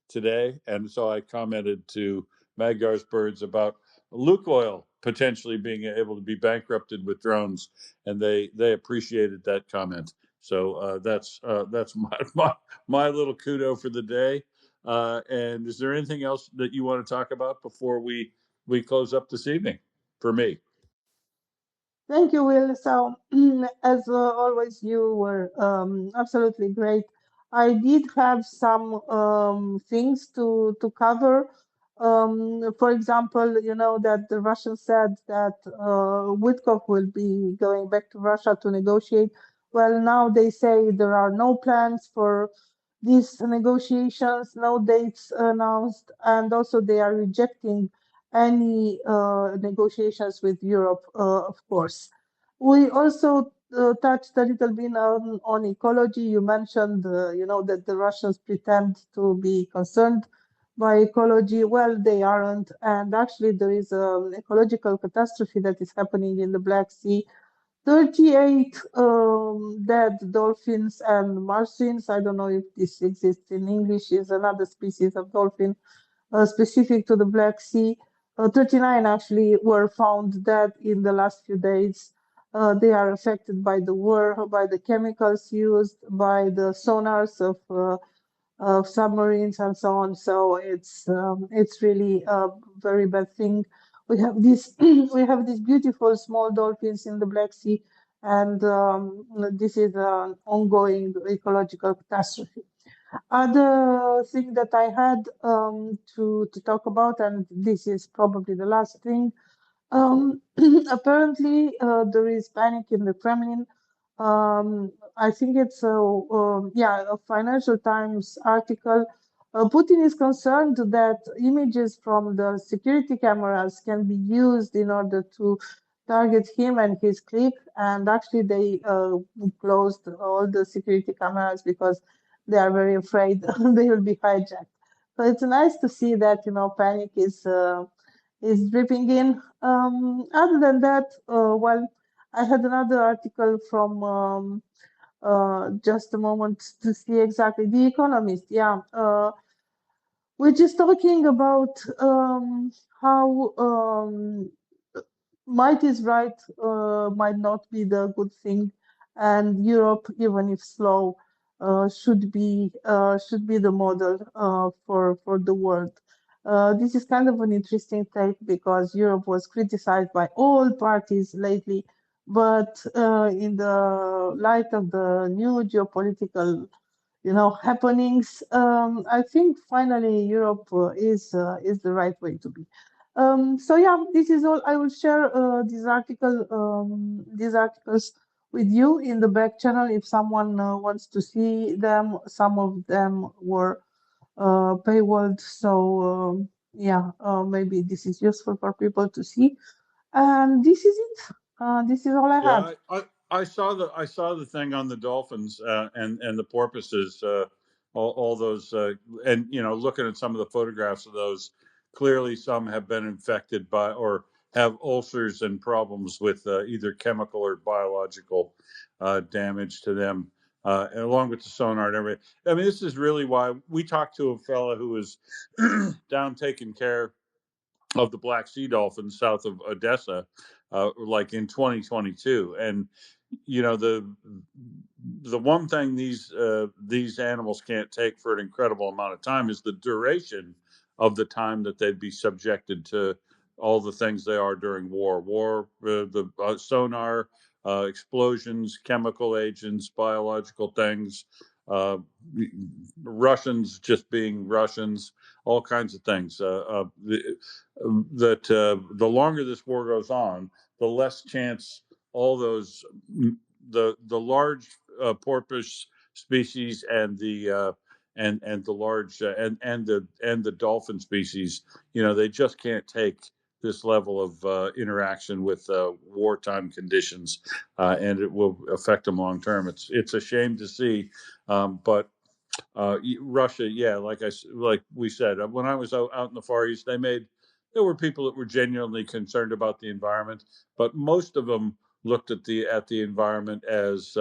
today. And so I commented to Magar's birds about Lukoil potentially being able to be bankrupted with drones, and they appreciated that comment. So that's my little kudo for the day. And is there anything else that you want to talk about before we close up this evening? For me,
Thank you, Will. So, as always, you were absolutely great. I did have some things to cover. For example, you know that the Russians said that Witkoff will be going back to Russia to negotiate. Well, now they say there are no plans for these negotiations, no dates announced, and also they are rejecting any negotiations with Europe, of course. We also touched a little bit on ecology. You mentioned, you know, that the Russians pretend to be concerned by ecology. Well, they aren't. And actually, there is an ecological catastrophe that is happening in the Black Sea. 38 dead dolphins and marsupials. I don't know if this exists in English, is another species of dolphin specific to the Black Sea. 39 actually were found dead in the last few days. They are affected by the war, by the chemicals used, by the sonars of submarines and so on. So it's really a very bad thing. We have this we have these beautiful small dolphins in the Black Sea, and this is an ongoing ecological catastrophe. Other thing that I had to talk about, and this is probably the last thing, apparently there is panic in the Kremlin. I think it's a Financial Times article. Putin is concerned that images from the security cameras can be used in order to target him and his clique. And actually, they closed all the security cameras because they are very afraid they will be hijacked. So it's nice to see that panic is dripping in. Other than that, well, I had another article from just a moment to see exactly The Economist. Yeah, we're just talking about how might is right might not be the good thing, and Europe, even if slow, should be the model for the world. This is kind of an interesting take because Europe was criticized by all parties lately, but in the light of the new geopolitical happenings, I think finally Europe is the right way to be. So yeah, this is all. I will share these articles with you in the back channel if someone wants to see them. Some of them were paywalled, so yeah, maybe this is useful for people to see. And this is it. This is all I had.
yeah, I saw the thing on the dolphins and the porpoises, all those, and looking at some of the photographs of those, clearly some have been infected by or have ulcers and problems with either chemical or biological damage to them, and along with the sonar and everything. I mean, this is really why we talked to a fella who was down taking care of the Black Sea dolphins south of Odessa, like in 2022. And the one thing these animals can't take for an incredible amount of time is the duration of the time that they'd be subjected to all the things they are during war, the sonar, explosions, chemical agents, biological things, uh, Russians just being Russians, all kinds of things. The longer this war goes on, the less chance all those the large porpoise species and the large and the dolphin species, they just can't take this level of interaction with wartime conditions, and it will affect them long term. It's a shame to see, but Russia, yeah, like we said, when I was out in the Far East, they there were people that were genuinely concerned about the environment, but most of them looked at the environment as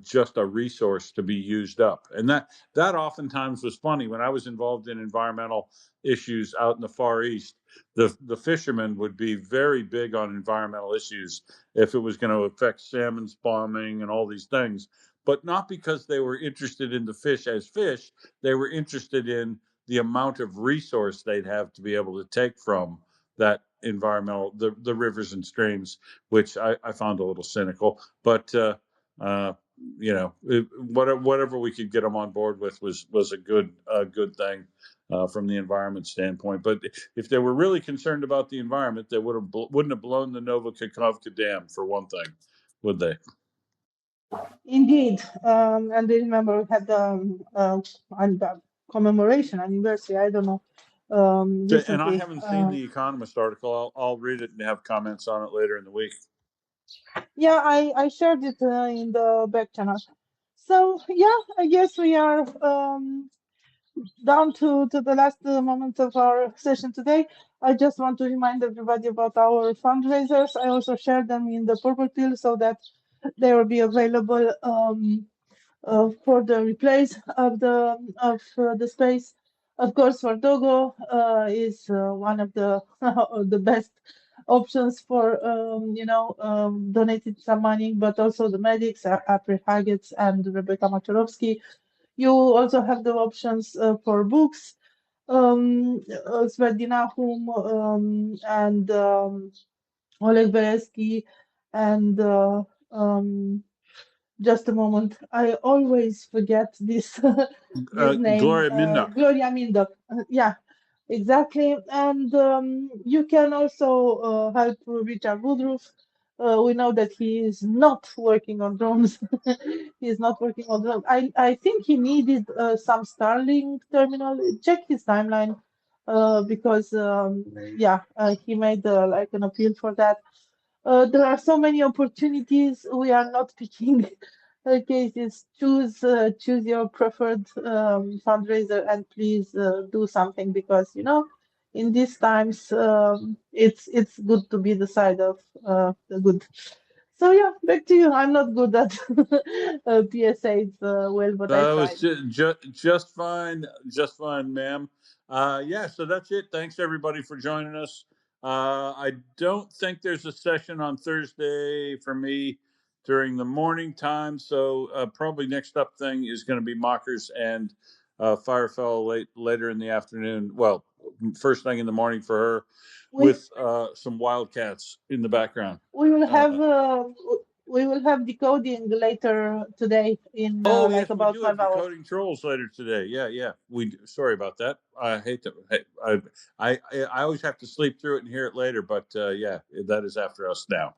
just a resource to be used up. And that oftentimes was funny. When I was involved in environmental issues out in the Far East, the fishermen would be very big on environmental issues if it was going to affect salmon spawning and all these things, but not because they were interested in the fish as fish. They were interested in the amount of resource they'd have to be able to take from that environmental, the rivers and streams, which I found a little cynical, but whatever we could get them on board with was a good thing from the environment standpoint. But if they were really concerned about the environment, they wouldn't have blown the Novokakhovka Dam, for one thing, would they?
Indeed, and I remember we had commemoration anniversary. I don't know. Recently.
And I haven't seen the Economist article. I'll read it and have comments on it later in the week.
Yeah, I shared it in the back channel. So yeah, I guess we are down to the last moment of our session today. I just want to remind everybody about our fundraisers. I also shared them in the purple pill so that they will be available for the replays of the space. Of course, WarDoggo is one of the the best options for donating some money, but also the medics, April Haggett and Rebecca Macharovsky. You also have the options for books, Sverdina Hum and Oleg Beresky, and just a moment, I always forget this this name.
Gloria Minduk.
Gloria Minduk. Yeah, exactly. And you can also help Richard Woodruff. We know that he is not working on drones. He is not working on drones. I think he needed some Starlink terminal. Check his timeline because he made like an appeal for that. There are so many opportunities. We are not picking cases. Choose your preferred fundraiser and please do something because in these times it's good to be the side of the good. So yeah, back to you. I'm not good at PSAs well, but I tried.
Was just fine, ma'am. So that's it. Thanks everybody for joining us. I don't think there's a session on Thursday for me during the morning time, so probably next up thing is going to be Mockers and FireFella later in the afternoon. Well, first thing in the morning for her, with some Wildcats in the background.
We will have decoding later today in
yes,
about
we do have
5 hours.
decoding trolls later today. Yeah. Sorry about that. I hate to. I always have to sleep through it and hear it later. But that is after us now.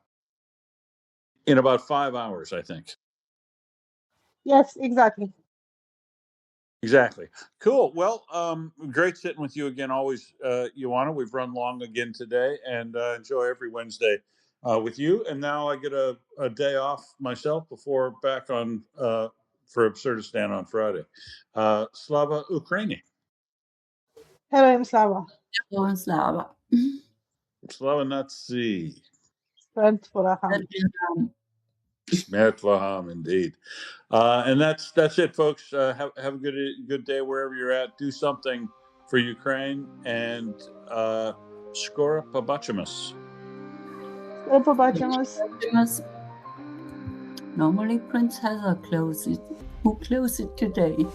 In about 5 hours, I think.
Yes, exactly.
Exactly. Cool. Well, great sitting with you again. Always, Ioana. We've run long again today, and enjoy every Wednesday with you. And now I get a day off myself before back on for Absurdistan on Friday. Slava Ukraini.
Heroям slava.
Heroям slava.
Slava Nazi.
Smrt ворогам.
Smrt ворогам, indeed. And that's it, folks. Have a good day wherever you're at. Do something for Ukraine, and skoro pobachimus.
Skoro pobachimus.
Normally Prince Heather closes it. Who closed it today?